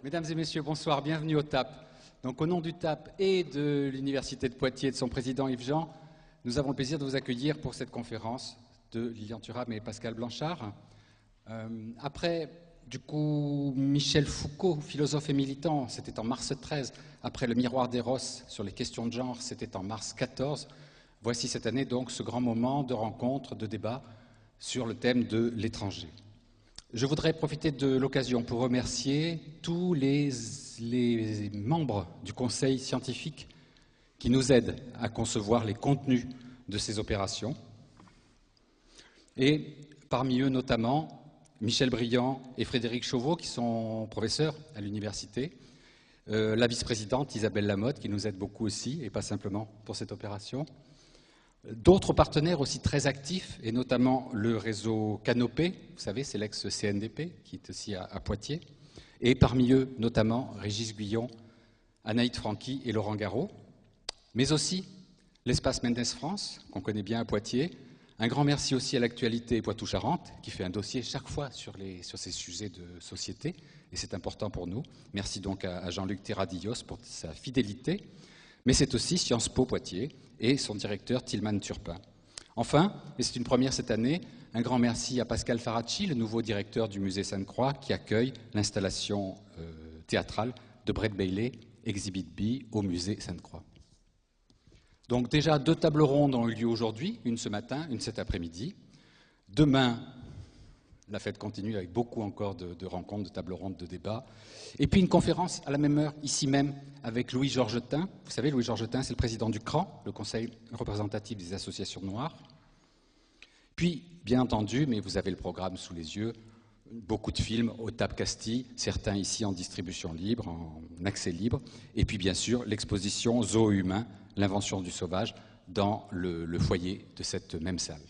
Mesdames et messieurs, bonsoir, bienvenue au TAP. Donc, au nom du TAP et de l'Université de Poitiers et de son président Yves Jean, nous avons le plaisir de vous accueillir pour cette conférence de Lilian Thuram et Pascal Blanchard. Après, du coup, Michel Foucault, philosophe et militant, c'était en mars 13. Après le miroir d'Eros sur les questions de genre, c'était en mars 14. Voici cette année donc ce grand moment de rencontre, de débat sur le thème de l'étranger. Je voudrais profiter de l'occasion pour remercier tous les membres du conseil scientifique qui nous aident à concevoir les contenus de ces opérations. Et parmi eux notamment Michel Briand et Frédéric Chauveau qui sont professeurs à l'université, la vice-présidente Isabelle Lamotte qui nous aide beaucoup aussi et pas simplement pour cette opération. D'autres partenaires aussi très actifs, et notamment le réseau Canopé, vous savez, c'est l'ex-CNDP, qui est aussi à Poitiers, et parmi eux, notamment, Régis Guyon, Anaïd Franqui et Laurent Garot, mais aussi l'espace Mendes France, qu'on connaît bien à Poitiers. Un grand merci aussi à l'Actualité Poitou-Charentes, qui fait un dossier chaque fois sur ces sujets de société, et c'est important pour nous. Merci donc à Jean-Luc Terradillos pour sa fidélité. Mais c'est aussi Sciences Po Poitiers et son directeur Tilman Turpin. Enfin, et c'est une première cette année, un grand merci à Pascal Faracci, le nouveau directeur du musée Sainte-Croix, qui accueille l'installation théâtrale de Brett Bailey, Exhibit B, au musée Sainte-Croix. Donc déjà 2 tables rondes ont eu lieu aujourd'hui, une ce matin, une cet après-midi. Demain, la fête continue avec beaucoup encore de rencontres, de tables rondes, de débats. Et puis une conférence à la même heure, ici même, avec Louis Georgetin. Vous savez, Louis Georgetin, c'est le président du CRAN, le Conseil représentatif des associations noires. Puis, bien entendu, mais vous avez le programme sous les yeux, beaucoup de films au TAP Castille, certains ici en distribution libre, en accès libre. Et puis, bien sûr, l'exposition Zoo humain, l'invention du sauvage, dans le foyer de cette même salle.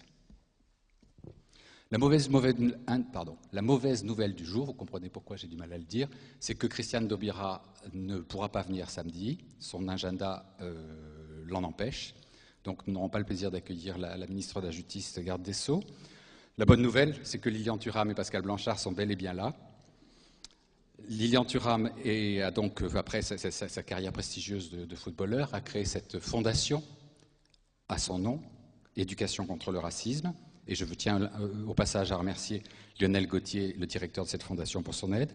La mauvaise nouvelle du jour, vous comprenez pourquoi j'ai du mal à le dire, c'est que Christiane Taubira ne pourra pas venir samedi, son agenda l'en empêche, donc nous n'aurons pas le plaisir d'accueillir la ministre de la Justice, garde des Sceaux. La bonne nouvelle, c'est que Lilian Thuram et Pascal Blanchard sont bel et bien là. Lilian Thuram a donc, après sa carrière prestigieuse de footballeur, a créé cette fondation à son nom, Éducation contre le racisme. Et je tiens au passage à remercier Lionel Gauthier, le directeur de cette fondation, pour son aide.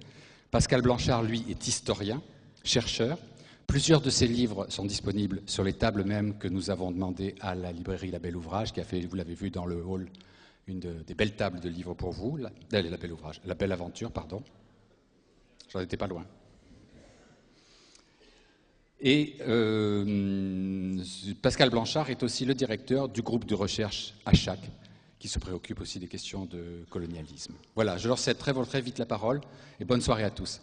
Pascal Blanchard, lui, est historien, chercheur. Plusieurs de ses livres sont disponibles sur les tables mêmes que nous avons demandé à la librairie La Belle Ouvrage, qui a fait, vous l'avez vu dans le hall, une des belles tables de livres pour vous. La Belle Ouvrage, La Belle Aventure, pardon. J'en étais pas loin. Et Pascal Blanchard est aussi le directeur du groupe de recherche HACH, qui se préoccupe aussi des questions de colonialisme. Voilà, je leur cède très vite la parole, et bonne soirée à tous.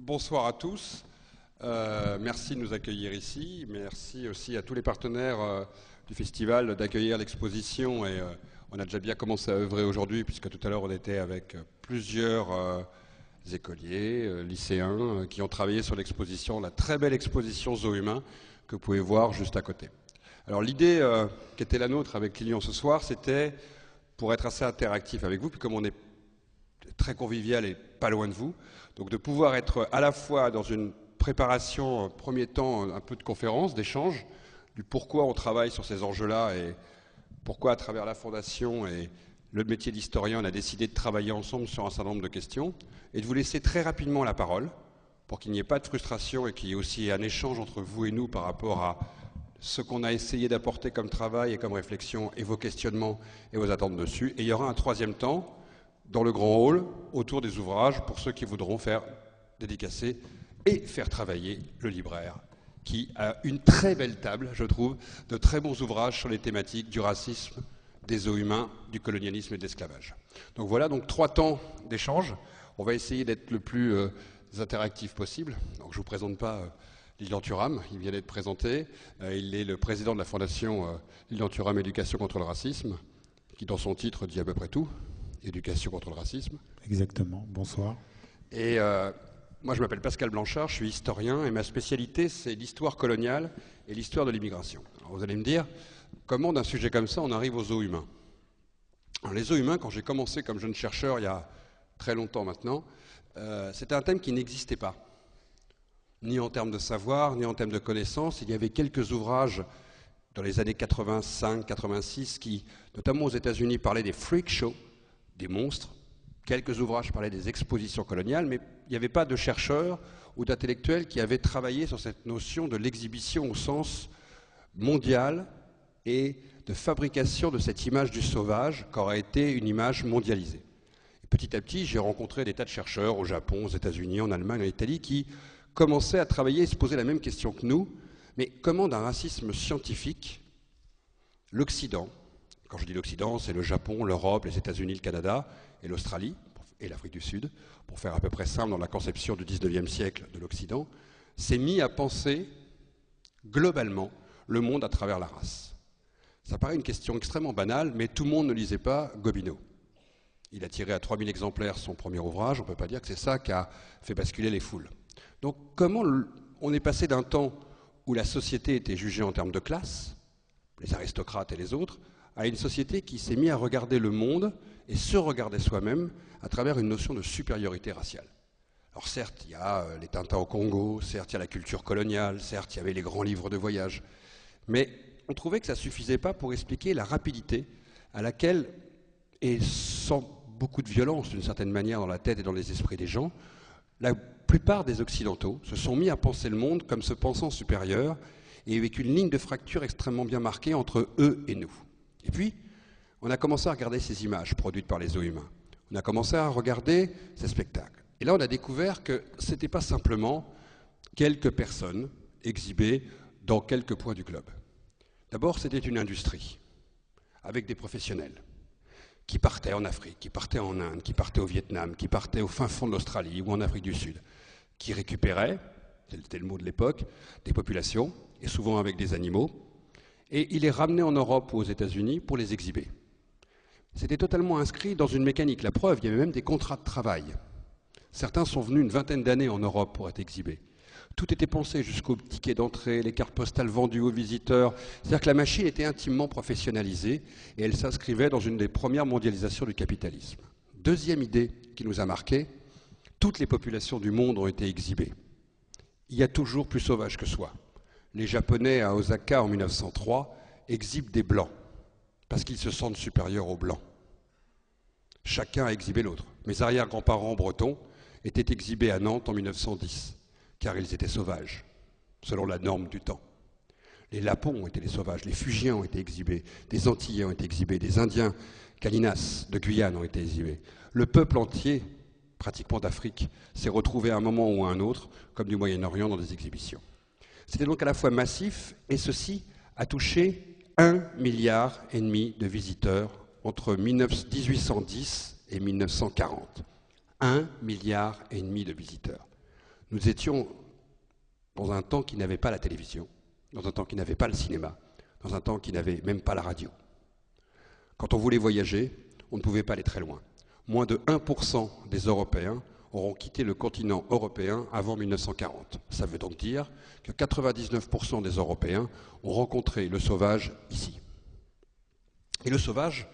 Bonsoir à tous. Merci de nous accueillir ici. Merci aussi à tous les partenaires du festival d'accueillir l'exposition. Et on a déjà bien commencé à œuvrer aujourd'hui, puisque tout à l'heure on était avec plusieurs écoliers, lycéens, qui ont travaillé sur l'exposition, la très belle exposition Zoo humain, que vous pouvez voir juste à côté. Alors l'idée qui était la nôtre avec Lilian ce soir, c'était, pour être assez interactif avec vous, puis comme on est très convivial et pas loin de vous, donc de pouvoir être à la fois dans une préparation, premier temps, un peu de conférence, d'échange, du pourquoi on travaille sur ces enjeux-là et pourquoi à travers la Fondation et le métier d'historien, on a décidé de travailler ensemble sur un certain nombre de questions, et de vous laisser très rapidement la parole pour qu'il n'y ait pas de frustration et qu'il y ait aussi un échange entre vous et nous par rapport à ce qu'on a essayé d'apporter comme travail et comme réflexion et vos questionnements et vos attentes dessus. Et il y aura un troisième temps dans le grand hall, autour des ouvrages, pour ceux qui voudront faire dédicacer et faire travailler le libraire, qui a une très belle table, je trouve, de très bons ouvrages sur les thématiques du racisme, des zoos humains, du colonialisme et de l'esclavage. Donc voilà, donc 3 temps d'échange. On va essayer d'être le plus interactif possible. Donc, je ne vous présente pas Lilian Thuram, il vient d'être présenté. Il est le président de la fondation Lilian Thuram Éducation contre le racisme, qui dans son titre dit à peu près tout, Éducation contre le racisme. Exactement, bonsoir. Et moi je m'appelle Pascal Blanchard, je suis historien et ma spécialité c'est l'histoire coloniale et l'histoire de l'immigration. Alors vous allez me dire, comment d'un sujet comme ça on arrive aux os humains? Alors, les os humains, quand j'ai commencé comme jeune chercheur il y a très longtemps maintenant, c'était un thème qui n'existait pas. Ni en termes de savoir, ni en termes de connaissances. Il y avait quelques ouvrages dans les années 85-86 qui, notamment aux États-Unis, parlaient des freak shows, des monstres. Quelques ouvrages parlaient des expositions coloniales, mais il n'y avait pas de chercheurs ou d'intellectuels qui avaient travaillé sur cette notion de l'exhibition au sens mondial et de fabrication de cette image du sauvage qu'aurait été une image mondialisée. Et petit à petit, j'ai rencontré des tas de chercheurs au Japon, aux États-Unis, en Allemagne, en Italie, qui commençaient à travailler et se poser la même question que nous, mais comment d'un racisme scientifique, l'Occident, quand je dis l'Occident, c'est le Japon, l'Europe, les États-Unis, le Canada et l'Australie, et l'Afrique du Sud, pour faire à peu près simple dans la conception du 19e siècle de l'Occident, s'est mis à penser globalement le monde à travers la race. Ça paraît une question extrêmement banale, mais tout le monde ne lisait pas Gobineau. Il a tiré à 3000 exemplaires son premier ouvrage, on ne peut pas dire que c'est ça qui a fait basculer les foules. Donc comment on est passé d'un temps où la société était jugée en termes de classe, les aristocrates et les autres, à une société qui s'est mise à regarder le monde et se regarder soi-même à travers une notion de supériorité raciale. Alors certes, il y a les Tintins au Congo, certes, il y a la culture coloniale, certes, il y avait les grands livres de voyage, mais on trouvait que ça ne suffisait pas pour expliquer la rapidité à laquelle, et sans beaucoup de violence d'une certaine manière dans la tête et dans les esprits des gens, la plupart des Occidentaux se sont mis à penser le monde comme se pensant supérieur et avec une ligne de fracture extrêmement bien marquée entre eux et nous. Et puis, on a commencé à regarder ces images produites par les os humains. On a commencé à regarder ces spectacles. Et là, on a découvert que ce n'était pas simplement quelques personnes exhibées dans quelques points du globe. D'abord, c'était une industrie, avec des professionnels qui partaient en Afrique, qui partaient en Inde, qui partaient au Vietnam, qui partaient au fin fond de l'Australie ou en Afrique du Sud, qui récupéraient, c'était le mot de l'époque, des populations, et souvent avec des animaux, et ils les ramenaient en Europe ou aux États-Unis pour les exhiber. C'était totalement inscrit dans une mécanique. La preuve, il y avait même des contrats de travail. Certains sont venus une vingtaine d'années en Europe pour être exhibés. Tout était pensé jusqu'au ticket d'entrée, les cartes postales vendues aux visiteurs. C'est-à-dire que la machine était intimement professionnalisée et elle s'inscrivait dans une des premières mondialisations du capitalisme. Deuxième idée qui nous a marqué, toutes les populations du monde ont été exhibées. Il y a toujours plus sauvage que soi. Les Japonais à Osaka en 1903 exhibent des Blancs parce qu'ils se sentent supérieurs aux Blancs. Chacun a exhibé l'autre. Mes arrière-grands-parents bretons étaient exhibés à Nantes en 1910, car ils étaient sauvages, selon la norme du temps. Les Lapons ont été les sauvages, les Fugiens ont été exhibés, des Antillais ont été exhibés, des Indiens Calinas de Guyane ont été exhibés. Le peuple entier, pratiquement d'Afrique, s'est retrouvé à un moment ou à un autre, comme du Moyen-Orient, dans des exhibitions. C'était donc à la fois massif, et ceci a touché 1,5 milliard de visiteurs entre 1810 et 1940. 1,5 milliard de visiteurs. Nous étions dans un temps qui n'avait pas la télévision, dans un temps qui n'avait pas le cinéma, dans un temps qui n'avait même pas la radio. Quand on voulait voyager, on ne pouvait pas aller très loin. Moins de 1% des Européens auront quitté le continent européen avant 1940. Ça veut donc dire que 99% des Européens ont rencontré le sauvage ici. Et le sauvage,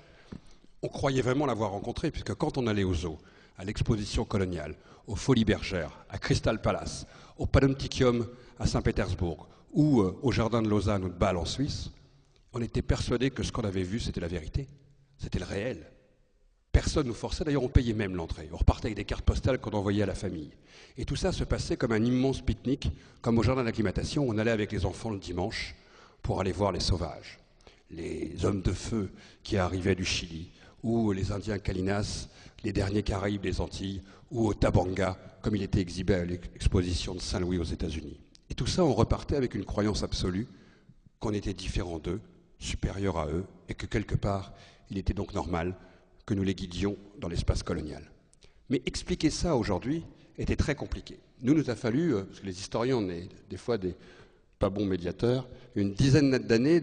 on croyait vraiment l'avoir rencontré, puisque quand on allait aux zoos, à l'exposition coloniale, aux Folies Bergères, à Crystal Palace, au Panopticium à Saint-Pétersbourg, ou au Jardin de Lausanne ou de Bâle en Suisse, on était persuadé que ce qu'on avait vu, c'était la vérité, c'était le réel. Personne ne nous forçait, d'ailleurs on payait même l'entrée. On repartait avec des cartes postales qu'on envoyait à la famille. Et tout ça se passait comme un immense pique-nique, comme au jardin d'acclimatation, où on allait avec les enfants le dimanche pour aller voir les sauvages. Les hommes de feu qui arrivaient du Chili, ou les Indiens Calinas, les derniers Caraïbes des Antilles, ou au Tabanga, comme il était exhibé à l'exposition de Saint-Louis aux États-Unis. Et tout ça, on repartait avec une croyance absolue qu'on était différent d'eux, supérieur à eux, et que quelque part, il était donc normal que nous les guidions dans l'espace colonial. Mais expliquer ça aujourd'hui était très compliqué. Nous a fallu, parce que les historiens, on est des fois des pas bons médiateurs, une dizaine d'années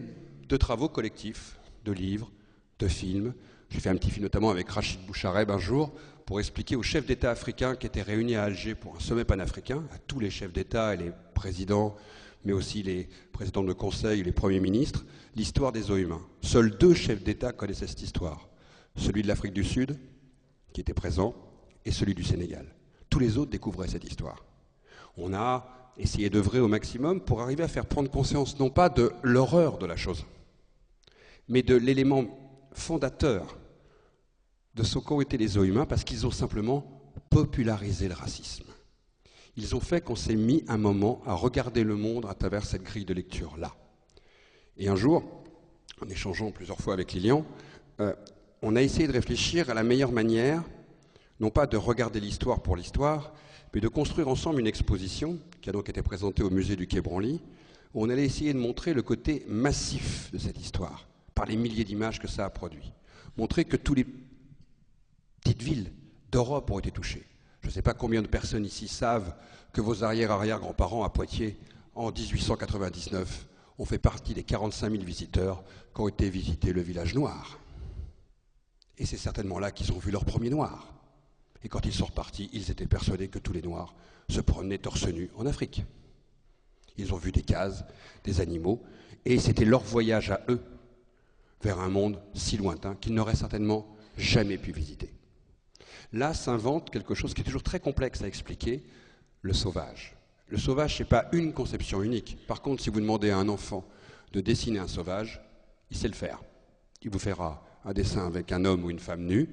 de travaux collectifs, de livres, de films. J'ai fait un petit film notamment avec Rachid Bouchareb un jour pour expliquer aux chefs d'État africains qui étaient réunis à Alger pour un sommet panafricain, à tous les chefs d'État et les présidents, mais aussi les présidents de conseil et les premiers ministres, l'histoire des os humains. Seuls 2 chefs d'État connaissaient cette histoire. Celui de l'Afrique du Sud, qui était présent, et celui du Sénégal. Tous les autres découvraient cette histoire. On a essayé d'œuvrer au maximum pour arriver à faire prendre conscience non pas de l'horreur de la chose, mais de l'élément fondateur de ce qu'ont été les os humains, parce qu'ils ont simplement popularisé le racisme. Ils ont fait qu'on s'est mis un moment à regarder le monde à travers cette grille de lecture-là. Et un jour, en échangeant plusieurs fois avec Lilian, on a essayé de réfléchir à la meilleure manière, non pas de regarder l'histoire pour l'histoire, mais de construire ensemble une exposition qui a donc été présentée au musée du Quai Branly, où on allait essayer de montrer le côté massif de cette histoire, par les milliers d'images que ça a produit. Montrer que toutes les petites villes d'Europe ont été touchées. Je ne sais pas combien de personnes ici savent que vos arrière-arrière-grands-parents à Poitiers, en 1899, ont fait partie des 45 000 visiteurs qui ont été visiter le village noir. Et c'est certainement là qu'ils ont vu leur premier noir. Et quand ils sont repartis, ils étaient persuadés que tous les Noirs se promenaient torse nu en Afrique. Ils ont vu des cases, des animaux, et c'était leur voyage à eux vers un monde si lointain qu'ils n'auraient certainement jamais pu visiter. Là s'invente quelque chose qui est toujours très complexe à expliquer, le sauvage. Le sauvage, ce n'est pas une conception unique. Par contre, si vous demandez à un enfant de dessiner un sauvage, il sait le faire. Il vous fera un dessin avec un homme ou une femme nue,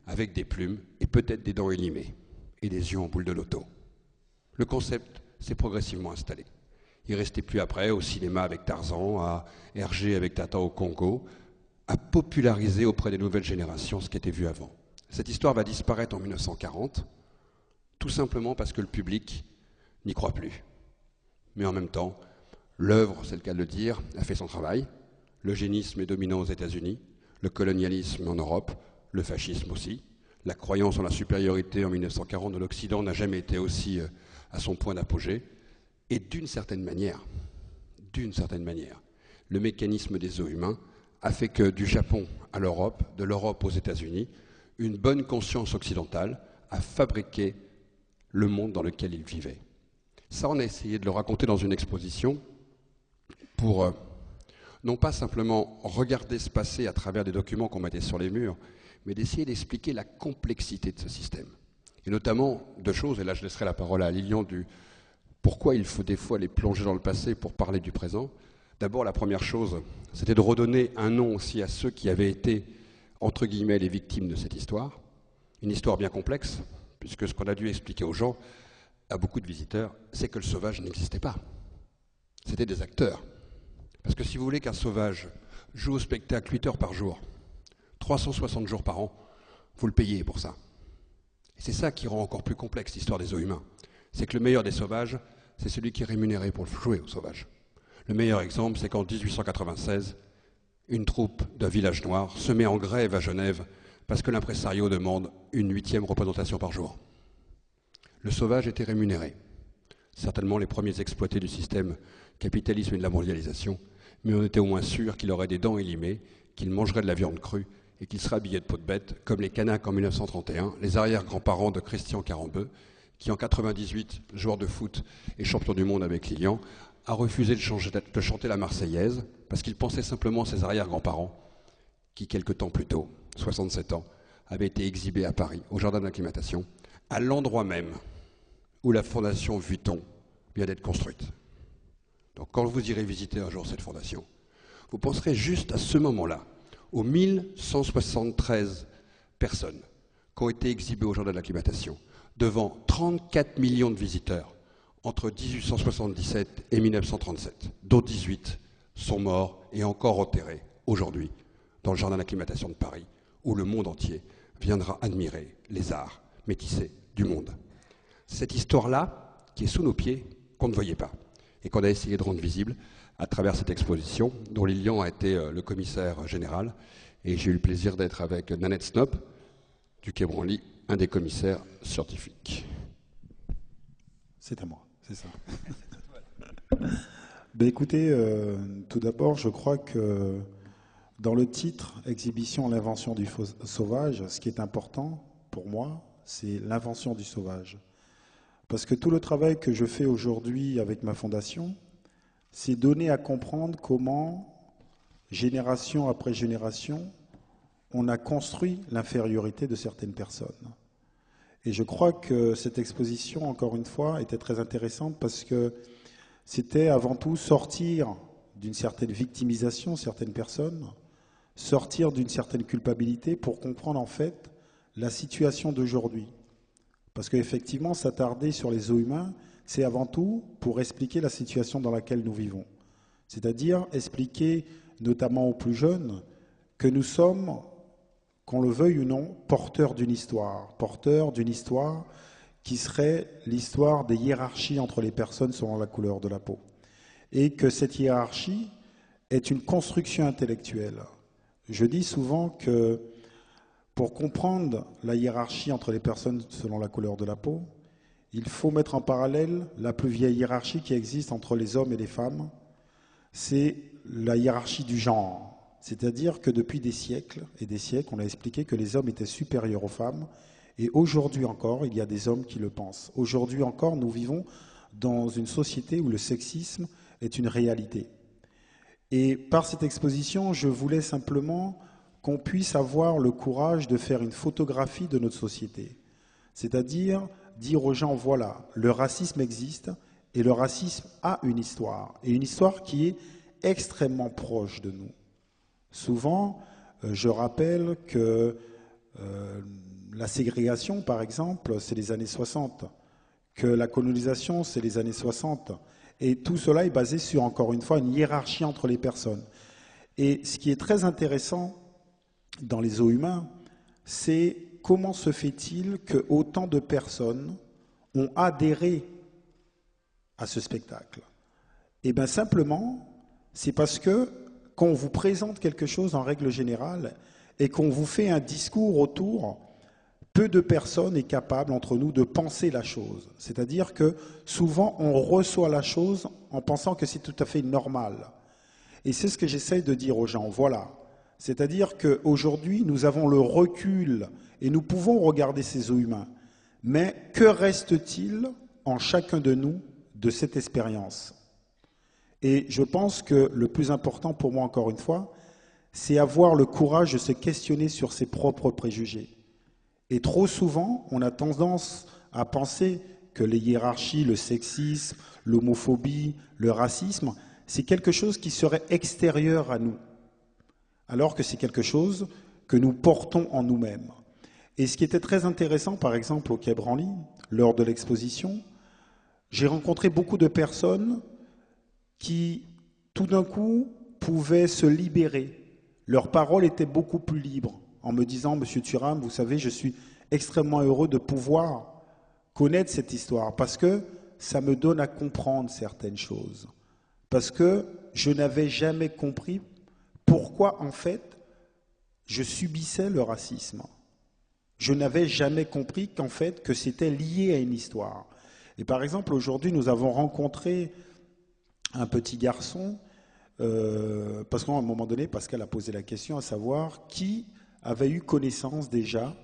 avec des plumes et peut-être des dents élimées et des yeux en boule de loto. Le concept s'est progressivement installé. Il ne restait plus après au cinéma avec Tarzan, à Hergé avec Tata au Congo, à populariser auprès des nouvelles générations ce qui était vu avant. Cette histoire va disparaître en 1940, tout simplement parce que le public n'y croit plus. Mais en même temps, l'œuvre, c'est le cas de le dire, a fait son travail. L'eugénisme est dominant aux États-Unis, le colonialisme en Europe, le fascisme aussi. La croyance en la supériorité en 1940 de l'Occident n'a jamais été aussi à son point d'apogée. Et d'une certaine manière, le mécanisme des os humains a fait que du Japon à l'Europe, de l'Europe aux États-Unis, une bonne conscience occidentale a fabriqué le monde dans lequel ils vivaient. Ça, on a essayé de le raconter dans une exposition pour non pas simplement regarder se passer à travers des documents qu'on mettait sur les murs, mais d'essayer d'expliquer la complexité de ce système. Et notamment deux choses, et là je laisserai la parole à Lilian du pourquoi il faut des fois les plonger dans le passé pour parler du présent. D'abord, la première chose, c'était de redonner un nom aussi à ceux qui avaient été, entre guillemets, les victimes de cette histoire. Une histoire bien complexe, puisque ce qu'on a dû expliquer aux gens, à beaucoup de visiteurs, c'est que le sauvage n'existait pas. C'était des acteurs. Parce que si vous voulez qu'un sauvage joue au spectacle 8 heures par jour, 360 jours par an, vous le payez pour ça. Et c'est ça qui rend encore plus complexe l'histoire des os humains. C'est que le meilleur des sauvages, c'est celui qui est rémunéré pour jouer aux sauvages. Le meilleur exemple, c'est qu'en 1896, une troupe d'un village noir se met en grève à Genève parce que l'impresario demande une 8e représentation par jour. Le sauvage était rémunéré. Certainement les premiers exploités du système capitalisme et de la mondialisation, mais on était au moins sûr qu'il aurait des dents élimées, qu'il mangerait de la viande crue et qu'il serait habillé de peau de bête, comme les Kanaks en 1931, les arrière-grands-parents de Christian Carambeu, qui en 98, joueur de foot et champion du monde avec Lilian, a refusé de chanter la Marseillaise parce qu'il pensait simplement à ses arrière-grands-parents qui, quelque temps plus tôt, 67 ans, avaient été exhibés à Paris, au jardin d'acclimatation, à l'endroit même où la fondation Vuitton vient d'être construite. Donc quand vous irez visiter un jour cette fondation, vous penserez juste à ce moment-là, aux 1173 personnes qui ont été exhibées au jardin d'acclimatation, devant 34 millions de visiteurs entre 1877 et 1937, dont 18 sont morts et encore enterrés aujourd'hui dans le jardin d'acclimatation de Paris, où le monde entier viendra admirer les arts métissés du monde. Cette histoire-là, qui est sous nos pieds, qu'on ne voyait pas, et qu'on a essayé de rendre visible à travers cette exposition, dont Lilian a été le commissaire général, et j'ai eu le plaisir d'être avec Nanette Snob, du Quai Branly, un des commissaires scientifiques. C'est à moi, c'est ça. Ben écoutez, tout d'abord, je crois que dans le titre « Exhibition l'invention du sauvage », ce qui est important pour moi, c'est l'invention du sauvage. Parce que tout le travail que je fais aujourd'hui avec ma fondation, c'est donner à comprendre comment, génération après génération, on a construit l'infériorité de certaines personnes. Et je crois que cette exposition, encore une fois, était très intéressante parce que c'était avant tout sortir d'une certaine victimisation, certaines personnes, sortir d'une certaine culpabilité pour comprendre en fait la situation d'aujourd'hui. Parce qu'effectivement, s'attarder sur les os humains, c'est avant tout pour expliquer la situation dans laquelle nous vivons. C'est-à-dire expliquer, notamment aux plus jeunes, que nous sommes, qu'on le veuille ou non, porteurs d'une histoire qui serait l'histoire des hiérarchies entre les personnes selon la couleur de la peau. Et que cette hiérarchie est une construction intellectuelle. Je dis souvent que pour comprendre la hiérarchie entre les personnes selon la couleur de la peau, il faut mettre en parallèle la plus vieille hiérarchie qui existe entre les hommes et les femmes. C'est la hiérarchie du genre. C'est-à-dire que depuis des siècles et des siècles, on a expliqué que les hommes étaient supérieurs aux femmes. Et aujourd'hui encore, il y a des hommes qui le pensent. Aujourd'hui encore, nous vivons dans une société où le sexisme est une réalité. Et par cette exposition, je voulais simplement qu'on puisse avoir le courage de faire une photographie de notre société. C'est-à-dire dire aux gens, voilà, le racisme existe et le racisme a une histoire. Et une histoire qui est extrêmement proche de nous. Souvent, je rappelle que la ségrégation, par exemple, c'est les années 60, que la colonisation, c'est les années 60, et tout cela est basé sur, encore une fois, une hiérarchie entre les personnes. Et ce qui est très intéressant dans les os humains, c'est comment se fait-il que autant de personnes ont adhéré à ce spectacle? Eh bien, simplement, c'est parce que quand on vous présente quelque chose en règle générale et qu'on vous fait un discours autour, peu de personnes est capable entre nous de penser la chose. C'est-à-dire que souvent on reçoit la chose en pensant que c'est tout à fait normal. Et c'est ce que j'essaye de dire aux gens. Voilà. C'est-à-dire qu'aujourd'hui nous avons le recul et nous pouvons regarder ces os humains. Mais que reste-t-il en chacun de nous de cette expérience? Et je pense que le plus important pour moi, encore une fois, c'est avoir le courage de se questionner sur ses propres préjugés. Et trop souvent, on a tendance à penser que les hiérarchies, le sexisme, l'homophobie, le racisme, c'est quelque chose qui serait extérieur à nous, alors que c'est quelque chose que nous portons en nous-mêmes. Et ce qui était très intéressant, par exemple, au Quai Branly, lors de l'exposition, j'ai rencontré beaucoup de personnes qui, tout d'un coup, pouvaient se libérer. Leur parole était beaucoup plus libre, en me disant, Monsieur Thuram, vous savez, je suis extrêmement heureux de pouvoir connaître cette histoire, parce que ça me donne à comprendre certaines choses. Parce que je n'avais jamais compris pourquoi, en fait, je subissais le racisme. Je n'avais jamais compris qu'en fait, que c'était lié à une histoire. Et par exemple, aujourd'hui, nous avons rencontré un petit garçon, parce qu'à un moment donné, Pascal a posé la question à savoir qui avait eu connaissance déjà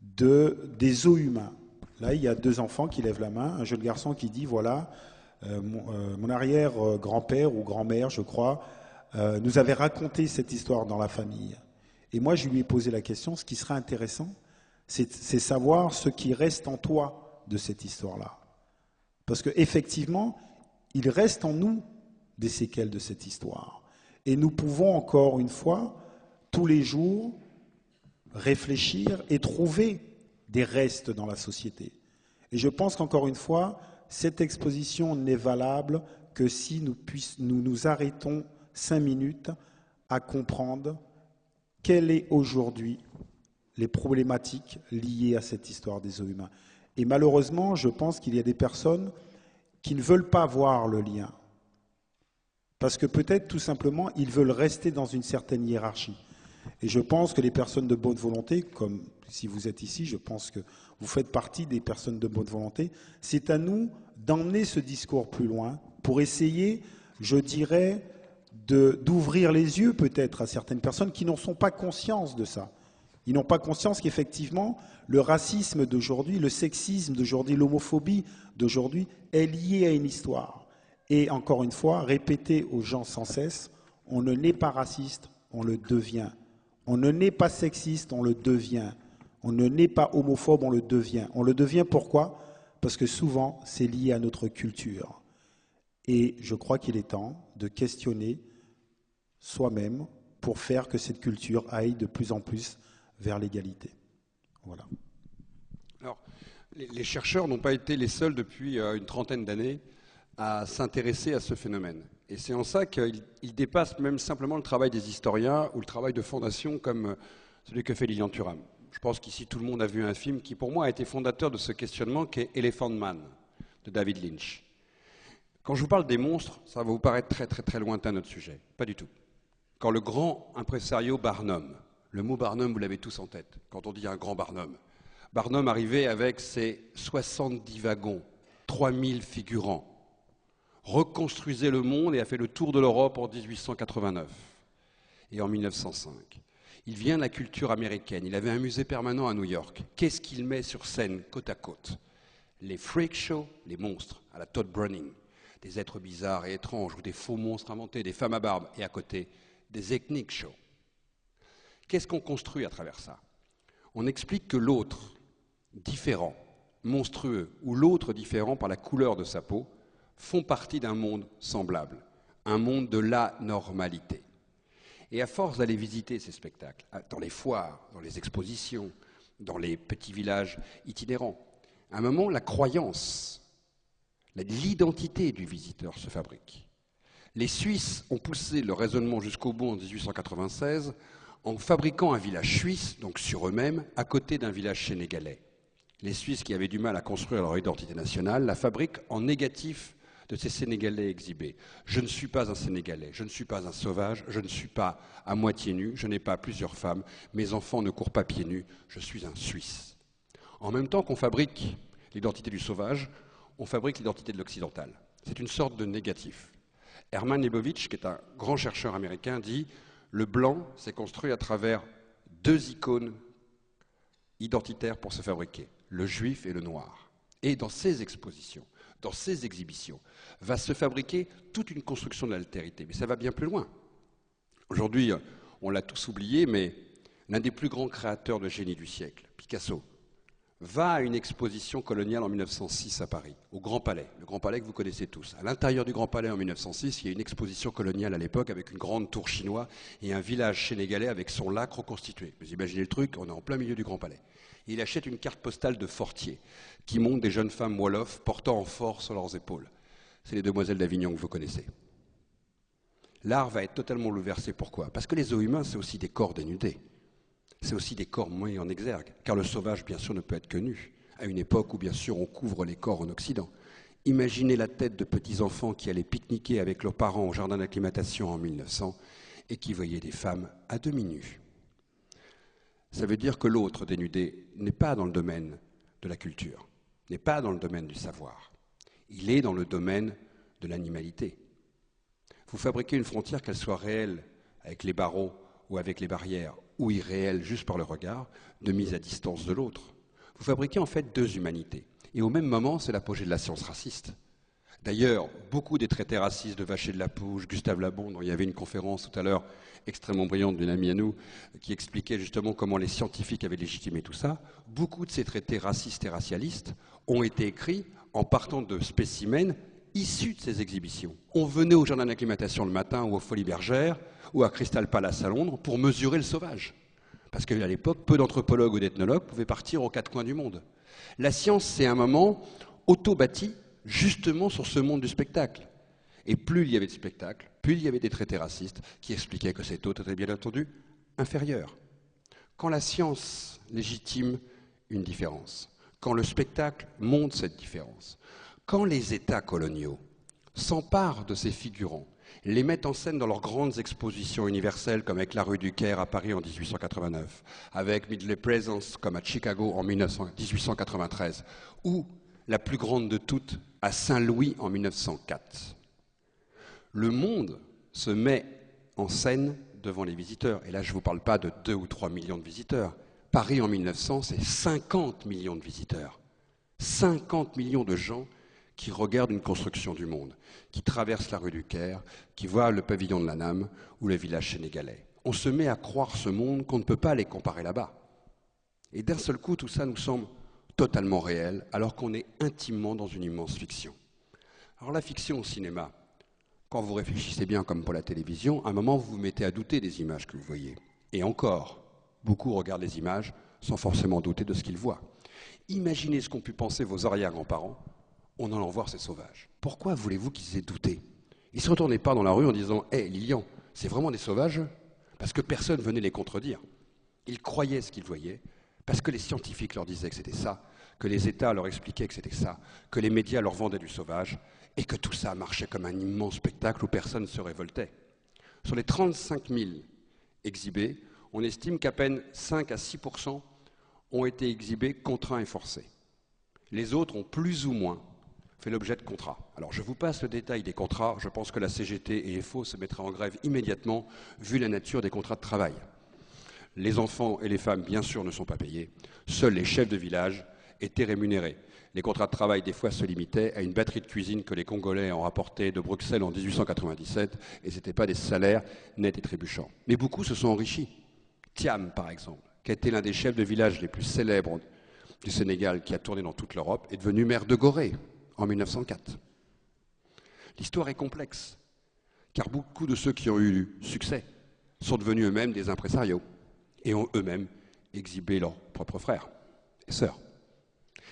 des os humains. Là, il y a deux enfants qui lèvent la main, un jeune garçon qui dit, voilà, mon arrière-grand-père ou grand-mère, je crois, nous avait raconté cette histoire dans la famille. Et moi, je lui ai posé la question, ce qui serait intéressant, c'est savoir ce qui reste en toi de cette histoire-là. Parce qu'effectivement, il reste en nous des séquelles de cette histoire. Et nous pouvons encore une fois, tous les jours, réfléchir et trouver des restes dans la société. Et je pense qu'encore une fois, cette exposition n'est valable que si nous nous arrêtons 5 minutes à comprendre quelles sont aujourd'hui les problématiques liées à cette histoire des os humains. Et malheureusement, je pense qu'il y a des personnes qui ne veulent pas voir le lien. Parce que peut-être, tout simplement, ils veulent rester dans une certaine hiérarchie. Et je pense que les personnes de bonne volonté, comme si vous êtes ici, je pense que vous faites partie des personnes de bonne volonté, c'est à nous d'emmener ce discours plus loin pour essayer, je dirais, d'ouvrir les yeux peut-être à certaines personnes qui n'en sont pas conscientes de ça. Ils n'ont pas conscience qu'effectivement, le racisme d'aujourd'hui, le sexisme d'aujourd'hui, l'homophobie d'aujourd'hui est lié à une histoire. Et encore une fois, répéter aux gens sans cesse, on ne naît pas raciste, on le devient. On ne naît pas sexiste, on le devient. On ne naît pas homophobe, on le devient. On le devient pourquoi? Parce que souvent, c'est lié à notre culture. Et je crois qu'il est temps de questionner soi-même pour faire que cette culture aille de plus en plus vers l'égalité. Voilà. Alors, les chercheurs n'ont pas été les seuls depuis une trentaine d'années à s'intéresser à ce phénomène. Et c'est en ça qu'il dépasse même simplement le travail des historiens ou le travail de fondation comme celui que fait Lilian Thuram. Je pense qu'ici tout le monde a vu un film qui pour moi a été fondateur de ce questionnement qui est Elephant Man de David Lynch. Quand je vous parle des monstres, ça va vous paraître très très très lointain notre sujet. Pas du tout. Quand le grand impresario Barnum, le mot Barnum vous l'avez tous en tête, quand on dit un grand Barnum, Barnum arrivait avec ses 70 wagons, 3000 figurants, reconstruisait le monde et a fait le tour de l'Europe en 1889 et en 1905. Il vient de la culture américaine, il avait un musée permanent à New York. Qu'est-ce qu'il met sur scène côte à côte? Les freak shows, les monstres, à la Todd Browning, des êtres bizarres et étranges ou des faux monstres inventés, des femmes à barbe, et à côté, des ethnic shows. Qu'est-ce qu'on construit à travers ça? On explique que l'autre, différent, monstrueux, ou l'autre différent par la couleur de sa peau, font partie d'un monde semblable, un monde de la normalité. Et à force d'aller visiter ces spectacles, dans les foires, dans les expositions, dans les petits villages itinérants, à un moment, la croyance, l'identité du visiteur se fabrique. Les Suisses ont poussé le raisonnement jusqu'au bout en 1896 en fabriquant un village suisse, donc sur eux-mêmes, à côté d'un village sénégalais. Les Suisses qui avaient du mal à construire leur identité nationale la fabriquent en négatif de ces Sénégalais exhibés. Je ne suis pas un Sénégalais, je ne suis pas un sauvage, je ne suis pas à moitié nu, je n'ai pas plusieurs femmes, mes enfants ne courent pas pieds nus, je suis un Suisse. En même temps qu'on fabrique l'identité du sauvage, on fabrique l'identité de l'occidental. C'est une sorte de négatif. Herman Leibovitch, qui est un grand chercheur américain, dit « Le blanc s'est construit à travers deux icônes identitaires pour se fabriquer, le juif et le noir. » Et dans ces expositions, dans ces exhibitions, va se fabriquer toute une construction de l'altérité. Mais ça va bien plus loin. Aujourd'hui, on l'a tous oublié, mais l'un des plus grands créateurs de génie du siècle, Picasso, va à une exposition coloniale en 1906 à Paris, au Grand Palais, le Grand Palais que vous connaissez tous. À l'intérieur du Grand Palais en 1906, il y a une exposition coloniale à l'époque avec une grande tour chinoise et un village sénégalais avec son lac reconstitué. Vous imaginez le truc, on est en plein milieu du Grand Palais. Et il achète une carte postale de Fortier qui montre des jeunes femmes Wolof portant en force sur leurs épaules. C'est les demoiselles d'Avignon que vous connaissez. L'art va être totalement bouleversé. Pourquoi? Parce que les os humains, c'est aussi des corps dénudés. C'est aussi des corps mis en exergue, car le sauvage, bien sûr, ne peut être que nu, à une époque où, bien sûr, on couvre les corps en Occident. Imaginez la tête de petits-enfants qui allaient pique-niquer avec leurs parents au jardin d'acclimatation en 1900 et qui voyaient des femmes à demi nues. Ça veut dire que l'autre dénudé n'est pas dans le domaine de la culture, n'est pas dans le domaine du savoir. Il est dans le domaine de l'animalité. Vous fabriquez une frontière, qu'elle soit réelle, avec les barreaux ou avec les barrières, ou irréelle juste par le regard, de mise à distance de l'autre. Vous fabriquez en fait deux humanités. Et au même moment, c'est l'apogée de la science raciste. D'ailleurs, beaucoup des traités racistes de Vacher de la Pouge, Gustave Le Bon, dont il y avait une conférence tout à l'heure extrêmement brillante d'une amie à nous, qui expliquait justement comment les scientifiques avaient légitimé tout ça, beaucoup de ces traités racistes et racialistes ont été écrits en partant de spécimens issus de ces exhibitions. On venait au jardin d'acclimatation le matin ou aux Folies Bergères ou à Crystal Palace à Londres pour mesurer le sauvage. Parce qu'à l'époque, peu d'anthropologues ou d'ethnologues pouvaient partir aux quatre coins du monde. La science, c'est un moment auto-bâti justement sur ce monde du spectacle. Et plus il y avait de spectacles, plus il y avait des traités racistes qui expliquaient que cet autre était bien entendu inférieur. Quand la science légitime une différence, quand le spectacle montre cette différence, quand les États coloniaux s'emparent de ces figurants les mettent en scène dans leurs grandes expositions universelles, comme avec la rue du Caire à Paris en 1889, avec Midley Presence comme à Chicago en 1893, ou la plus grande de toutes à Saint-Louis en 1904. Le monde se met en scène devant les visiteurs, et là je ne vous parle pas de 2 ou 3 millions de visiteurs. Paris en 1900, c'est 50 millions de visiteurs. 50 millions de gens qui regardent une construction du monde, qui traversent la rue du Caire, qui voient le pavillon de l'Annam ou le village sénégalais. On se met à croire ce monde qu'on ne peut pas les comparer là-bas. Et d'un seul coup, tout ça nous semble totalement réel, alors qu'on est intimement dans une immense fiction. Alors la fiction au cinéma, quand vous réfléchissez bien comme pour la télévision, à un moment vous vous mettez à douter des images que vous voyez. Et encore, beaucoup regardent les images sans forcément douter de ce qu'ils voient. Imaginez ce qu'ont pu penser vos arrière-grands-parents en allant voir ces sauvages. Pourquoi voulez-vous qu'ils aient douté? Ils ne se retournaient pas dans la rue en disant « Hé, Lilian, c'est vraiment des sauvages ?» Parce que personne venait les contredire. Ils croyaient ce qu'ils voyaient, parce que les scientifiques leur disaient que c'était ça, que les États leur expliquaient que c'était ça, que les médias leur vendaient du sauvage, et que tout ça marchait comme un immense spectacle où personne ne se révoltait. Sur les 35 000 exhibés, on estime qu'à peine 5 à 6% ont été exhibés contraints et forcés. Les autres ont plus ou moins fait l'objet de contrats. Alors je vous passe le détail des contrats, je pense que la CGT et FO se mettraient en grève immédiatement vu la nature des contrats de travail. Les enfants et les femmes, bien sûr, ne sont pas payés. Seuls les chefs de village étaient rémunérés. Les contrats de travail, des fois, se limitaient à une batterie de cuisine que les Congolais ont rapportée de Bruxelles en 1897, et ce n'étaient pas des salaires nets et trébuchants. Mais beaucoup se sont enrichis. Thiam, par exemple, qui a été l'un des chefs de village les plus célèbres du Sénégal, qui a tourné dans toute l'Europe, est devenu maire de Gorée en 1904. L'histoire est complexe, car beaucoup de ceux qui ont eu du succès sont devenus eux-mêmes des impresarios et ont eux-mêmes exhibé leurs propres frères et sœurs.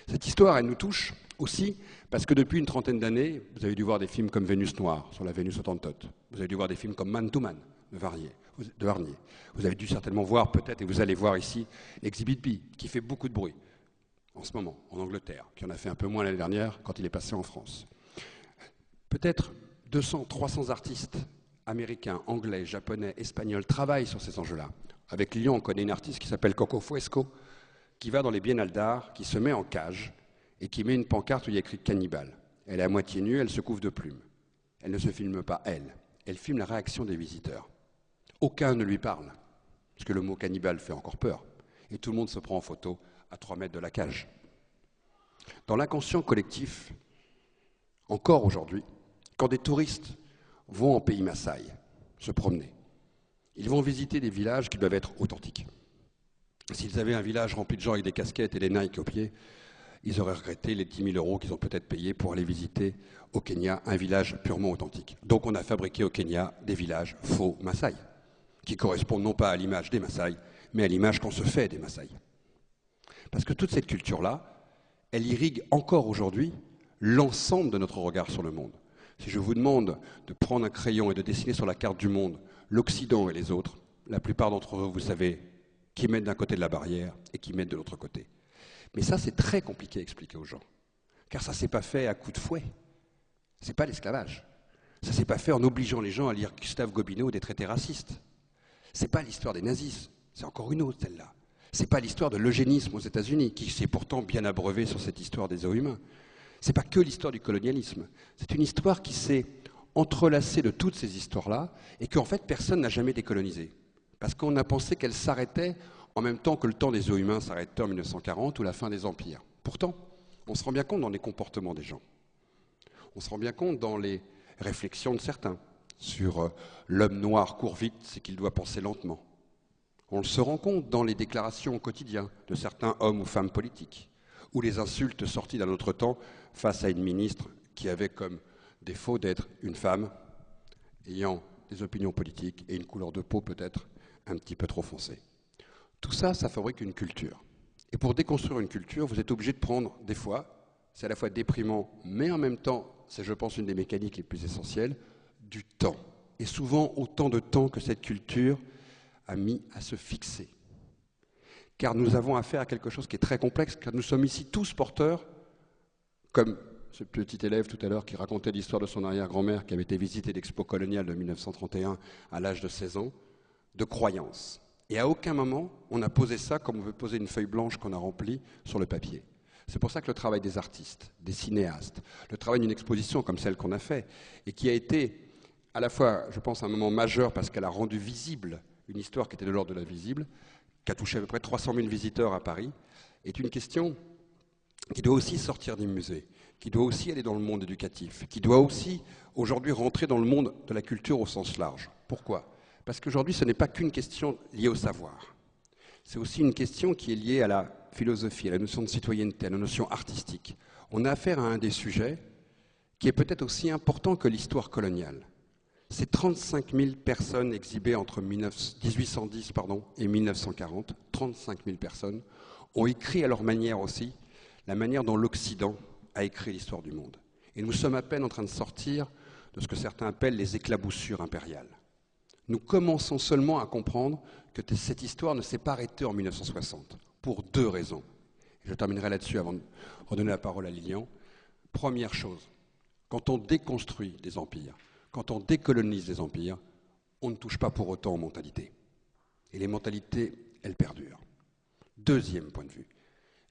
Cette histoire, elle nous touche aussi parce que depuis une trentaine d'années, vous avez dû voir des films comme Vénus Noire sur la Vénus Hottentote. Vous avez dû voir des films comme Man to Man de Varnier. Vous avez dû certainement voir peut-être, et vous allez voir ici, Exhibit B, qui fait beaucoup de bruit en ce moment, en Angleterre, qui en a fait un peu moins l'année dernière quand il est passé en France. Peut-être 200, 300 artistes américains, anglais, japonais, espagnols travaillent sur ces enjeux-là. Avec Lyon, on connaît une artiste qui s'appelle Coco Fresco, qui va dans les biennales d'art, qui se met en cage et qui met une pancarte où il y a écrit « cannibale ». Elle est à moitié nue, elle se couvre de plumes. Elle ne se filme pas, elle filme la réaction des visiteurs. Aucun ne lui parle, parce que le mot cannibale fait encore peur. Et tout le monde se prend en photo à 3 mètres de la cage. Dans l'inconscient collectif, encore aujourd'hui, quand des touristes vont en pays Maasai se promener, ils vont visiter des villages qui doivent être authentiques. S'ils avaient un village rempli de gens avec des casquettes et des Nike aux pieds, ils auraient regretté les 10 000 € qu'ils ont peut-être payés pour aller visiter au Kenya un village purement authentique. Donc on a fabriqué au Kenya des villages faux Maasai, qui correspondent non pas à l'image des Maasai, mais à l'image qu'on se fait des Maasai. Parce que toute cette culture-là, elle irrigue encore aujourd'hui l'ensemble de notre regard sur le monde. Si je vous demande de prendre un crayon et de dessiner sur la carte du monde l'Occident et les autres, la plupart d'entre vous, vous savez qui mettent d'un côté de la barrière et qui mettent de l'autre côté. Mais ça, c'est très compliqué à expliquer aux gens, car ça ne s'est pas fait à coups de fouet. Ce n'est pas l'esclavage. Ça ne s'est pas fait en obligeant les gens à lire Gustave Gobineau et des traités racistes. Ce n'est pas l'histoire des nazis, c'est encore une autre celle-là. Ce n'est pas l'histoire de l'eugénisme aux États-Unis, qui s'est pourtant bien abreuvé sur cette histoire des êtres humains. Ce n'est pas que l'histoire du colonialisme. C'est une histoire qui s'est entrelacée de toutes ces histoires-là et qu'en fait personne n'a jamais décolonisée. Parce qu'on a pensé qu'elle s'arrêtait en même temps que le temps des êtres humains s'arrêtait en 1940 ou la fin des empires. Pourtant, on se rend bien compte dans les comportements des gens. On se rend bien compte dans les réflexions de certains sur l'homme noir court vite, c'est qu'il doit penser lentement. On se rend compte dans les déclarations au quotidien de certains hommes ou femmes politiques, ou les insultes sorties d'un autre temps face à une ministre qui avait comme défaut d'être une femme ayant des opinions politiques et une couleur de peau peut-être un petit peu trop foncée. Tout ça, ça fabrique une culture. Et pour déconstruire une culture, vous êtes obligé de prendre des fois, c'est à la fois déprimant, mais en même temps, c'est je pense une des mécaniques les plus essentielles, du temps. Et souvent autant de temps que cette culture a mis à se fixer. Car nous avons affaire à quelque chose qui est très complexe, car nous sommes ici tous porteurs, comme ce petit élève tout à l'heure qui racontait l'histoire de son arrière-grand-mère qui avait été visiter l'Expo coloniale de 1931 à l'âge de 16 ans, de croyance. Et à aucun moment, on a posé ça comme on veut poser une feuille blanche qu'on a remplie sur le papier. C'est pour ça que le travail des artistes, des cinéastes, le travail d'une exposition comme celle qu'on a fait, et qui a été à la fois, je pense, un moment majeur parce qu'elle a rendu visible une histoire qui était de l'ordre de l'invisible, qui a touché à peu près 300 000 visiteurs à Paris, est une question qui doit aussi sortir des musées, qui doit aussi aller dans le monde éducatif, qui doit aussi aujourd'hui rentrer dans le monde de la culture au sens large. Pourquoi ? Parce qu'aujourd'hui, ce n'est pas qu'une question liée au savoir. C'est aussi une question qui est liée à la philosophie, à la notion de citoyenneté, à la notion artistique. On a affaire à un des sujets qui est peut-être aussi important que l'histoire coloniale. Ces 35 000 personnes exhibées entre 1810 et 1940, 35 000 personnes, ont écrit à leur manière aussi la manière dont l'Occident a écrit l'histoire du monde. Et nous sommes à peine en train de sortir de ce que certains appellent les éclaboussures impériales. Nous commençons seulement à comprendre que cette histoire ne s'est pas arrêtée en 1960, pour deux raisons. Je terminerai là-dessus avant de redonner la parole à Lilian. Première chose, quand on déconstruit des empires, quand on décolonise des empires, on ne touche pas pour autant aux mentalités. Et les mentalités, elles perdurent. Deuxième point de vue,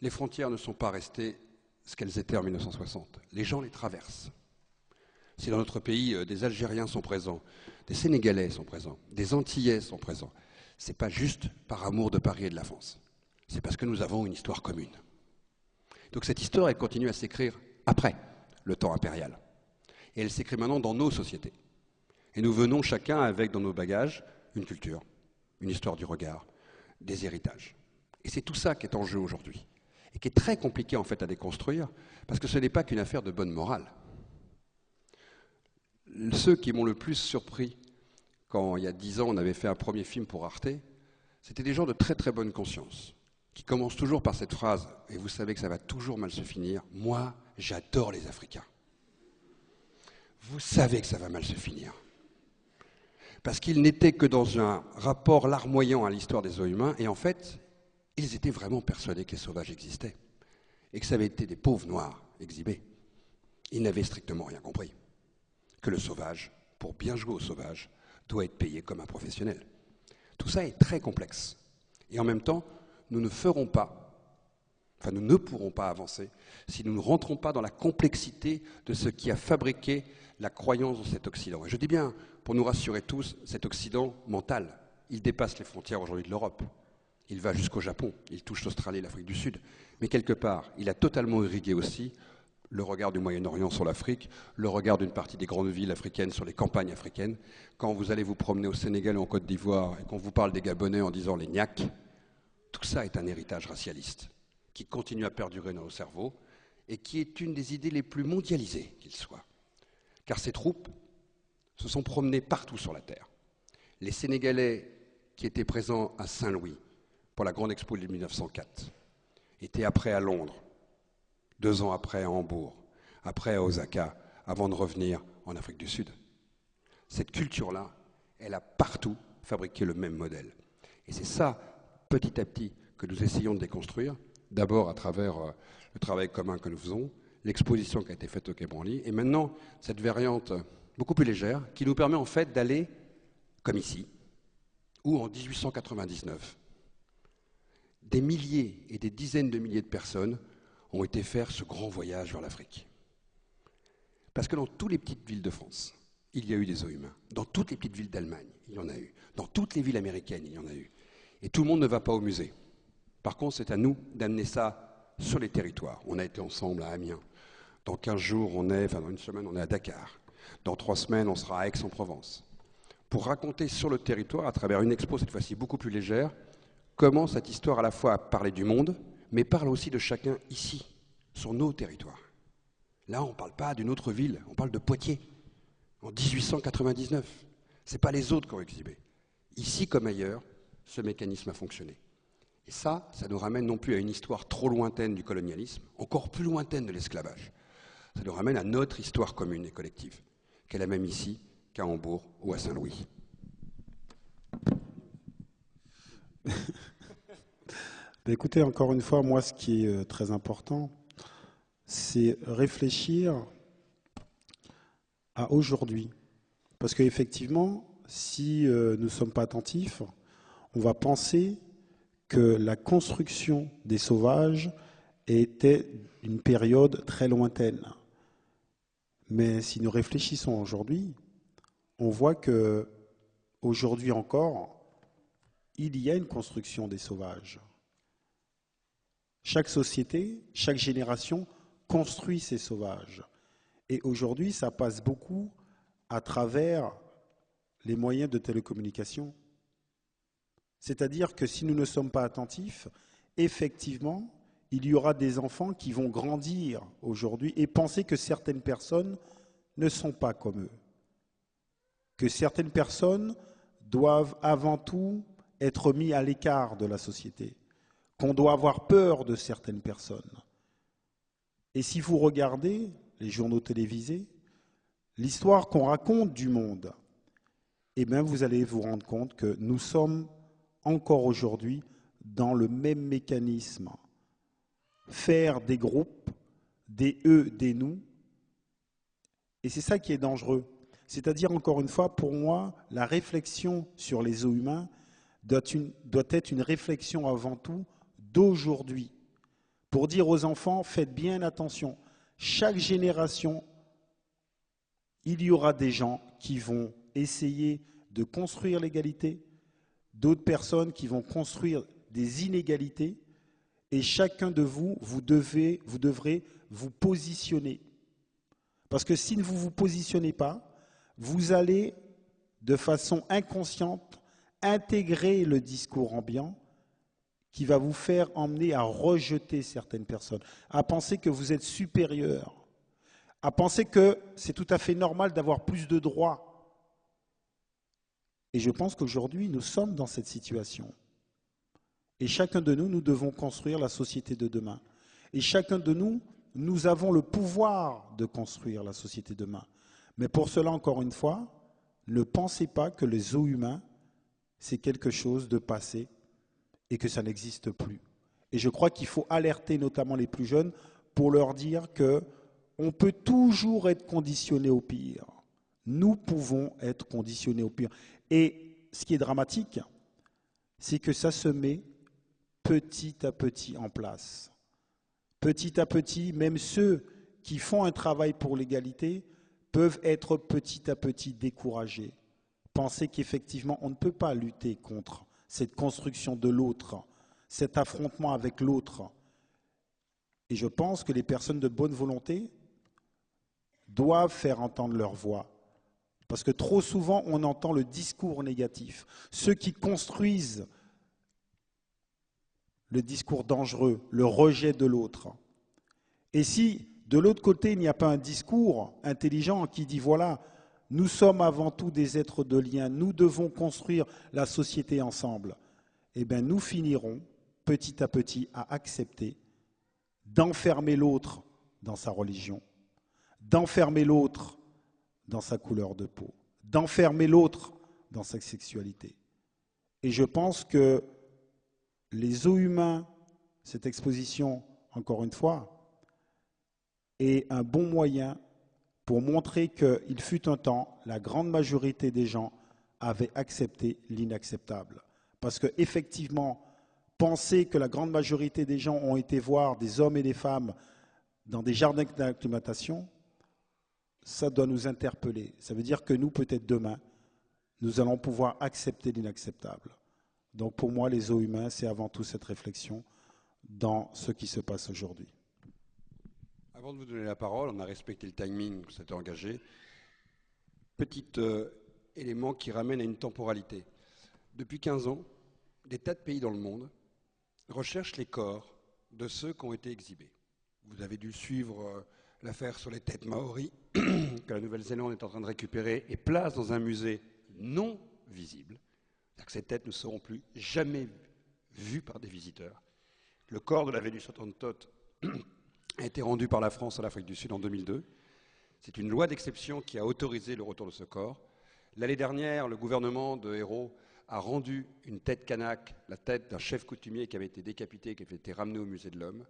les frontières ne sont pas restées ce qu'elles étaient en 1960. Les gens les traversent. Si dans notre pays, des Algériens sont présents, des Sénégalais sont présents, des Antillais sont présents, ce n'est pas juste par amour de Paris et de la France. C'est parce que nous avons une histoire commune. Donc cette histoire, elle continue à s'écrire après le temps impérial. Et elle s'écrit maintenant dans nos sociétés. Et nous venons chacun avec dans nos bagages une culture, une histoire du regard, des héritages. Et c'est tout ça qui est en jeu aujourd'hui. Et qui est très compliqué en fait à déconstruire, parce que ce n'est pas qu'une affaire de bonne morale. Ceux qui m'ont le plus surpris, quand il y a 10 ans on avait fait un premier film pour Arte, c'était des gens de très très bonne conscience, qui commencent toujours par cette phrase, et vous savez que ça va toujours mal se finir, « Moi, j'adore les Africains ». Vous savez que ça va mal se finir. Parce qu'ils n'étaient que dans un rapport larmoyant à l'histoire des êtres humains, et en fait, ils étaient vraiment persuadés que les sauvages existaient, et que ça avait été des pauvres noirs exhibés. Ils n'avaient strictement rien compris. Que le sauvage, pour bien jouer au sauvage, doit être payé comme un professionnel. Tout ça est très complexe. Et en même temps, nous ne pourrons pas avancer si nous ne rentrons pas dans la complexité de ce qui a fabriqué la croyance dans cet Occident. Et je dis bien, pour nous rassurer tous, cet Occident mental, il dépasse les frontières aujourd'hui de l'Europe. Il va jusqu'au Japon, il touche l'Australie et l'Afrique du Sud. Mais quelque part, il a totalement irrigué aussi le regard du Moyen-Orient sur l'Afrique, le regard d'une partie des grandes villes africaines sur les campagnes africaines. Quand vous allez vous promener au Sénégal ou en Côte d'Ivoire et qu'on vous parle des Gabonais en disant les Niaks, tout ça est un héritage racialiste qui continue à perdurer dans nos cerveaux et qui est une des idées les plus mondialisées qu'il soit. Car ces troupes se sont promenées partout sur la Terre. Les Sénégalais qui étaient présents à Saint-Louis pour la grande expo de 1904 étaient après à Londres, 2 ans après à Hambourg, après à Osaka, avant de revenir en Afrique du Sud. Cette culture-là, elle a partout fabriqué le même modèle. Et c'est ça, petit à petit, que nous essayons de déconstruire, d'abord à travers le travail commun que nous faisons, l'exposition qui a été faite au Quai Branly, et maintenant cette variante beaucoup plus légère, qui nous permet en fait d'aller, comme ici, ou en 1899, des milliers et des dizaines de milliers de personnes ont été faire ce grand voyage vers l'Afrique. Parce que dans toutes les petites villes de France, il y a eu des os humains. Dans toutes les petites villes d'Allemagne, il y en a eu. Dans toutes les villes américaines, il y en a eu. Et tout le monde ne va pas au musée. Par contre, c'est à nous d'amener ça sur les territoires. On a été ensemble à Amiens. Dans 15 jours, dans une semaine, on est à Dakar. Dans 3 semaines, on sera à Aix-en-Provence. Pour raconter sur le territoire, à travers une expo cette fois-ci beaucoup plus légère, comment cette histoire à la fois parle du monde, mais parle aussi de chacun ici, sur nos territoires. Là, on ne parle pas d'une autre ville, on parle de Poitiers, en 1899. Ce n'est pas les autres qui ont exhibé. Ici comme ailleurs, ce mécanisme a fonctionné. Et ça nous ramène non plus à une histoire trop lointaine du colonialisme, encore plus lointaine de l'esclavage. Ça nous ramène à notre histoire commune et collective, qu'elle a même ici, qu'à Hambourg ou à Saint-Louis. Écoutez, encore une fois, moi, ce qui est très important, c'est réfléchir à aujourd'hui. Parce qu'effectivement, si nous ne sommes pas attentifs, on va penser que la construction des sauvages était une période très lointaine. Mais si nous réfléchissons aujourd'hui, on voit que aujourd'hui encore, il y a une construction des sauvages. Chaque société, chaque génération construit ses sauvages. Et aujourd'hui, ça passe beaucoup à travers les moyens de télécommunication. C'est-à-dire que si nous ne sommes pas attentifs, effectivement, il y aura des enfants qui vont grandir aujourd'hui et penser que certaines personnes ne sont pas comme eux. Que certaines personnes doivent avant tout être mis à l'écart de la société, qu'on doit avoir peur de certaines personnes. Et si vous regardez les journaux télévisés, l'histoire qu'on raconte du monde, eh bien vous allez vous rendre compte que nous sommes encore aujourd'hui dans le même mécanisme. Faire des groupes, des eux, des nous, et c'est ça qui est dangereux. C'est-à-dire, encore une fois, pour moi, la réflexion sur les os humains doit être une réflexion avant tout d'aujourd'hui. Pour dire aux enfants, faites bien attention. Chaque génération, il y aura des gens qui vont essayer de construire l'égalité, d'autres personnes qui vont construire des inégalités, et chacun de vous, vous devrez vous positionner. Parce que si vous ne vous positionnez pas, vous allez, de façon inconsciente, intégrer le discours ambiant qui va vous faire emmener à rejeter certaines personnes, à penser que vous êtes supérieur, à penser que c'est tout à fait normal d'avoir plus de droits. Et je pense qu'aujourd'hui, nous sommes dans cette situation. Et chacun de nous, nous devons construire la société de demain. Et chacun de nous, nous avons le pouvoir de construire la société de demain. Mais pour cela, encore une fois, ne pensez pas que les os humains, c'est quelque chose de passé et que ça n'existe plus. Et je crois qu'il faut alerter notamment les plus jeunes pour leur dire qu'on peut toujours être conditionné au pire. Nous pouvons être conditionnés au pire. Et ce qui est dramatique, c'est que ça se met petit à petit en place. Petit à petit, même ceux qui font un travail pour l'égalité peuvent être petit à petit découragés. Penser qu'effectivement, on ne peut pas lutter contre cette construction de l'autre, cet affrontement avec l'autre. Et je pense que les personnes de bonne volonté doivent faire entendre leur voix. Parce que trop souvent, on entend le discours négatif. Ceux qui construisent le discours dangereux, le rejet de l'autre. Et si, de l'autre côté, il n'y a pas un discours intelligent qui dit, voilà, nous sommes avant tout des êtres de lien, nous devons construire la société ensemble, eh bien, nous finirons petit à petit à accepter d'enfermer l'autre dans sa religion, d'enfermer l'autre dans sa couleur de peau, d'enfermer l'autre dans sa sexualité. Et je pense que les os humains, cette exposition, encore une fois, est un bon moyen pour montrer qu'il fut un temps, la grande majorité des gens avaient accepté l'inacceptable. Parce qu'effectivement, penser que la grande majorité des gens ont été voir des hommes et des femmes dans des jardins d'acclimatation, ça doit nous interpeller. Ça veut dire que nous, peut-être demain, nous allons pouvoir accepter l'inacceptable. Donc pour moi, les os humains, c'est avant tout cette réflexion dans ce qui se passe aujourd'hui. Avant de vous donner la parole, on a respecté le timing, vous êtes engagé. Petit élément qui ramène à une temporalité. Depuis 15 ans, des tas de pays dans le monde recherchent les corps de ceux qui ont été exhibés. Vous avez dû suivre l'affaire sur les têtes maoris que la Nouvelle-Zélande est en train de récupérer et place dans un musée non visible. C'est-à-dire que ces têtes ne seront plus jamais vues par des visiteurs. Le corps de la Vénus Hottentote a été rendu par la France à l'Afrique du Sud en 2002. C'est une loi d'exception qui a autorisé le retour de ce corps. L'année dernière, le gouvernement de Hérault a rendu une tête kanak, la tête d'un chef coutumier qui avait été décapité, qui avait été ramené au musée de l'Homme.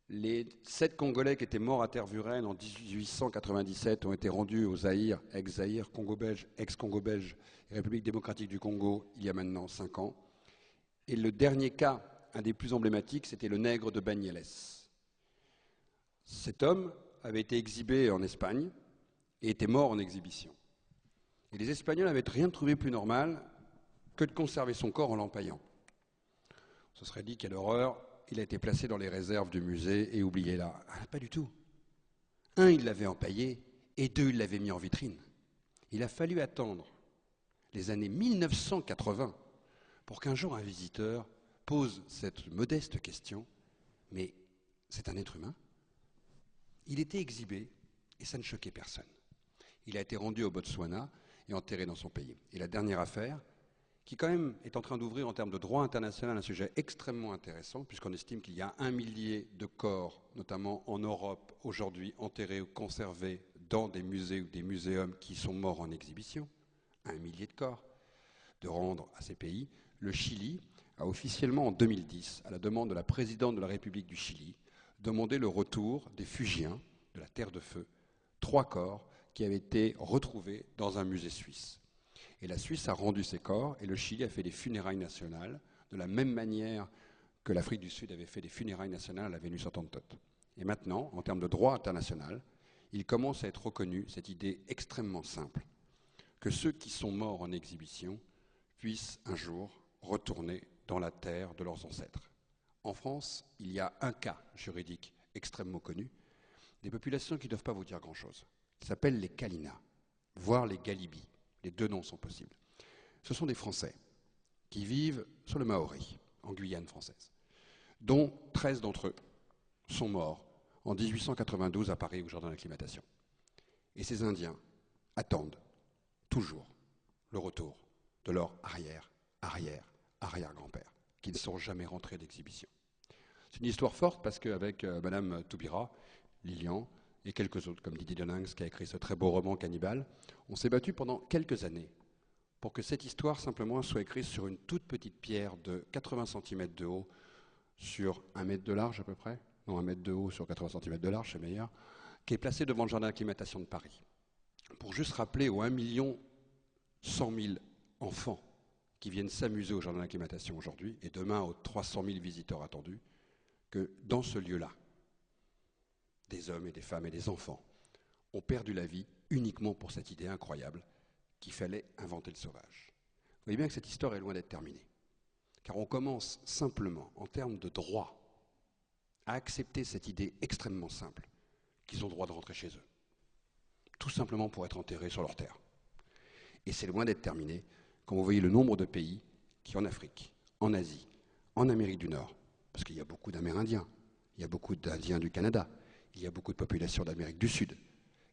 Les 7 Congolais qui étaient morts à Tervuren en 1897 ont été rendus au Zaïre, ex-Zaïre, Congo belge, ex-Congo belge, République démocratique du Congo, il y a maintenant 5 ans. Et le dernier cas, un des plus emblématiques, c'était le nègre de Bagneles. Cet homme avait été exhibé en Espagne et était mort en exhibition. Et les Espagnols n'avaient rien trouvé plus normal que de conserver son corps en l'empaillant. On se serait dit, quelle horreur, il a été placé dans les réserves du musée et oublié là. Ah, pas du tout. 1, il l'avait empaillé, et 2, il l'avait mis en vitrine. Il a fallu attendre les années 1980 pour qu'un jour un visiteur pose cette modeste question, mais c'est un être humain. Il était exhibé et ça ne choquait personne. Il a été rendu au Botswana et enterré dans son pays. Et la dernière affaire, qui quand même est en train d'ouvrir en termes de droit international un sujet extrêmement intéressant, puisqu'on estime qu'il y a 1 millier de corps, notamment en Europe, aujourd'hui enterrés ou conservés dans des musées ou des muséums qui sont morts en exhibition, 1 millier de corps, de rendre à ces pays. Le Chili a officiellement, en 2010, à la demande de la présidente de la République du Chili, demandé le retour des Fugiens de la Terre de Feu, 3 corps qui avaient été retrouvés dans un musée suisse. Et la Suisse a rendu ces corps et le Chili a fait des funérailles nationales de la même manière que l'Afrique du Sud avait fait des funérailles nationales à la Vénus Hottentote. Et maintenant, en termes de droit international, il commence à être reconnu cette idée extrêmement simple que ceux qui sont morts en exhibition puissent un jour retourner dans la terre de leurs ancêtres. En France, il y a un cas juridique extrêmement connu, des populations qui ne doivent pas vous dire grand-chose. Ils s'appellent les Kalinas, voire les Galibis. Les 2 noms sont possibles. Ce sont des Français qui vivent sur le Maori, en Guyane française, dont 13 d'entre eux sont morts en 1892 à Paris au jardin d'acclimatation. Et ces Indiens attendent toujours le retour de leur arrière-grand-père, qui ne sont jamais rentrés d'exhibition. C'est une histoire forte parce qu'avec Madame Toubira, Lilian et quelques autres, comme Didier Deninx, qui a écrit ce très beau roman Cannibale, on s'est battu pendant quelques années pour que cette histoire simplement soit écrite sur une toute petite pierre de 80 cm de haut sur 1 mètre de large à peu près, non 1 mètre de haut sur 80 cm de large, c'est meilleur, qui est placée devant le jardin d'acclimatation de Paris. Pour juste rappeler aux 1 100 000 enfants qui viennent s'amuser au jardin d'acclimatation aujourd'hui, et demain aux 300 000 visiteurs attendus, que dans ce lieu-là, des hommes et des femmes et des enfants ont perdu la vie uniquement pour cette idée incroyable qu'il fallait inventer le sauvage. Vous voyez bien que cette histoire est loin d'être terminée, car on commence simplement, en termes de droit, à accepter cette idée extrêmement simple qu'ils ont le droit de rentrer chez eux, tout simplement pour être enterrés sur leur terre. Et c'est loin d'être terminé quand vous voyez le nombre de pays qui, en Afrique, en Asie, en Amérique du Nord, parce qu'il y a beaucoup d'Amérindiens, il y a beaucoup d'Indiens du Canada, il y a beaucoup de populations d'Amérique du Sud.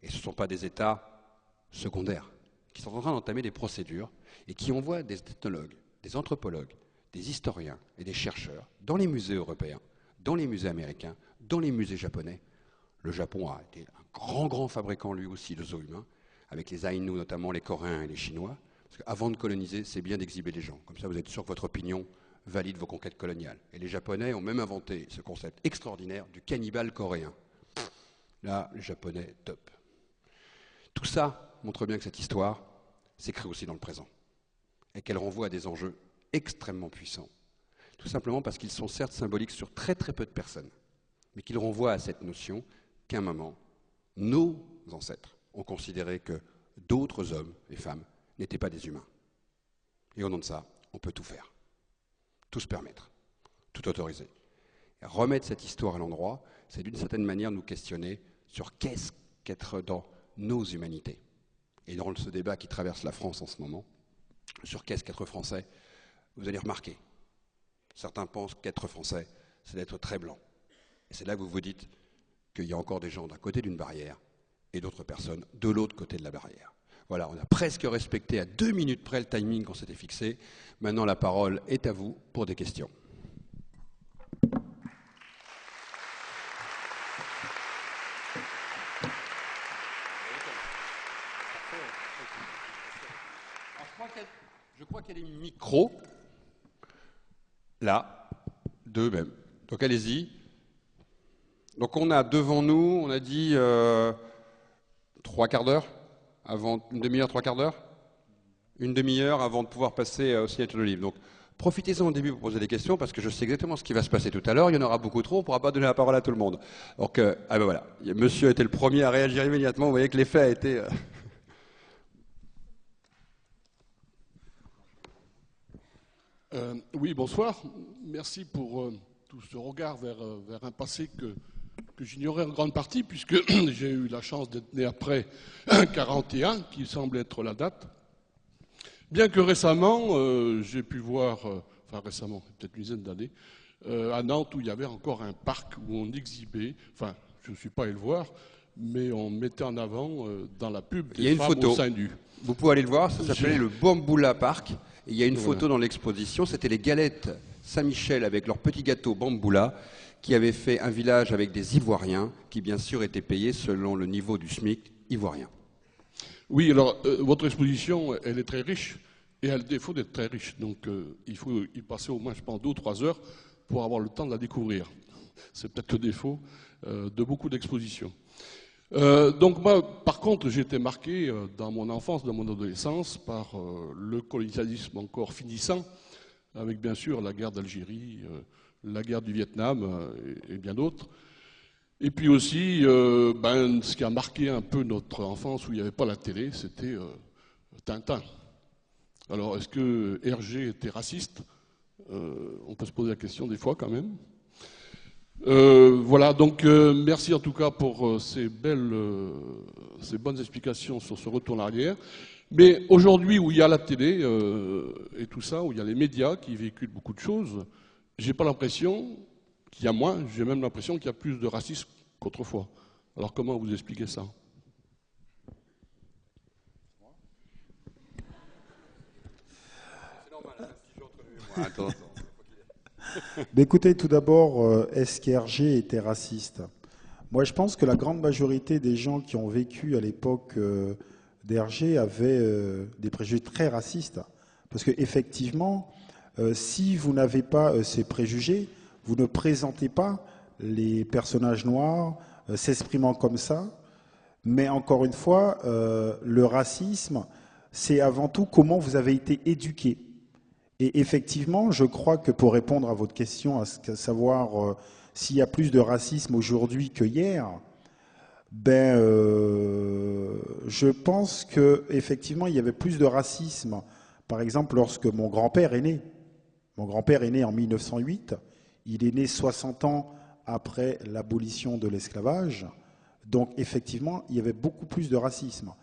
Et ce ne sont pas des États secondaires qui sont en train d'entamer des procédures et qui envoient des ethnologues, des anthropologues, des historiens et des chercheurs dans les musées européens, dans les musées américains, dans les musées japonais. Le Japon a été un grand fabricant lui aussi de zoos humains, avec les Aïnous notamment, les Coréens et les Chinois. Parce qu'avant de coloniser, c'est bien d'exhiber les gens. Comme ça, vous êtes sûr que votre opinion valide vos conquêtes coloniales. Et les Japonais ont même inventé ce concept extraordinaire du cannibale coréen. Là, les Japonais, top. Tout ça montre bien que cette histoire s'écrit aussi dans le présent et qu'elle renvoie à des enjeux extrêmement puissants. Tout simplement parce qu'ils sont certes symboliques sur très peu de personnes, mais qu'ils renvoient à cette notion qu'à un moment, nos ancêtres ont considéré que d'autres hommes et femmes n'étaient pas des humains. Et au nom de ça, on peut tout faire, tout se permettre, tout autoriser. Et remettre cette histoire à l'endroit, c'est d'une certaine manière nous questionner sur qu'est-ce qu'être dans nos humanités. Et dans ce débat qui traverse la France en ce moment, sur qu'est-ce qu'être français, vous allez remarquer, certains pensent qu'être français, c'est d'être très blanc. Et c'est là que vous vous dites qu'il y a encore des gens d'un côté d'une barrière et d'autres personnes de l'autre côté de la barrière. Voilà, on a presque respecté à 2 minutes près le timing qu'on s'était fixé. Maintenant, la parole est à vous pour des questions. Je crois qu'il y a des micros, là, d'eux-mêmes. Donc allez-y. Donc on a devant nous, on a dit 3 quarts d'heure, avant une demi-heure, 3 quarts d'heure, une demi-heure avant de pouvoir passer au signature de livre. Donc profitez-en au début pour poser des questions, parce que je sais exactement ce qui va se passer tout à l'heure. Il y en aura beaucoup trop, on ne pourra pas donner la parole à tout le monde. Donc, ah ben voilà, monsieur était le premier à réagir immédiatement. Vous voyez que l'effet a été... Oui, bonsoir. Merci pour tout ce regard vers un passé que j'ignorais en grande partie, puisque j'ai eu la chance d'être né après 41, qui semble être la date. Bien que récemment, j'ai pu voir, enfin récemment, peut-être une dizaine d'années, à Nantes, où il y avait encore un parc où on exhibait, enfin, je ne suis pas allé le voir, mais on mettait en avant dans la pub des femmes au sein nu. Vous pouvez aller le voir, ça s'appelait le Bamboula Park. Et il y a une photo dans l'exposition, c'était les galettes Saint-Michel avec leurs petits gâteaux Bamboula, qui avaient fait un village avec des Ivoiriens, qui bien sûr étaient payés selon le niveau du SMIC ivoirien. Oui, alors votre exposition, elle est très riche, et elle a le défaut d'être très riche. Donc il faut y passer au moins, je pense, 2 ou 3 heures pour avoir le temps de la découvrir. C'est peut-être le défaut de beaucoup d'expositions. Donc moi, par contre, j'ai été marqué dans mon enfance, dans mon adolescence, par le colonialisme encore finissant, avec bien sûr la guerre d'Algérie, la guerre du Vietnam et bien d'autres. Et puis aussi, ce qui a marqué un peu notre enfance, où il n'y avait pas la télé, c'était Tintin. Alors, est-ce que Hergé était raciste? On peut se poser la question des fois quand même. Voilà, donc merci en tout cas pour ces bonnes explications sur ce retour en arrière. Mais aujourd'hui, où il y a la télé et tout ça, où il y a les médias qui véhiculent beaucoup de choses, j'ai pas l'impression qu'il y a moins, j'ai même l'impression qu'il y a plus de racisme qu'autrefois. Alors comment vous expliquez ça? C'est normal, un petit jeu entre lui et moi. Attends. Mais écoutez, tout d'abord, est-ce qu'Hergé était raciste? Moi, je pense que la grande majorité des gens qui ont vécu à l'époque d'Hergé avaient des préjugés très racistes. Parce qu'effectivement, si vous n'avez pas ces préjugés, vous ne présentez pas les personnages noirs s'exprimant comme ça. Mais encore une fois, le racisme, c'est avant tout comment vous avez été éduqué. Et effectivement, je crois que pour répondre à votre question, à savoir s'il y a plus de racisme aujourd'hui que hier, je pense qu'effectivement, il y avait plus de racisme, par exemple, lorsque mon grand-père est né. Mon grand-père est né en 1908, il est né 60 ans après l'abolition de l'esclavage, donc effectivement, il y avait beaucoup plus de racisme.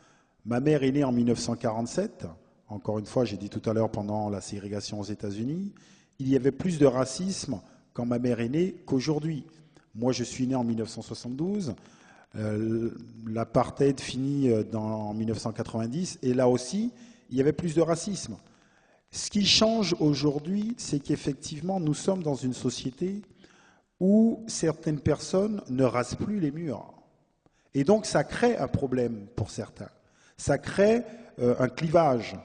Ma mère est née en 1947, encore une fois, j'ai dit tout à l'heure, pendant la ségrégation aux États-Unis, il y avait plus de racisme quand ma mère est née qu'aujourd'hui. Moi, je suis né en 1972, l'apartheid finit en 1990, et là aussi, il y avait plus de racisme. Ce qui change aujourd'hui, c'est qu'effectivement, nous sommes dans une société où certaines personnes ne rasent plus les murs. Et donc, ça crée un problème pour certains. Ça crée un clivage.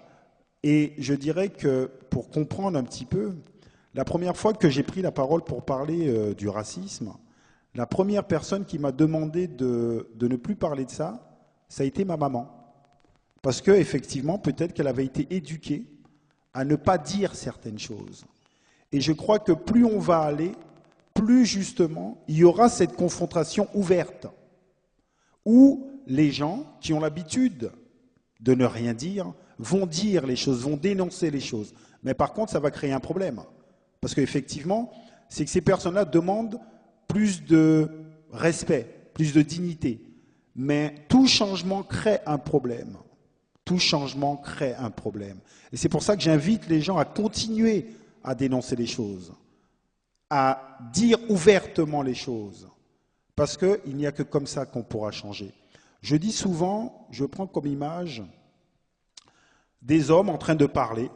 Et je dirais que, pour comprendre un petit peu, la première fois que j'ai pris la parole pour parler du racisme, la première personne qui m'a demandé de ne plus parler de ça, ça a été ma maman. Parce qu'effectivement, peut-être qu'elle avait été éduquée à ne pas dire certaines choses. Et je crois que plus on va aller, plus justement, il y aura cette confrontation ouverte, où les gens qui ont l'habitude de ne rien dire vont dire les choses, vont dénoncer les choses. Mais par contre, ça va créer un problème. Parce qu'effectivement, c'est que ces personnes-là demandent plus de respect, plus de dignité. Mais tout changement crée un problème. Tout changement crée un problème. Et c'est pour ça que j'invite les gens à continuer à dénoncer les choses, à dire ouvertement les choses. Parce qu'il n'y a que comme ça qu'on pourra changer. Je dis souvent, je prends comme image des hommes en train de parler.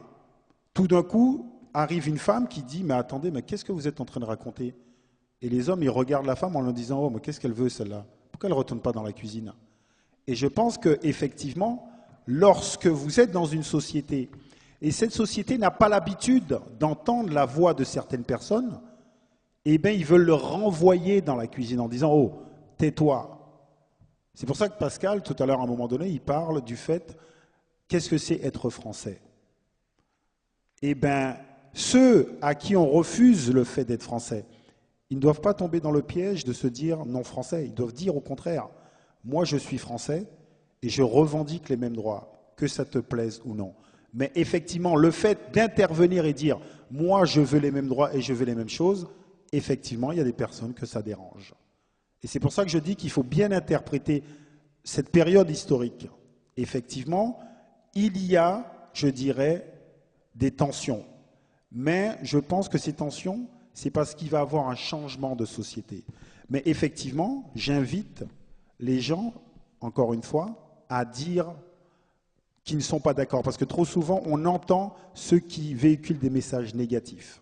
Tout d'un coup, arrive une femme qui dit « Mais attendez, mais qu'est-ce que vous êtes en train de raconter ?» Et les hommes, ils regardent la femme en leur disant « Oh, mais qu'est-ce qu'elle veut, celle-là? Pourquoi elle ne retourne pas dans la cuisine ?» Et je pense qu'effectivement, lorsque vous êtes dans une société, et cette société n'a pas l'habitude d'entendre la voix de certaines personnes, eh bien, ils veulent le renvoyer dans la cuisine en disant « Oh, tais-toi ». C'est pour ça que Pascal, tout à l'heure, à un moment donné, il parle du fait « Qu'est-ce que c'est être français ?» Eh bien, ceux à qui on refuse le fait d'être français, ils ne doivent pas tomber dans le piège de se dire non français. Ils doivent dire au contraire, moi je suis français et je revendique les mêmes droits, que ça te plaise ou non. Mais effectivement, le fait d'intervenir et dire moi je veux les mêmes droits et je veux les mêmes choses, effectivement, il y a des personnes que ça dérange. Et c'est pour ça que je dis qu'il faut bien interpréter cette période historique. Effectivement, il y a, je dirais, des tensions. Mais je pense que ces tensions, c'est parce qu'il va y avoir un changement de société. Mais effectivement, j'invite les gens, encore une fois, à dire qu'ils ne sont pas d'accord. Parce que trop souvent, on entend ceux qui véhiculent des messages négatifs.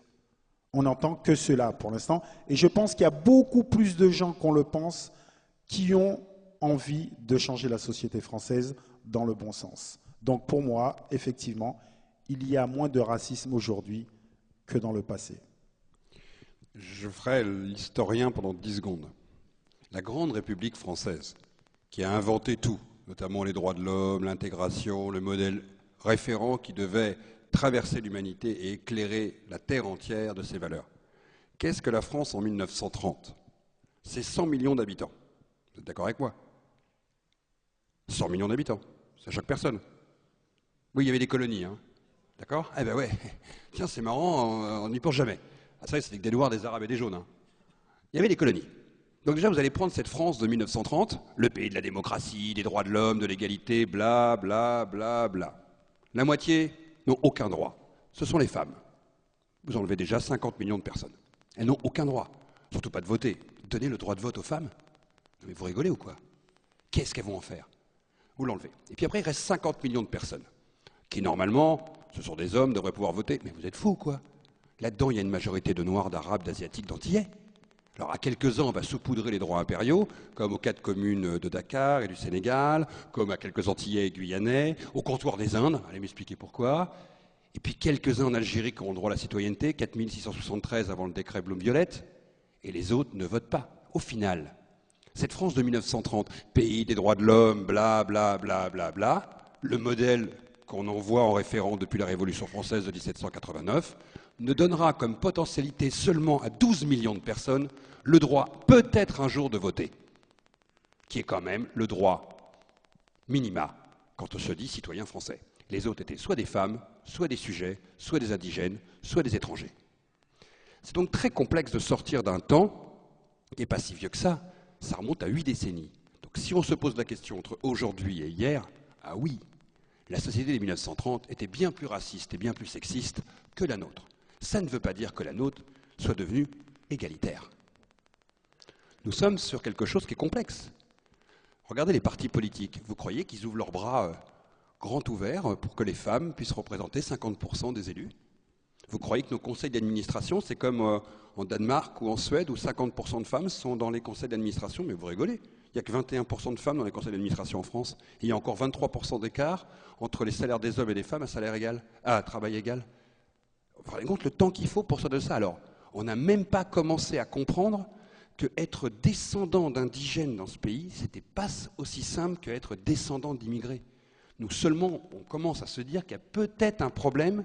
On n'entend que cela pour l'instant. Et je pense qu'il y a beaucoup plus de gens qu'on le pense qui ont envie de changer la société française dans le bon sens. Donc pour moi, effectivement, il y a moins de racisme aujourd'hui que dans le passé. Je ferai l'historien pendant 10 secondes. La grande République française, qui a inventé tout, notamment les droits de l'homme, l'intégration, le modèle référent qui devait traverser l'humanité et éclairer la terre entière de ses valeurs. Qu'est-ce que la France en 1930 ? C'est 100 millions d'habitants. Vous êtes d'accord avec moi ? 100 millions d'habitants, ça choque personne. Oui, il y avait des colonies, hein. D'accord ? Eh ben ouais, tiens, c'est marrant, on n'y pense jamais. Ah, c'est vrai, c'était que des noirs, des arabes et des jaunes. Hein. Il y avait des colonies. Donc déjà, vous allez prendre cette France de 1930, le pays de la démocratie, des droits de l'homme, de l'égalité, bla, bla, bla, bla. La moitié n'ont aucun droit. Ce sont les femmes. Vous enlevez déjà 50 millions de personnes. Elles n'ont aucun droit, surtout pas de voter. Donnez le droit de vote aux femmes ? Mais vous rigolez ou quoi ? Qu'est-ce qu'elles vont en faire ? Vous l'enlevez. Et puis après, il reste 50 millions de personnes, qui normalement, ce sont des hommes, devraient pouvoir voter. Mais vous êtes fous, quoi ? Là-dedans, il y a une majorité de Noirs, d'Arabes, d'Asiatiques, d'Antillais. Alors, à quelques-uns, on va saupoudrer les droits impériaux, comme aux 4 communes de Dakar et du Sénégal, comme à quelques Antillais et Guyanais, au comptoir des Indes, allez m'expliquer pourquoi. Et puis quelques-uns en Algérie qui ont le droit à la citoyenneté, 4673 avant le décret Blum-Violette, et les autres ne votent pas. Au final, cette France de 1930, pays des droits de l'homme, bla, bla, bla, bla, bla, le modèle qu'on envoie en référent depuis la Révolution française de 1789, ne donnera comme potentialité seulement à 12 millions de personnes le droit peut-être un jour de voter, qui est quand même le droit minima quand on se dit citoyen français. Les autres étaient soit des femmes, soit des sujets, soit des indigènes, soit des étrangers. C'est donc très complexe de sortir d'un temps qui n'est pas si vieux que ça remonte à 8 décennies. Donc si on se pose la question entre aujourd'hui et hier, ah oui, la société des 1930 était bien plus raciste et bien plus sexiste que la nôtre. Ça ne veut pas dire que la nôtre soit devenue égalitaire. Nous sommes sur quelque chose qui est complexe. Regardez les partis politiques. Vous croyez qu'ils ouvrent leurs bras grands ouverts pour que les femmes puissent représenter 50% des élus ? Vous croyez que nos conseils d'administration, c'est comme en Danemark ou en Suède où 50% de femmes sont dans les conseils d'administration ? Mais vous rigolez. Il n'y a que 21% de femmes dans les conseils d'administration en France. Et il y a encore 23% d'écart entre les salaires des hommes et des femmes à travail égal. Vous vous rendez compte le temps qu'il faut pour sortir de ça ? Alors, on n'a même pas commencé à comprendre qu'être descendant d'indigènes dans ce pays, c'était pas aussi simple qu'être descendant d'immigrés. Nous seulement, on commence à se dire qu'il y a peut-être un problème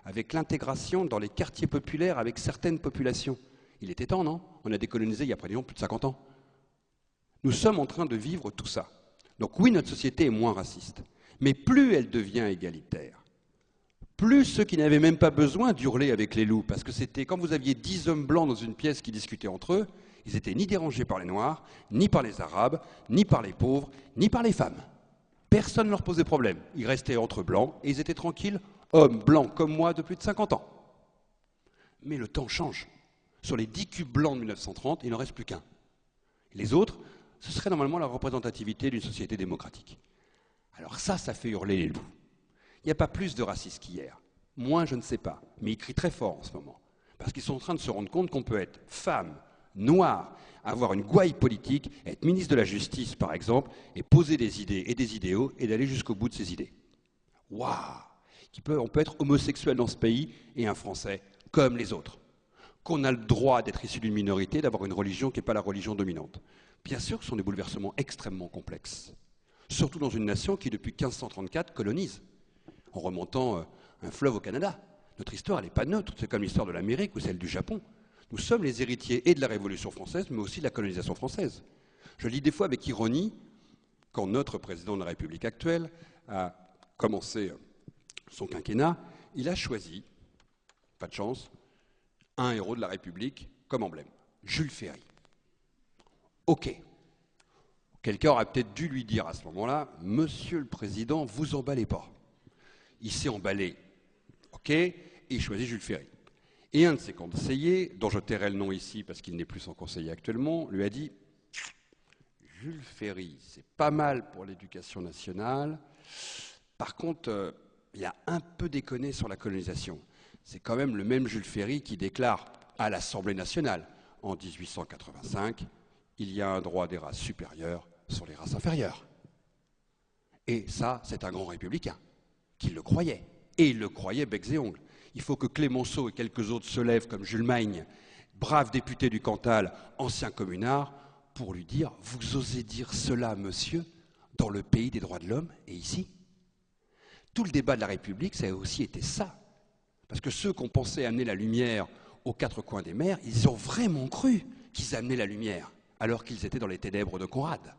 avec l'intégration dans les quartiers populaires avec certaines populations. Il était temps, non ? On a décolonisé il y a près de plus de 50 ans. Nous sommes en train de vivre tout ça. Donc oui, notre société est moins raciste. Mais plus elle devient égalitaire, plus ceux qui n'avaient même pas besoin d'hurler avec les loups, parce que c'était quand vous aviez 10 hommes blancs dans une pièce qui discutaient entre eux, ils n'étaient ni dérangés par les Noirs, ni par les Arabes, ni par les pauvres, ni par les femmes. Personne ne leur posait problème. Ils restaient entre blancs et ils étaient tranquilles, hommes blancs comme moi de plus de 50 ans. Mais le temps change. Sur les 10 cubes blancs de 1930, il n'en reste plus qu'un. Les autres, ce serait normalement la représentativité d'une société démocratique. Alors ça fait hurler les loups. Il n'y a pas plus de racistes qu'hier. Moins, je ne sais pas. Mais ils crient très fort en ce moment. Parce qu'ils sont en train de se rendre compte qu'on peut être femme, noire, avoir une gouaille politique, être ministre de la Justice, par exemple, et poser des idées et des idéaux et d'aller jusqu'au bout de ces idées. Waouh ! On peut être homosexuel dans ce pays et un Français comme les autres. qu'on a le droit d'être issu d'une minorité, d'avoir une religion qui n'est pas la religion dominante. Bien sûr que ce sont des bouleversements extrêmement complexes, surtout dans une nation qui, depuis 1534, colonise, en remontant un fleuve au Canada. Notre histoire, elle n'est pas neutre, c'est comme l'histoire de l'Amérique ou celle du Japon. Nous sommes les héritiers et de la Révolution française, mais aussi de la colonisation française. Je lis des fois avec ironie, quand notre président de la République actuelle a commencé son quinquennat, il a choisi, pas de chance, un héros de la République comme emblème, Jules Ferry. Ok. Quelqu'un aurait peut-être dû lui dire à ce moment-là, « Monsieur le Président, vous emballez pas. » Il s'est emballé, ok, et il choisit Jules Ferry. Et un de ses conseillers, dont je tairai le nom ici parce qu'il n'est plus son conseiller actuellement, lui a dit « Jules Ferry, c'est pas mal pour l'éducation nationale. Par contre, il a un peu déconné sur la colonisation. C'est quand même le même Jules Ferry qui déclare à l'Assemblée nationale en 1885 « Il y a un droit des races supérieures sur les races inférieures. » Et ça, c'est un grand républicain qui le croyait. Et il le croyait becs et ongles. Il faut que Clémenceau et quelques autres se lèvent comme Jules Magne, brave député du Cantal, ancien communard, pour lui dire « Vous osez dire cela, monsieur, dans le pays des droits de l'homme et ici ?» Tout le débat de la République, ça a aussi été ça. Parce que ceux qui ont pensé amener la lumière aux quatre coins des mers, ils ont vraiment cru qu'ils amenaient la lumière, alors qu'ils étaient dans les ténèbres de Conrad.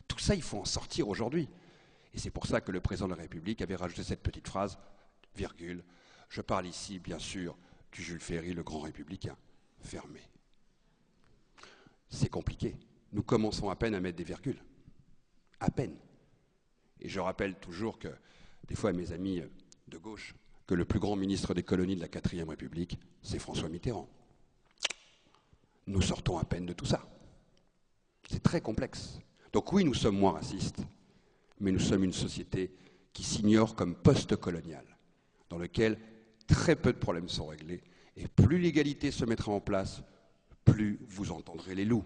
Tout ça, il faut en sortir aujourd'hui. Et c'est pour ça que le président de la République avait rajouté cette petite phrase, virgule, « Je parle ici, bien sûr, du Jules Ferry, le grand républicain. » Fermé. C'est compliqué. Nous commençons à peine à mettre des virgules. À peine. Et je rappelle toujours que, des fois à mes amis de gauche, que le plus grand ministre des colonies de la 4e République, c'est François Mitterrand. Nous sortons à peine de tout ça. C'est très complexe. Donc oui, nous sommes moins racistes, mais nous sommes une société qui s'ignore comme post-coloniale, dans lequel très peu de problèmes sont réglés, et plus l'égalité se mettra en place, plus vous entendrez les loups.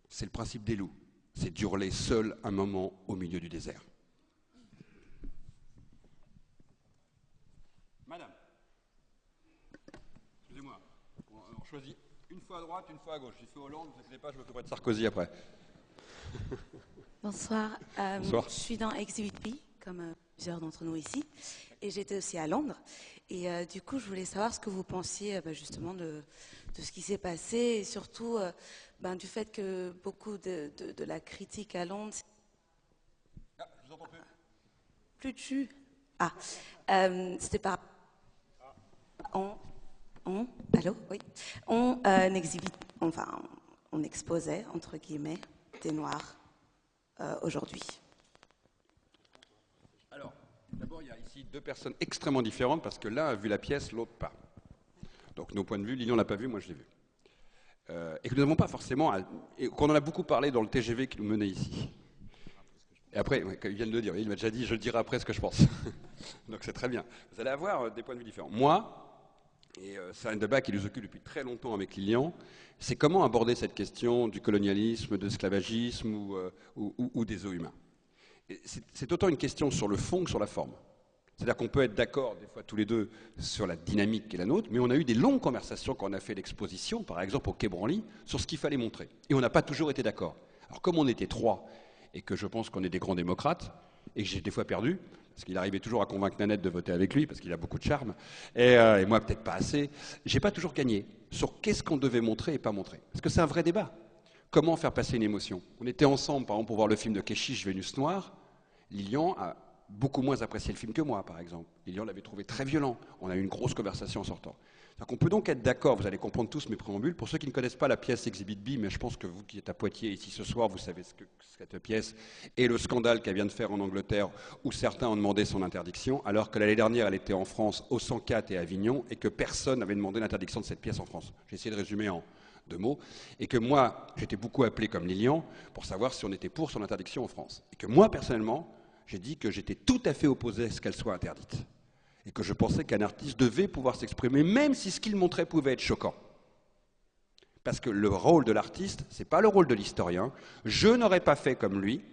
C'est le principe des loups, c'est d'hurler seul un moment au milieu du désert. Madame, excusez-moi, on choisit une fois à droite, une fois à gauche. J'ai fait Hollande, ne vous inquiétez pas, je m'occuperai de Sarkozy après. Bonsoir. Bonsoir. Je suis dans Exhibit B, comme plusieurs d'entre nous ici, et j'étais aussi à Londres. Et du coup, je voulais savoir ce que vous pensiez justement de ce qui s'est passé, et surtout du fait que beaucoup de la critique à Londres... Ah, je vous entends plus. Plus dessus. Ah, c'était par... Allô? Oui. On exposait, entre guillemets, des Noirs aujourd'hui. Alors, d'abord, il y a ici deux personnes extrêmement différentes parce que l'un a vu la pièce, l'autre pas. Donc, nos points de vue, Lilian l'a pas vu, moi je l'ai vu. Et que nous n'avons pas forcément... et qu'on en a beaucoup parlé dans le TGV qui nous menait ici. Et après, il vient de le dire, il m'a déjà dit, je le dirai après ce que je pense. Donc c'est très bien. Vous allez avoir des points de vue différents. Moi, et c'est un débat qui nous occupe depuis très longtemps avec Lilian, c'est comment aborder cette question du colonialisme, de l'esclavagisme ou des eaux humains. C'est autant une question sur le fond que sur la forme. C'est-à-dire qu'on peut être d'accord, des fois tous les deux, sur la dynamique qui est la nôtre, mais on a eu des longues conversations quand on a fait l'exposition, par exemple au Quai Branly, sur ce qu'il fallait montrer. Et on n'a pas toujours été d'accord. Alors comme on était trois, et que je pense qu'on est des grands démocrates, et que j'ai des fois perdu, parce qu'il arrivait toujours à convaincre Nanette de voter avec lui, parce qu'il a beaucoup de charme, et moi peut-être pas assez, j'ai pas toujours gagné sur qu'est-ce qu'on devait montrer et pas montrer. Parce que c'est un vrai débat. Comment faire passer une émotion? On était ensemble, par exemple, pour voir le film de Keshish, Vénus Noire. Lilian a beaucoup moins apprécié le film que moi, par exemple. Lilian l'avait trouvé très violent. On a eu une grosse conversation en sortant. On peut donc être d'accord, vous allez comprendre tous mes préambules. Pour ceux qui ne connaissent pas la pièce Exhibit B, mais je pense que vous qui êtes à Poitiers ici ce soir, vous savez ce que cette pièce et le scandale qu'elle vient de faire en Angleterre, où certains ont demandé son interdiction, alors que l'année dernière, elle était en France au 104 et à Avignon, et que personne n'avait demandé l'interdiction de cette pièce en France. J'ai essayé de résumer en 2 mots, et que moi, j'étais beaucoup appelé comme Lilian pour savoir si on était pour son interdiction en France. Et que moi, personnellement, j'ai dit que j'étais tout à fait opposé à ce qu'elle soit interdite. Et que je pensais qu'un artiste devait pouvoir s'exprimer, même si ce qu'il montrait pouvait être choquant. Parce que le rôle de l'artiste, ce n'est pas le rôle de l'historien. Je n'aurais pas fait comme lui,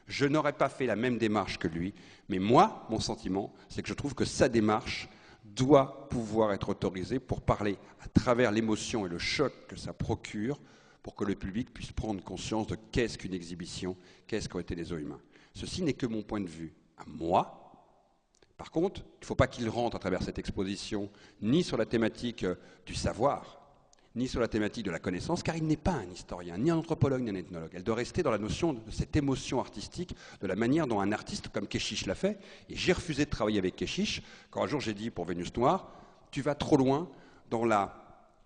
je n'aurais pas fait la même démarche que lui, mais moi, mon sentiment, c'est que je trouve que sa démarche doit pouvoir être autorisé pour parler à travers l'émotion et le choc que ça procure pour que le public puisse prendre conscience de qu'est-ce qu'une exhibition, qu'est-ce qu'ont été les os humains. Ceci n'est que mon point de vue à moi. Par contre, il ne faut pas qu'il rentre à travers cette exposition ni sur la thématique du savoir, ni sur la thématique de la connaissance, car il n'est pas un historien, ni un anthropologue, ni un ethnologue. Elle doit rester dans la notion de cette émotion artistique, de la manière dont un artiste comme Keshish l'a fait. Et j'ai refusé de travailler avec Keshish, quand un jour j'ai dit pour Vénus Noire, tu vas trop loin dans la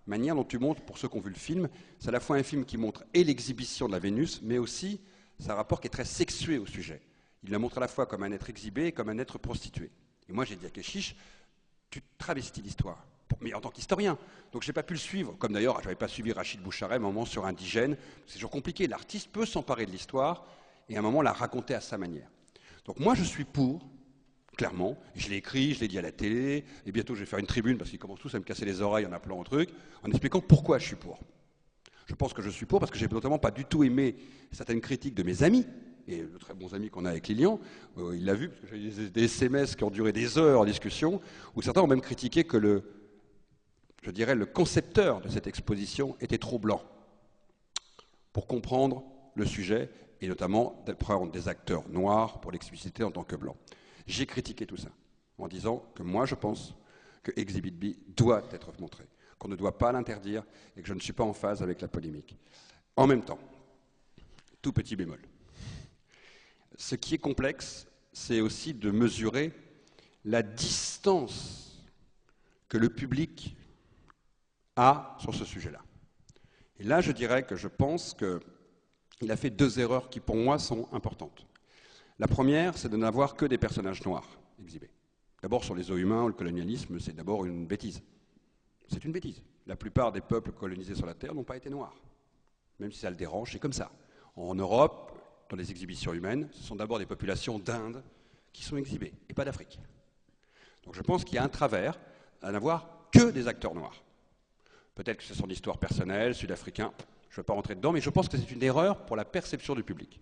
manière dont tu montres, pour ceux qui ont vu le film, c'est à la fois un film qui montre et l'exhibition de la Vénus, mais aussi c'est un rapport qui est très sexué au sujet. Il la montre à la fois comme un être exhibé et comme un être prostitué. Et moi j'ai dit à Keshish, tu travestis l'histoire. Mais en tant qu'historien. Donc je n'ai pas pu le suivre, comme d'ailleurs je n'avais pas suivi Rachid Bouchareb à un moment sur Indigène. C'est toujours compliqué, l'artiste peut s'emparer de l'histoire et à un moment la raconter à sa manière. Donc moi je suis pour, clairement, je l'ai écrit, je l'ai dit à la télé, et bientôt je vais faire une tribune parce qu'ils commencent tous à me casser les oreilles en appelant au truc, en expliquant pourquoi je suis pour. Je pense que je suis pour parce que j'ai notamment pas du tout aimé certaines critiques de mes amis, et de très bons amis qu'on a avec Lilian, il l'a vu, parce que j'ai eu des SMS qui ont duré des heures en discussion, où certains ont même critiqué que le concepteur de cette exposition était trop blanc pour comprendre le sujet et notamment de prendre des acteurs noirs pour l'expliciter en tant que blanc. J'ai critiqué tout ça en disant que moi je pense que Exhibit B doit être montré, qu'on ne doit pas l'interdire et que je ne suis pas en phase avec la polémique. En même temps, tout petit bémol, ce qui est complexe, c'est aussi de mesurer la distance que le public a sur ce sujet-là. Et là, je dirais que je pense qu'il a fait deux erreurs qui, pour moi, sont importantes. La première, c'est de n'avoir que des personnages noirs exhibés. D'abord, sur les os humains, le colonialisme, c'est d'abord une bêtise. C'est une bêtise. La plupart des peuples colonisés sur la Terre n'ont pas été noirs. Même si ça le dérange, c'est comme ça. En Europe, dans les exhibitions humaines, ce sont d'abord des populations d'Inde qui sont exhibées, et pas d'Afrique. Donc je pense qu'il y a un travers à n'avoir que des acteurs noirs. Peut-être que ce sont d'histoires personnelles, sud-africains, je ne vais pas rentrer dedans, mais je pense que c'est une erreur pour la perception du public.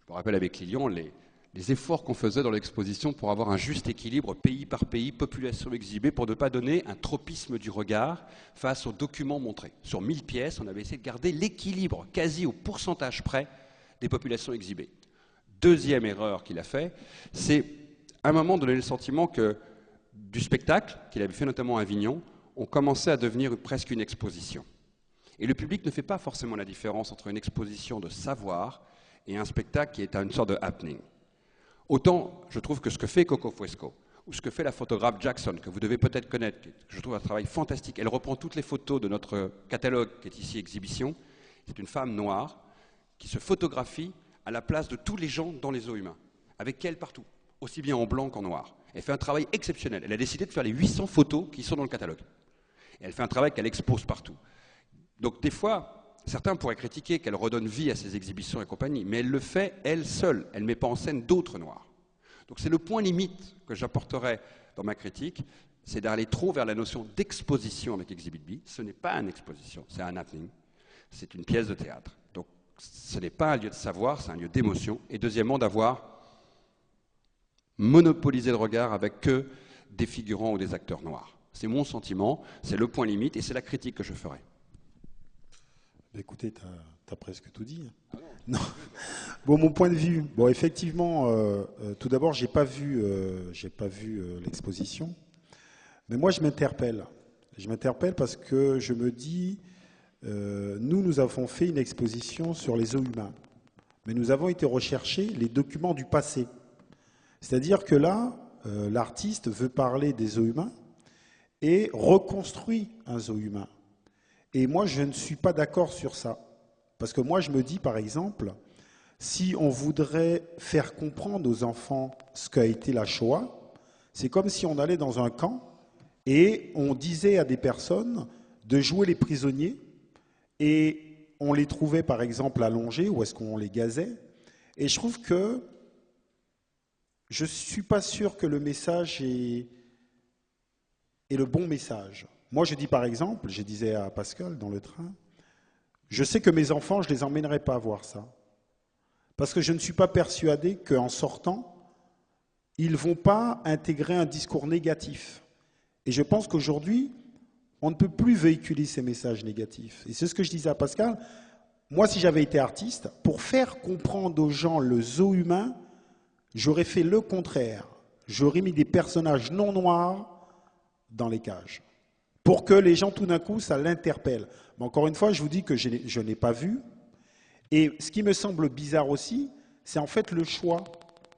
Je me rappelle avec Lilian les efforts qu'on faisait dans l'exposition pour avoir un juste équilibre pays par pays, population exhibée, pour ne pas donner un tropisme du regard face aux documents montrés. Sur 1000 pièces, on avait essayé de garder l'équilibre, quasi au pourcentage près, des populations exhibées. Deuxième erreur qu'il a fait, c'est à un moment donner le sentiment que du spectacle, qu'il avait fait notamment à Avignon, on commençait à devenir presque une exposition. Et le public ne fait pas forcément la différence entre une exposition de savoir et un spectacle qui est une sorte de happening. Autant, je trouve que ce que fait Coco Fresco, ou ce que fait la photographe Jackson, que vous devez peut-être connaître, que je trouve un travail fantastique, elle reprend toutes les photos de notre catalogue qui est ici exhibition, c'est une femme noire qui se photographie à la place de tous les gens dans les os humains, avec elle partout, aussi bien en blanc qu'en noir. Elle fait un travail exceptionnel. Elle a décidé de faire les 800 photos qui sont dans le catalogue. Et elle fait un travail qu'elle expose partout. Donc des fois, certains pourraient critiquer qu'elle redonne vie à ses exhibitions et compagnie, mais elle le fait elle seule. Elle ne met pas en scène d'autres noirs. Donc c'est le point limite que j'apporterai dans ma critique, c'est d'aller trop vers la notion d'exposition avec Exhibit B. Ce n'est pas une exposition, c'est un happening. C'est une pièce de théâtre. Donc ce n'est pas un lieu de savoir, c'est un lieu d'émotion. Et deuxièmement, d'avoir monopolisé le regard avec que des figurants ou des acteurs noirs. C'est mon sentiment, c'est le point limite et c'est la critique que je ferai. Écoutez, tu as presque tout dit. Non. Bon, mon point de vue, bon, effectivement, tout d'abord, j'ai pas vu l'exposition, mais moi, je m'interpelle. Je m'interpelle parce que je me dis, nous avons fait une exposition sur les os humains, mais nous avons été rechercher les documents du passé. C'est-à-dire que là, l'artiste veut parler des os humains et reconstruit un os humain. Et moi, je ne suis pas d'accord sur ça. Parce que moi, je me dis, par exemple, si on voudrait faire comprendre aux enfants ce qu'a été la Shoah, c'est comme si on allait dans un camp et on disait à des personnes de jouer les prisonniers et on les trouvait, par exemple, allongés ou est-ce qu'on les gazait. Et je trouve que je ne suis pas sûr que le message est le bon message. Moi, je dis par exemple, je disais à Pascal dans le train, je sais que mes enfants, je ne les emmènerai pas voir ça. Parce que je ne suis pas persuadé qu'en sortant, ils ne vont pas intégrer un discours négatif. Et je pense qu'aujourd'hui, on ne peut plus véhiculer ces messages négatifs. Et c'est ce que je disais à Pascal. Moi, si j'avais été artiste, pour faire comprendre aux gens le zoo humain, j'aurais fait le contraire. J'aurais mis des personnages non noirs dans les cages. Pour que les gens, tout d'un coup, ça l'interpelle. Mais encore une fois, je vous dis que je n'ai pas vu. Et ce qui me semble bizarre aussi, c'est en fait le choix.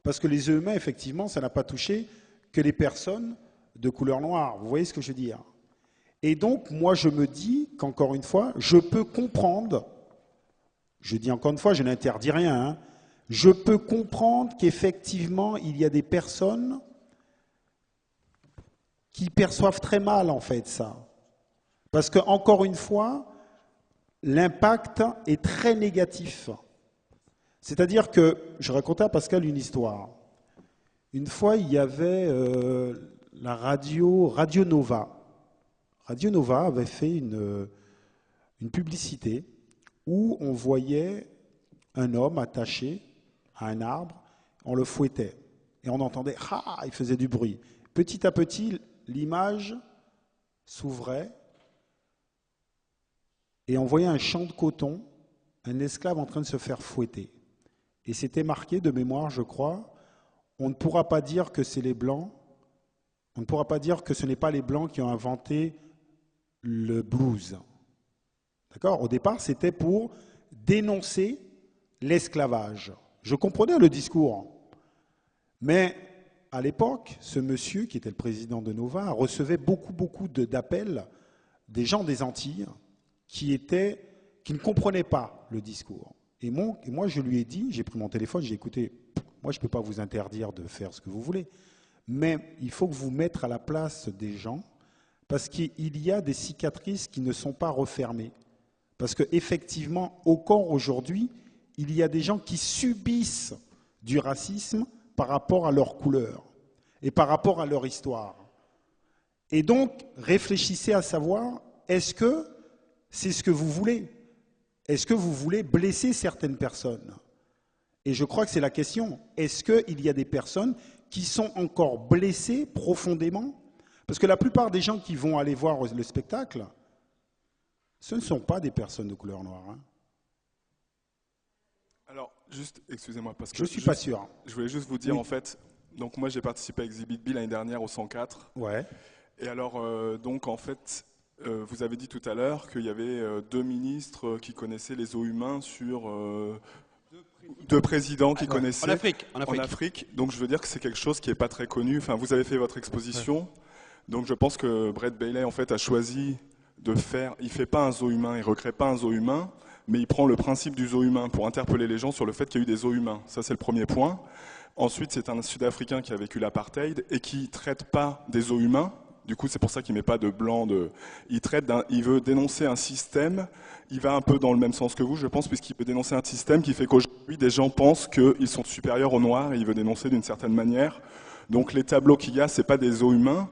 Parce que les œufs humains, effectivement, ça n'a pas touché que les personnes de couleur noire. Vous voyez ce que je veux dire? Et donc, moi, je me dis qu'encore une fois, je peux comprendre, je dis encore une fois, je n'interdis rien, hein, je peux comprendre qu'effectivement, il y a des personnes qui perçoivent très mal, en fait, ça. Parce que, encore une fois, l'impact est très négatif. C'est-à-dire que, je racontais à Pascal une histoire. Une fois, il y avait la Radio Nova. Radio Nova avait fait une publicité où on voyait un homme attaché à un arbre, on le fouettait. Et on entendait « Ah !» il faisait du bruit. Petit à petit, l'image s'ouvrait et on voyait un champ de coton, un esclave en train de se faire fouetter. Et c'était marqué de mémoire, je crois, on ne pourra pas dire que c'est les Blancs, on ne pourra pas dire que ce n'est pas les Blancs qui ont inventé le blues. D'accord? Au départ, c'était pour dénoncer l'esclavage. Je comprenais le discours. Mais à l'époque, ce monsieur, qui était le président de Nova, recevait beaucoup d'appels des gens des Antilles qui ne comprenaient pas le discours. Et moi, je lui ai dit, j'ai pris mon téléphone, j'ai écouté, moi, je ne peux pas vous interdire de faire ce que vous voulez, mais il faut que vous mettre à la place des gens, parce qu'il y a des cicatrices qui ne sont pas refermées. Parce qu'effectivement, encore aujourd'hui, il y a des gens qui subissent du racisme par rapport à leur couleur et par rapport à leur histoire. Et donc, réfléchissez à savoir, est-ce que c'est ce que vous voulez? Est-ce que vous voulez blesser certaines personnes? Et je crois que c'est la question. Est-ce qu'il y a des personnes qui sont encore blessées profondément? Parce que la plupart des gens qui vont aller voir le spectacle, ce ne sont pas des personnes de couleur noire. Hein. Alors, juste, excusez-moi, parce que je ne suis pas sûr. Je voulais juste vous dire, oui. En fait, donc moi j'ai participé à Exhibit B l'année dernière au 104. Ouais. Et alors, donc en fait, vous avez dit tout à l'heure qu'il y avait 2 ministres qui connaissaient les os humains sur 2 présidents qui connaissaient. En Afrique. Donc je veux dire que c'est quelque chose qui n'est pas très connu. Enfin, vous avez fait votre exposition. Ouais. Donc je pense que Brett Bailey en fait a choisi de faire. Il ne fait pas un zoo humain, il ne recrée pas un zoo humain, mais il prend le principe du zoo humain pour interpeller les gens sur le fait qu'il y a eu des zoos humains. Ça, c'est le premier point. Ensuite, c'est un Sud-Africain qui a vécu l'apartheid et qui ne traite pas des zoos humains. Du coup, c'est pour ça qu'il ne met pas de blanc. Il veut dénoncer un système. Il va un peu dans le même sens que vous, je pense, puisqu'il veut dénoncer un système qui fait qu'aujourd'hui, des gens pensent qu'ils sont supérieurs aux Noirs et il veut dénoncer d'une certaine manière. Donc, les tableaux qu'il y a, ce n'est pas des zoos humains.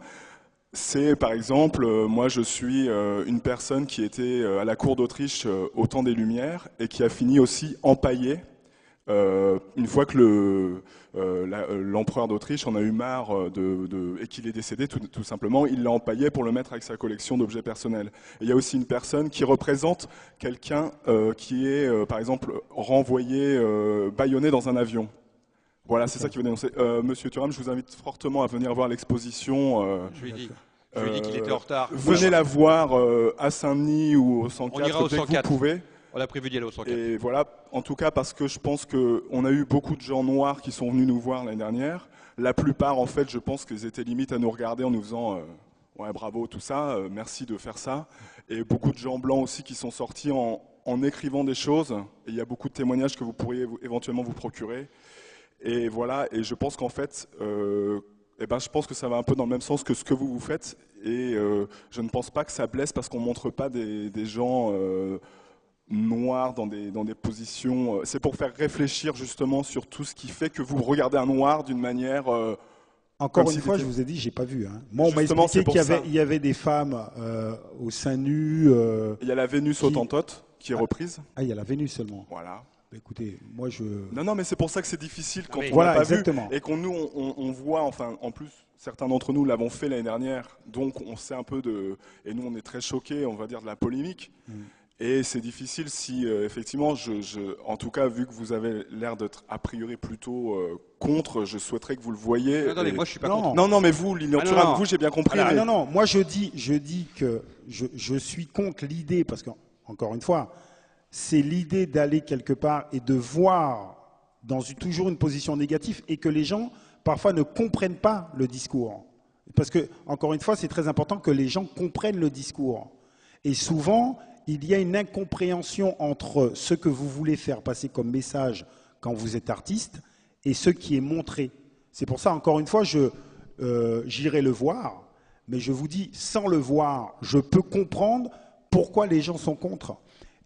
C'est, par exemple, moi je suis une personne qui était à la cour d'Autriche au temps des Lumières et qui a fini aussi empaillée. Une fois que l'empereur d'Autriche en a eu marre et qu'il est décédé, tout simplement, il l'a empaillé pour le mettre avec sa collection d'objets personnels. Et il y a aussi une personne qui représente quelqu'un qui est, par exemple, renvoyé, bâillonné dans un avion. Voilà, c'est ça qui veut dénoncer. Monsieur Thuram, je vous invite fortement à venir voir l'exposition. Je lui ai dit qu'il était en retard. Venez la voir à Saint-Denis ou au 104, on ira au dès 104. que vous pouvez. On a prévu d'y aller au 104. Et voilà, en tout cas parce que je pense qu'on a eu beaucoup de gens noirs qui sont venus nous voir l'année dernière. La plupart, en fait, je pense qu'ils étaient limite à nous regarder en nous faisant ouais, bravo, tout ça, merci de faire ça. Et beaucoup de gens blancs aussi qui sont sortis en écrivant des choses. Et il y a beaucoup de témoignages que vous pourriez éventuellement vous procurer. Et voilà, et je pense qu'en fait, je pense que ça va un peu dans le même sens que ce que vous faites. Et je ne pense pas que ça blesse parce qu'on ne montre pas des gens noirs dans des positions. C'est pour faire réfléchir justement sur tout ce qui fait que vous regardez un noir d'une manière. Encore une fois, je vous ai dit, j'ai pas vu. Hein. Moi, on m'a expliqué qu'il y avait des femmes au sein nu. Il y a la Vénus Hottentote qui est reprise. Ah, il y a la Vénus seulement. Voilà. Écoutez, moi je... Non, mais c'est pour ça que c'est difficile quand on voilà, n'a pas exactement. vu et qu'on nous on voit, enfin, en plus, Certains d'entre nous l'avons fait l'année dernière, donc on sait un peu de... Et nous, on est très choqués, on va dire, de la polémique. Et c'est difficile si, effectivement, en tout cas, vu que vous avez l'air d'être a priori plutôt contre, je souhaiterais que vous le voyiez. Non, attendez, moi je suis pas contre. Non, mais vous, Lilian Thuram, vous, j'ai bien compris. Alors, non, moi je dis que je suis contre l'idée, parce qu'encore une fois, c'est l'idée d'aller quelque part et de voir toujours une position négative et que les gens, parfois, ne comprennent pas le discours. Parce que, encore une fois, c'est très important que les gens comprennent le discours. Et souvent, il y a une incompréhension entre ce que vous voulez faire passer comme message quand vous êtes artiste et ce qui est montré. C'est pour ça, encore une fois, j'irai le voir, mais je vous dis, sans le voir, je peux comprendre pourquoi les gens sont contre.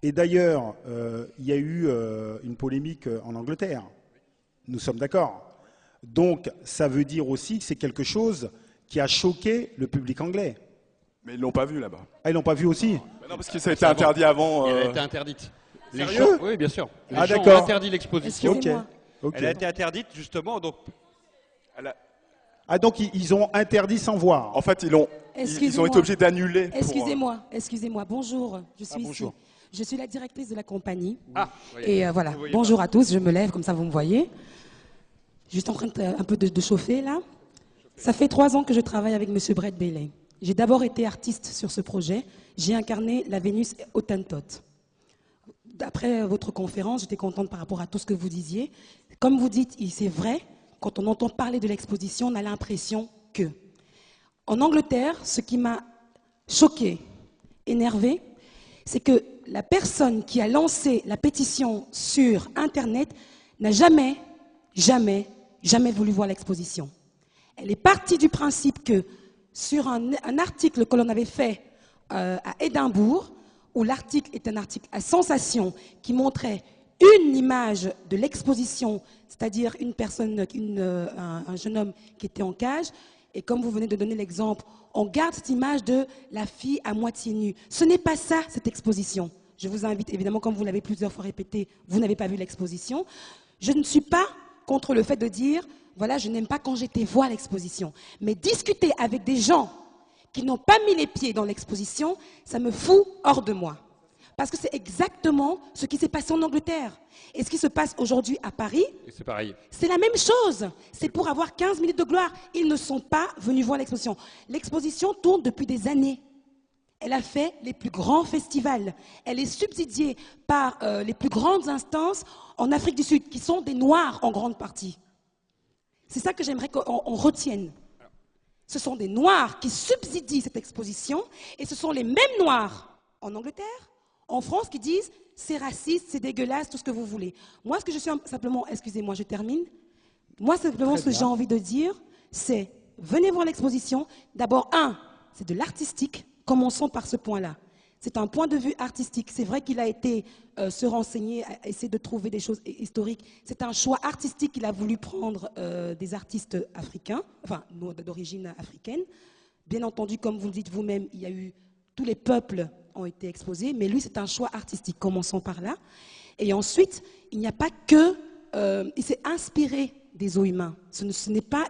Et d'ailleurs, il y a eu une polémique en Angleterre. Nous sommes d'accord. Donc, ça veut dire aussi que c'est quelque chose qui a choqué le public anglais. Mais ils ne l'ont pas vu là-bas. Ah, ils l'ont pas vu aussi? Non, parce que ça a été interdit avant. Elle a été interdite. Sérieux? Oui, bien sûr. Les Ah, gens ont d'accord. interdit l'exposition. Ok. Elle a été interdite justement, donc. Ah, donc ils ont interdit sans voir. En fait, ils ont été obligés d'annuler. Excusez-moi, bonjour. Bonjour. Je suis la directrice de la compagnie. Ah, Et voilà, bonjour à tous, je me lève, comme ça vous me voyez. Juste en train un peu de chauffer là. Ça fait 3 ans que je travaille avec M. Brett Bailey. J'ai d'abord été artiste sur ce projet. J'ai incarné la Vénus Hottentote. D'après votre conférence, j'étais contente par rapport à tout ce que vous disiez. Comme vous dites, c'est vrai, quand on entend parler de l'exposition, on a l'impression que... En Angleterre, ce qui m'a choquée, énervée, c'est que la personne qui a lancé la pétition sur Internet n'a jamais voulu voir l'exposition. Elle est partie du principe que sur un article que l'on avait fait à Édimbourg, où l'article est un article à sensation qui montrait une image de l'exposition, c'est-à-dire une personne, un jeune homme qui était en cage, et comme vous venez de donner l'exemple, on garde cette image de la fille à moitié nue. Ce n'est pas ça, cette exposition. Je vous invite, évidemment, comme vous l'avez plusieurs fois répété, vous n'avez pas vu l'exposition. Je ne suis pas contre le fait de dire, voilà, je n'aime pas quand j'étais voir l'exposition. Mais discuter avec des gens qui n'ont pas mis les pieds dans l'exposition, ça me fout hors de moi. Parce que c'est exactement ce qui s'est passé en Angleterre. Et ce qui se passe aujourd'hui à Paris, c'est pareil. C'est la même chose. C'est pour avoir 15 minutes de gloire. Ils ne sont pas venus voir l'exposition. L'exposition tourne depuis des années. Elle a fait les plus grands festivals. Elle est subsidiée par les plus grandes instances en Afrique du Sud, qui sont des Noirs en grande partie. C'est ça que j'aimerais qu'on retienne. Ce sont des Noirs qui subsidient cette exposition, et ce sont les mêmes Noirs en Angleterre, en France, qui disent c'est raciste, c'est dégueulasse, tout ce que vous voulez. Moi, ce que je suis simplement, excusez-moi, je termine. Moi, simplement, ce que j'ai envie de dire, c'est venez voir l'exposition. D'abord, c'est de l'artistique. Commençons par ce point-là. C'est un point de vue artistique. C'est vrai qu'il a été se renseigner, essayer de trouver des choses historiques. C'est un choix artistique qu'il a voulu prendre des artistes africains, enfin d'origine africaine. Bien entendu, comme vous le dites vous-même, il y a eu tous les peuples ont été exposés, mais lui, c'est un choix artistique. Commençons par là. Et ensuite, il n'y a pas que... il s'est inspiré des os humains. Ce n'est pas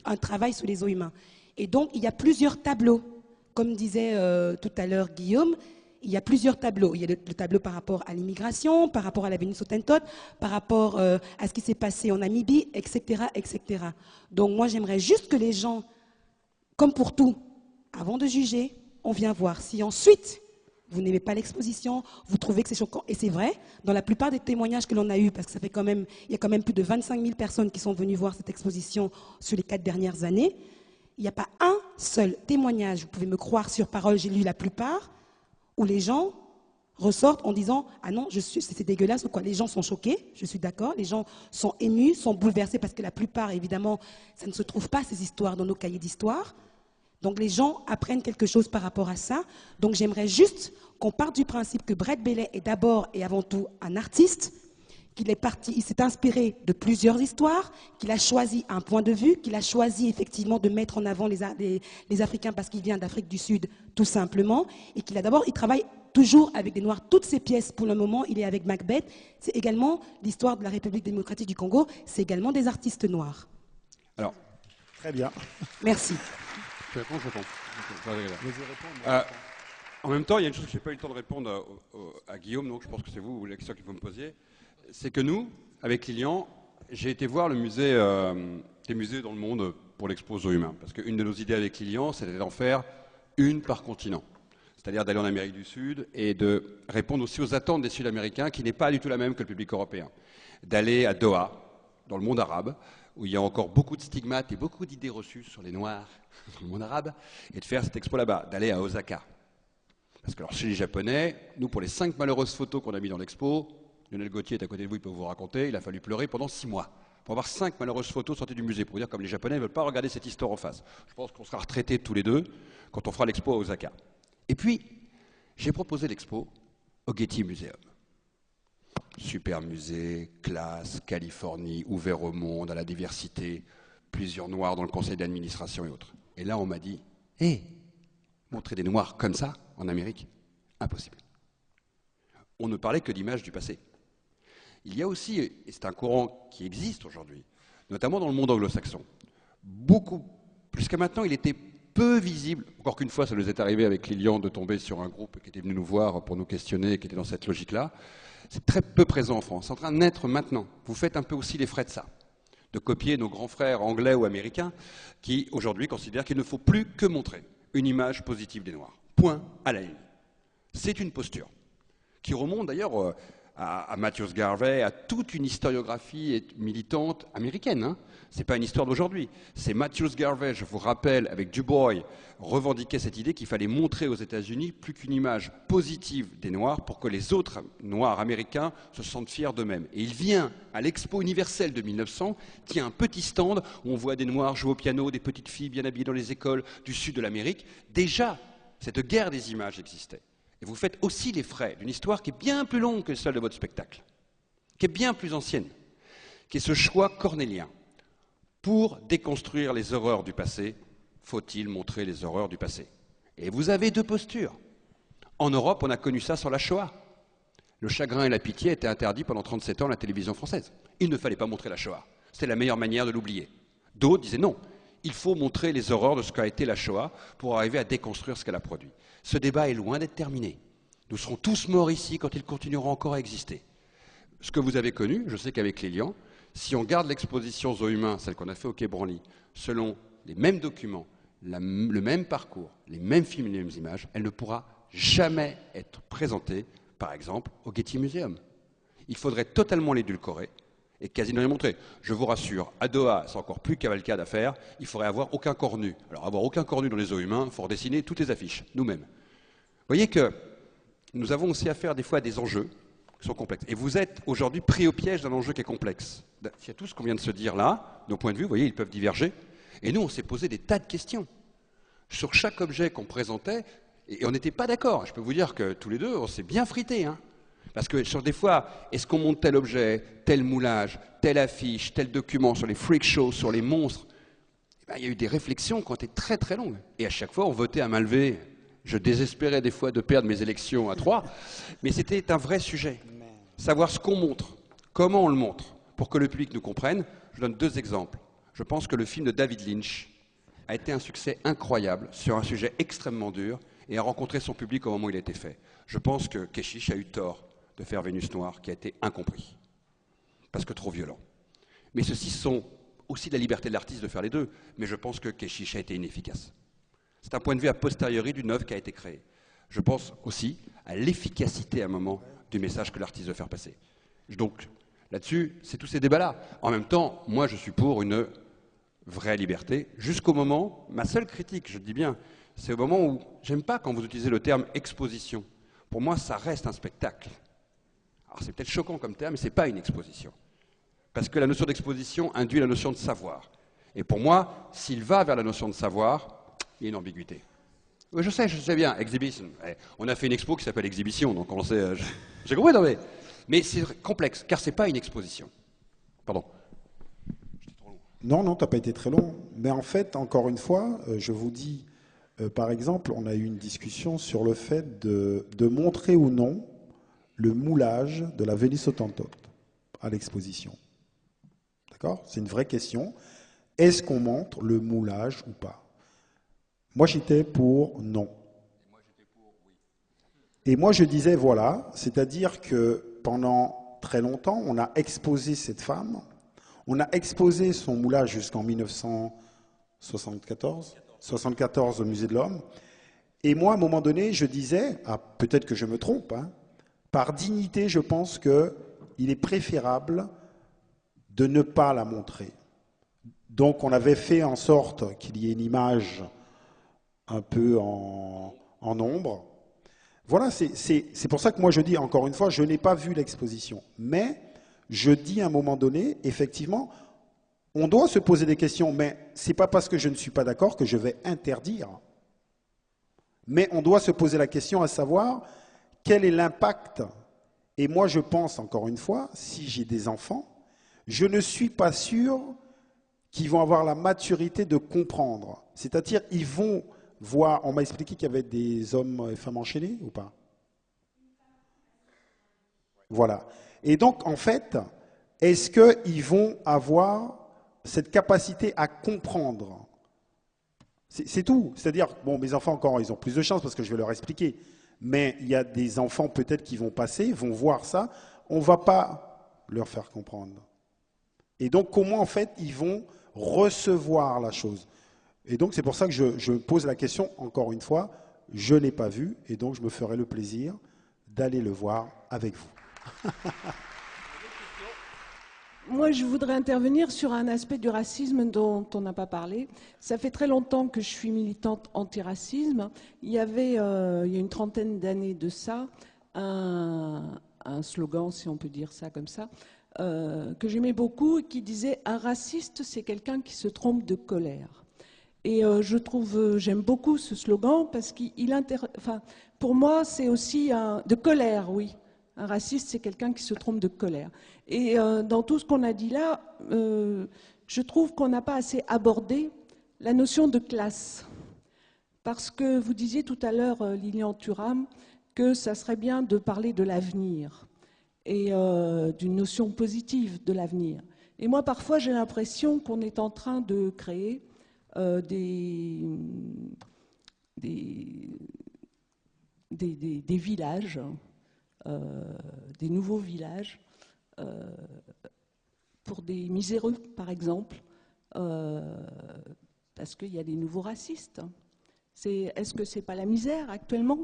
un travail sur les os humains. Et donc, il y a plusieurs tableaux. Comme disait tout à l'heure Guillaume, il y a plusieurs tableaux. Il y a le tableau par rapport à l'immigration, par rapport à la Vénus Hottentote, par rapport à ce qui s'est passé en Namibie, etc., etc. Donc moi, j'aimerais juste que les gens, comme pour tout, avant de juger, on vient voir. Si ensuite, vous n'aimez pas l'exposition, vous trouvez que c'est choquant, et c'est vrai, dans la plupart des témoignages que l'on a eus, parce que ça fait il y a quand même plus de 25 000 personnes qui sont venues voir cette exposition sur les 4 dernières années, il n'y a pas un seul témoignage, vous pouvez me croire sur parole, j'ai lu la plupart, où les gens ressortent en disant « Ah non, c'est dégueulasse » ou quoi. Les gens sont choqués, je suis d'accord, les gens sont émus, sont bouleversés, parce que la plupart, évidemment, ça ne se trouve pas, ces histoires, dans nos cahiers d'histoire. Donc les gens apprennent quelque chose par rapport à ça. Donc j'aimerais juste qu'on parte du principe que Brett Bailey est d'abord et avant tout un artiste, il s'est inspiré de plusieurs histoires, qu'il a choisi un point de vue, qu'il a choisi effectivement de mettre en avant les Africains parce qu'il vient d'Afrique du Sud, tout simplement, et il travaille toujours avec des Noirs. Toutes ses pièces, pour le moment, il est avec Macbeth. C'est également l'histoire de la République démocratique du Congo, c'est également des artistes noirs. Alors, Très bien. Merci. Je réponds. En même temps, il y a une chose que je n'ai pas eu le temps de répondre à Guillaume, donc je pense que c'est vous la question que vous me posiez. C'est que nous, avec Lilian, j'ai été voir le musée, des musées dans le monde pour l'expo Zoo Humain. Parce qu'une de nos idées avec Lilian, c'était d'en faire une par continent. C'est-à-dire d'aller en Amérique du Sud et de répondre aussi aux attentes des Sud-Américains, qui n'est pas du tout la même que le public européen. D'aller à Doha, dans le monde arabe, où il y a encore beaucoup de stigmates et beaucoup d'idées reçues sur les Noirs dans le monde arabe, et de faire cette expo là-bas, d'aller à Osaka. Parce que alors, chez les Japonais, nous, pour les 5 malheureuses photos qu'on a mis dans l'expo, Lionel Gauthier est à côté de vous, il peut vous raconter, il a fallu pleurer pendant 6 mois pour avoir 5 malheureuses photos sorties du musée, pour vous dire comme les Japonais ne veulent pas regarder cette histoire en face. Je pense qu'on sera retraités tous les deux quand on fera l'expo à Osaka. Et puis, j'ai proposé l'expo au Getty Museum. Super musée, classe, Californie, ouvert au monde, à la diversité, plusieurs Noirs dans le conseil d'administration et autres. Et là, on m'a dit, hé, montrer des Noirs comme ça, en Amérique, impossible. On ne parlait que d'images du passé. Il y a aussi, et c'est un courant qui existe aujourd'hui, notamment dans le monde anglo-saxon, beaucoup, jusqu'à maintenant, il était peu visible, encore qu'une fois, ça nous est arrivé avec Lilian de tomber sur un groupe qui était venu nous voir pour nous questionner, qui était dans cette logique-là. C'est très peu présent en France. C'est en train de naître maintenant. Vous faites un peu aussi les frais de ça, de copier nos grands frères anglais ou américains qui, aujourd'hui, considèrent qu'il ne faut plus que montrer une image positive des Noirs. Point à la ligne. C'est une posture qui remonte d'ailleurs à Matthews Garvey, à toute une historiographie militante américaine. Hein. Ce n'est pas une histoire d'aujourd'hui. C'est Matthews Garvey, je vous rappelle, avec Du Bois, revendiquait cette idée qu'il fallait montrer aux États-Unis plus qu'une image positive des Noirs pour que les autres Noirs américains se sentent fiers d'eux-mêmes. Et il vient à l'Expo universelle de 1900, qui a un petit stand où on voit des Noirs jouer au piano, des petites filles bien habillées dans les écoles du sud de l'Amérique. Déjà, cette guerre des images existait. Et vous faites aussi les frais d'une histoire qui est bien plus longue que celle de votre spectacle, qui est bien plus ancienne, qui est ce choix cornélien. Pour déconstruire les horreurs du passé, faut-il montrer les horreurs du passé? Et vous avez deux postures. En Europe, on a connu ça sur la Shoah. Le chagrin et la pitié étaient interdits pendant 37 ans à la télévision française. Il ne fallait pas montrer la Shoah. C'était la meilleure manière de l'oublier. D'autres disaient non. Il faut montrer les horreurs de ce qu'a été la Shoah pour arriver à déconstruire ce qu'elle a produit. Ce débat est loin d'être terminé. Nous serons tous morts ici quand ils continueront encore à exister. Ce que vous avez connu, je sais qu'avec Lilian, si on garde l'exposition Zoo Humain, celle qu'on a fait au Quai Branly, selon les mêmes documents, le même parcours, les mêmes films, les mêmes images, elle ne pourra jamais être présentée, par exemple, au Getty Museum. Il faudrait totalement l'édulcorer et quasiment les montrer. Je vous rassure, à Doha, c'est encore plus cavalcade à faire, il faudrait avoir aucun corps nu. Alors, avoir aucun corps nu dans les zoos humains, il faut redessiner toutes les affiches, nous-mêmes. Vous voyez que nous avons aussi affaire des fois à des enjeux qui sont complexes. Et vous êtes aujourd'hui pris au piège d'un enjeu qui est complexe. Il y a tout ce qu'on vient de se dire là, nos points de vue, vous voyez, ils peuvent diverger. Et nous, on s'est posé des tas de questions sur chaque objet qu'on présentait, et on n'était pas d'accord. Je peux vous dire que tous les deux, on s'est bien frités, hein. Parce que sur des fois, est-ce qu'on monte tel objet, tel moulage, telle affiche, tel document sur les freak shows, sur les monstres? Ben, il y a eu des réflexions qui ont été très très longues. Et à chaque fois, on votait à main levée. Je désespérais des fois de perdre mes élections à 3, mais c'était un vrai sujet. Savoir ce qu'on montre, comment on le montre, pour que le public nous comprenne. Je donne 2 exemples. Je pense que le film de David Lynch a été un succès incroyable sur un sujet extrêmement dur et a rencontré son public au moment où il a été fait. Je pense que Keshish a eu tort de faire Vénus Noire, qui a été incompris, parce que trop violent. Mais ceux-ci sont aussi de la liberté de l'artiste de faire les deux, mais je pense que Keshish a été inefficace. C'est un point de vue a posteriori d'une œuvre qui a été créée. Je pense aussi à l'efficacité à un moment du message que l'artiste veut faire passer. Donc, là-dessus, c'est tous ces débats-là. En même temps, moi, je suis pour une vraie liberté, jusqu'au moment, ma seule critique, je dis bien, c'est au moment où, j'aime pas quand vous utilisez le terme exposition. Pour moi, ça reste un spectacle. Alors, c'est peut-être choquant comme terme, mais ce n'est pas une exposition. Parce que la notion d'exposition induit la notion de savoir. Et pour moi, s'il va vers la notion de savoir, il y a une ambiguïté. Oui, je sais bien, exhibition. On a fait une expo qui s'appelle Exhibition, donc on sait. J'ai compris, non mais c'est complexe, car ce n'est pas une exposition. Pardon. Non, tu n'as pas été très long. Mais en fait, encore une fois, je vous dis, par exemple, on a eu une discussion sur le fait de montrer ou non le moulage de la Vénus Hottentote à l'exposition. D'accord? C'est une vraie question. est-ce qu'on montre le moulage ou pas? Moi, j'étais pour non. Et moi, je disais voilà, c'est-à-dire que pendant très longtemps, on a exposé cette femme, on a exposé son moulage jusqu'en 1974 au Musée de l'Homme. Et moi, à un moment donné, je disais, peut-être que je me trompe, hein, par dignité, je pense qu'il est préférable de ne pas la montrer. Donc, on avait fait en sorte qu'il y ait une image un peu en ombre. Voilà, c'est pour ça que moi je dis, encore une fois, je n'ai pas vu l'exposition. Mais je dis à un moment donné, effectivement, on doit se poser des questions, mais ce n'est pas parce que je ne suis pas d'accord que je vais interdire. Mais on doit se poser la question à savoir quel est l'impact. Et moi je pense, encore une fois, si j'ai des enfants, je ne suis pas sûr qu'ils vont avoir la maturité de comprendre. C'est-à-dire, ils vont voir, on m'a expliqué qu'il y avait des hommes et femmes enchaînés ou pas? Voilà. Et donc, en fait, est-ce qu'ils vont avoir cette capacité à comprendre? C'est tout. C'est-à-dire, bon, mes enfants, encore, ils ont plus de chance parce que je vais leur expliquer. Mais il y a des enfants peut-être qui vont passer, vont voir ça. On ne va pas leur faire comprendre. Et donc, comment, en fait, ils vont recevoir la chose? Et donc, c'est pour ça que je pose la question, encore une fois, je n'ai pas vu, et donc je me ferai le plaisir d'aller le voir avec vous. Moi, je voudrais intervenir sur un aspect du racisme dont on n'a pas parlé. Ça fait très longtemps que je suis militante anti-racisme. Il y avait, il y a une trentaine d'années de ça, un slogan, si on peut dire ça comme ça, que j'aimais beaucoup, qui disait « Un raciste, c'est quelqu'un qui se trompe de colère ». Et j'aime beaucoup ce slogan parce pour moi, c'est aussi de colère, oui. Un raciste, c'est quelqu'un qui se trompe de colère. Et dans tout ce qu'on a dit là, je trouve qu'on n'a pas assez abordé la notion de classe. Parce que vous disiez tout à l'heure, Lilian Thuram, que ça serait bien de parler de l'avenir et d'une notion positive de l'avenir. Et moi, parfois, j'ai l'impression qu'on est en train de créer des villages, des nouveaux villages, pour des miséreux, par exemple, parce qu'il y a des nouveaux racistes. Est-ce que c'est pas la misère actuellement?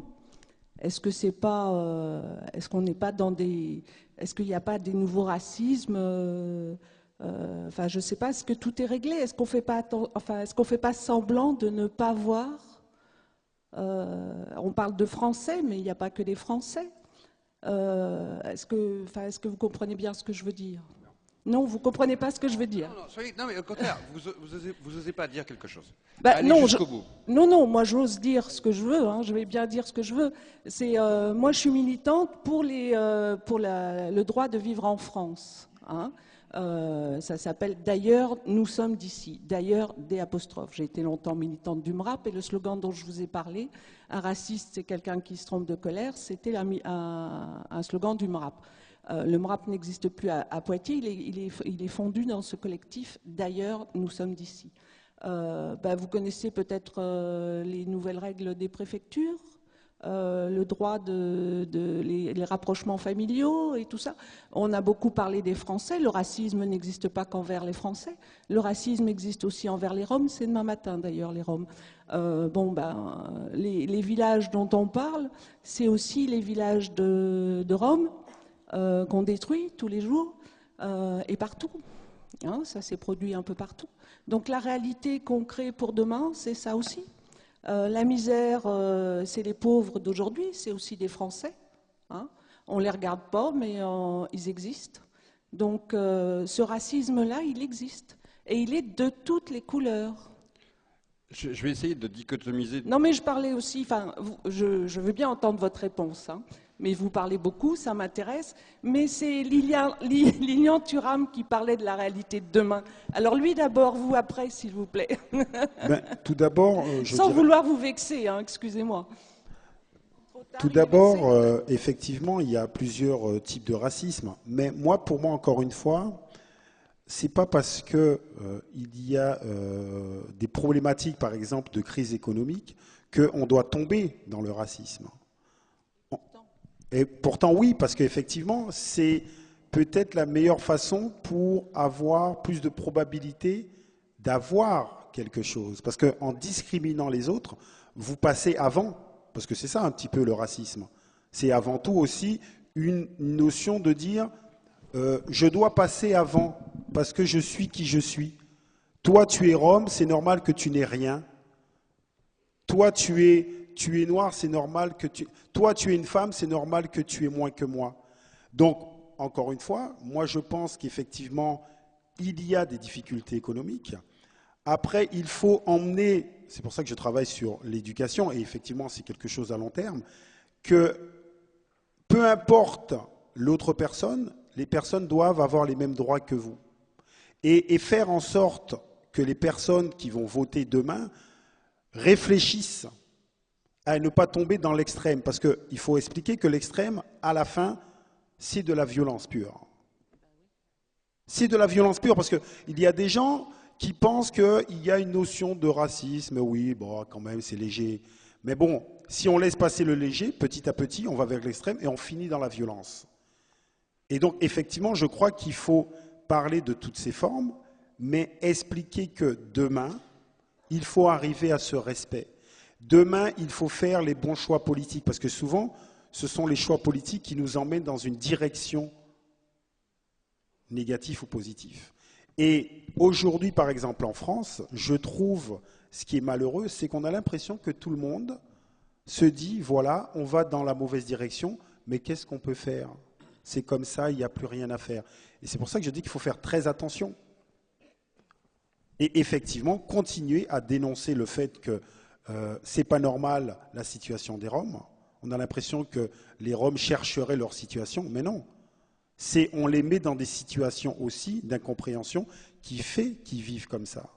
Est-ce que c'est pas, est-ce qu'on n'est pas dans est-ce qu'il n'y a pas des nouveaux racismes? Enfin, je ne sais pas, est-ce que tout est réglé? Est-ce qu'on fait pas semblant de ne pas voir? On parle de Français, mais il n'y a pas que des Français. Est-ce que vous comprenez bien ce que je veux dire? Non, vous ne comprenez pas ce que je veux dire. Non, mais au contraire, vous n'osez pas dire quelque chose. Allez non, jusqu'au bout. Non, moi j'ose dire ce que je veux, hein, je vais bien dire ce que je veux. Moi je suis militante pour le droit de vivre en France. Hein. Ça s'appelle « D'ailleurs, nous sommes d'ici ». D'ailleurs, des apostrophes. J'ai été longtemps militante du MRAP et le slogan dont je vous ai parlé, « Un raciste, c'est quelqu'un qui se trompe de colère », c'était un slogan du MRAP. Le MRAP n'existe plus à Poitiers, il est fondu dans ce collectif « D'ailleurs, nous sommes d'ici ». Vous connaissez peut-être les nouvelles règles des préfectures, le droit les rapprochements familiaux et tout ça. On a beaucoup parlé des Français. Le racisme n'existe pas qu'envers les Français. Le racisme existe aussi envers les Roms. C'est demain matin d'ailleurs, les Roms. Les villages dont on parle, c'est aussi les villages de Roms qu'on détruit tous les jours et partout. Hein, ça s'est produit un peu partout. Donc la réalité qu'on crée pour demain, c'est ça aussi. La misère, c'est les pauvres d'aujourd'hui, c'est aussi des Français. Hein. On ne les regarde pas, mais ils existent. Donc ce racisme-là, il existe. Et il est de toutes les couleurs. Je vais essayer de dichotomiser. Non, mais je parlais aussi, je veux bien entendre votre réponse, hein, mais vous parlez beaucoup, ça m'intéresse. Mais c'est Lilian Thuram qui parlait de la réalité de demain. Alors lui d'abord, vous après, s'il vous plaît. Tout d'abord, sans vouloir vous vexer, hein, excusez-moi. Tout d'abord, effectivement, il y a plusieurs types de racisme. Mais pour moi, encore une fois, c'est pas parce que il y a des problématiques, par exemple, de crise économique, qu'on doit tomber dans le racisme. Et pourtant, oui, parce qu'effectivement, c'est peut-être la meilleure façon pour avoir plus de probabilité d'avoir quelque chose. Parce qu'en discriminant les autres, vous passez avant, parce que c'est ça un petit peu le racisme. C'est avant tout aussi une notion de dire je dois passer avant, parce que je suis qui je suis. Toi, tu es Rome, c'est normal que tu n'aies rien. Toi, tu es noir, c'est normal que tu... Toi, tu es une femme, c'est normal que tu aies moins que moi. Donc, encore une fois, moi, je pense qu'effectivement, il y a des difficultés économiques. Après, il faut emmener, c'est pour ça que je travaille sur l'éducation, et effectivement, c'est quelque chose à long terme, que peu importe l'autre personne, les personnes doivent avoir les mêmes droits que vous. Et faire en sorte que les personnes qui vont voter demain réfléchissent à ne pas tomber dans l'extrême. Parce qu'il faut expliquer que l'extrême, à la fin, c'est de la violence pure. C'est de la violence pure, parce qu'il y a des gens qui pensent qu'il y a une notion de racisme. Oui, bon, quand même, c'est léger. Mais bon, si on laisse passer le léger, petit à petit, on va vers l'extrême et on finit dans la violence. Et donc, effectivement, je crois qu'il faut parler de toutes ces formes, mais expliquer que demain, il faut arriver à ce respect. Demain, il faut faire les bons choix politiques, parce que souvent, ce sont les choix politiques qui nous emmènent dans une direction négative ou positive. Et aujourd'hui, par exemple, en France, je trouve, ce qui est malheureux, c'est qu'on a l'impression que tout le monde se dit, voilà, on va dans la mauvaise direction, mais qu'est-ce qu'on peut faire ? C'est comme ça, il n'y a plus rien à faire. Et c'est pour ça que je dis qu'il faut faire très attention. Et effectivement, continuer à dénoncer le fait que ce n'est pas normal la situation des Roms. On a l'impression que les Roms chercheraient leur situation, mais non. On les met dans des situations aussi d'incompréhension qui fait qu'ils vivent comme ça.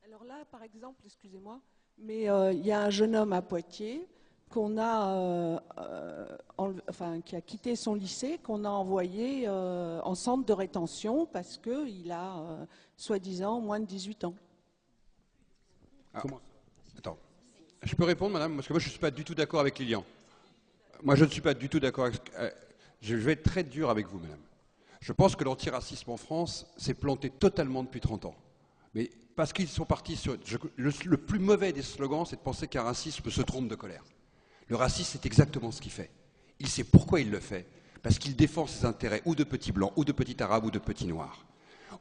Alors là, par exemple, excusez-moi, mais il y a un jeune homme à Poitiers qu'on a, qui a quitté son lycée, qu'on a envoyé en centre de rétention parce qu'il a, soi-disant, moins de 18 ans. Ah. Attends. Je peux répondre, madame? Parce que moi, je ne suis pas du tout d'accord avec Lilian. Moi, je ne suis pas du tout d'accord avec... Je vais être très dur avec vous, madame. Je pense que l'antiracisme en France s'est planté totalement depuis 30 ans. Mais parce qu'ils sont partis sur... Le plus mauvais des slogans, c'est de penser qu'un racisme se trompe de colère. Le racisme, c'est exactement ce qu'il fait. Il sait pourquoi il le fait. Parce qu'il défend ses intérêts ou de petits blancs, ou de petits arabes, ou de petits noirs.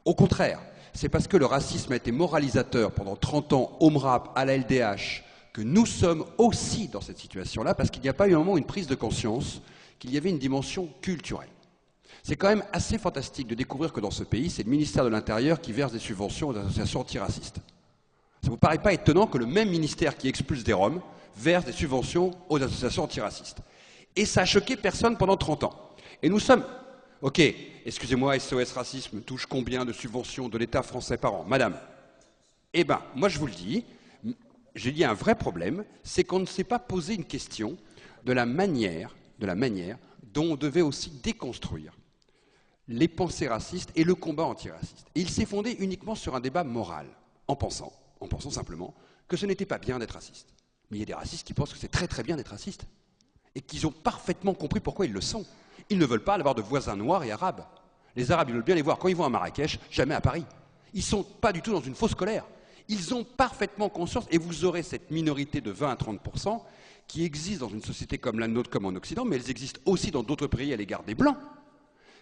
Au contraire, c'est parce que le racisme a été moralisateur pendant 30 ans au MRAP, à la LDH, que nous sommes aussi dans cette situation-là, parce qu'il n'y a pas eu un moment une prise de conscience qu'il y avait une dimension culturelle. C'est quand même assez fantastique de découvrir que dans ce pays, c'est le ministère de l'Intérieur qui verse des subventions aux associations antiracistes. Ça ne vous paraît pas étonnant que le même ministère qui expulse des Roms verse des subventions aux associations antiracistes. Et ça a choqué personne pendant 30 ans. Et nous sommes... Ok, excusez-moi, SOS Racisme touche combien de subventions de l'État français par an? Madame, eh bien, moi je vous le dis, j'ai dit un vrai problème, c'est qu'on ne s'est pas posé une question de la manière dont on devait aussi déconstruire les pensées racistes et le combat antiraciste. Et il s'est fondé uniquement sur un débat moral, en pensant simplement que ce n'était pas bien d'être raciste. Mais il y a des racistes qui pensent que c'est très très bien d'être raciste, et qu'ils ont parfaitement compris pourquoi ils le sont. Ils ne veulent pas avoir de voisins noirs et arabes. Les Arabes, ils veulent bien les voir quand ils vont à Marrakech, jamais à Paris. Ils ne sont pas du tout dans une fausse colère. Ils ont parfaitement conscience, et vous aurez cette minorité de 20 à 30% qui existe dans une société comme la nôtre, comme en Occident, mais elles existent aussi dans d'autres pays à l'égard des Blancs,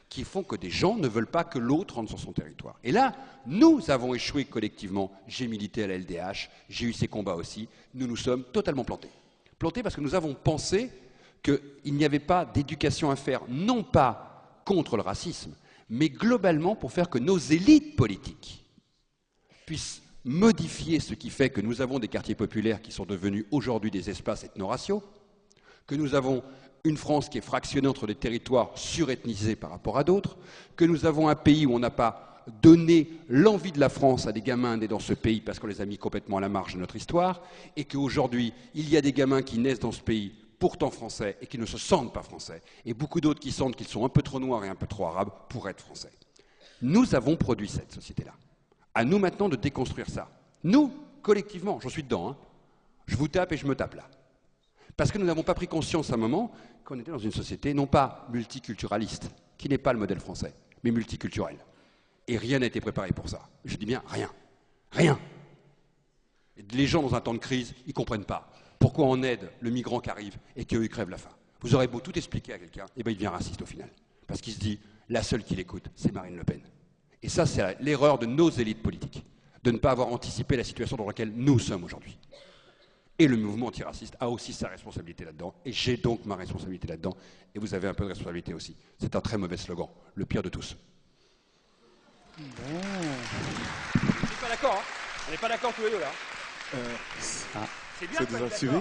qui font que des gens ne veulent pas que l'autre rentre sur son territoire. Et là, nous avons échoué collectivement. J'ai milité à la LDH, j'ai eu ces combats aussi. Nous nous sommes totalement plantés. Plantés parce que nous avons pensé qu'il n'y avait pas d'éducation à faire, non pas contre le racisme, mais globalement pour faire que nos élites politiques puissent modifier ce qui fait que nous avons des quartiers populaires qui sont devenus aujourd'hui des espaces ethno-raciaux, que nous avons une France qui est fractionnée entre des territoires surethnisés par rapport à d'autres, que nous avons un pays où on n'a pas donné l'envie de la France à des gamins nés dans ce pays parce qu'on les a mis complètement à la marge de notre histoire, et qu'aujourd'hui, il y a des gamins qui naissent dans ce pays pourtant français et qui ne se sentent pas français, et beaucoup d'autres qui sentent qu'ils sont un peu trop noirs et un peu trop arabes pour être français. Nous avons produit cette société-là. À nous maintenant de déconstruire ça. Nous, collectivement, j'en suis dedans, hein. Je vous tape et je me tape là. Parce que nous n'avons pas pris conscience à un moment qu'on était dans une société non pas multiculturaliste, qui n'est pas le modèle français, mais multiculturelle. Et rien n'a été préparé pour ça. Je dis bien rien. Rien. Et les gens dans un temps de crise, ils ne comprennent pas pourquoi on aide le migrant qui arrive et qu'eux crèvent la faim. Vous aurez beau tout expliquer à quelqu'un, et bien il devient raciste au final. Parce qu'il se dit, la seule qui l'écoute, c'est Marine Le Pen. Et ça, c'est l'erreur de nos élites politiques, de ne pas avoir anticipé la situation dans laquelle nous sommes aujourd'hui. Et le mouvement antiraciste a aussi sa responsabilité là-dedans, et j'ai donc ma responsabilité là-dedans, et vous avez un peu de responsabilité aussi. C'est un très mauvais slogan, le pire de tous. Bon. On n'est pas d'accord, hein. On n'est pas d'accord tous les deux là. C'est bien déjà suivi.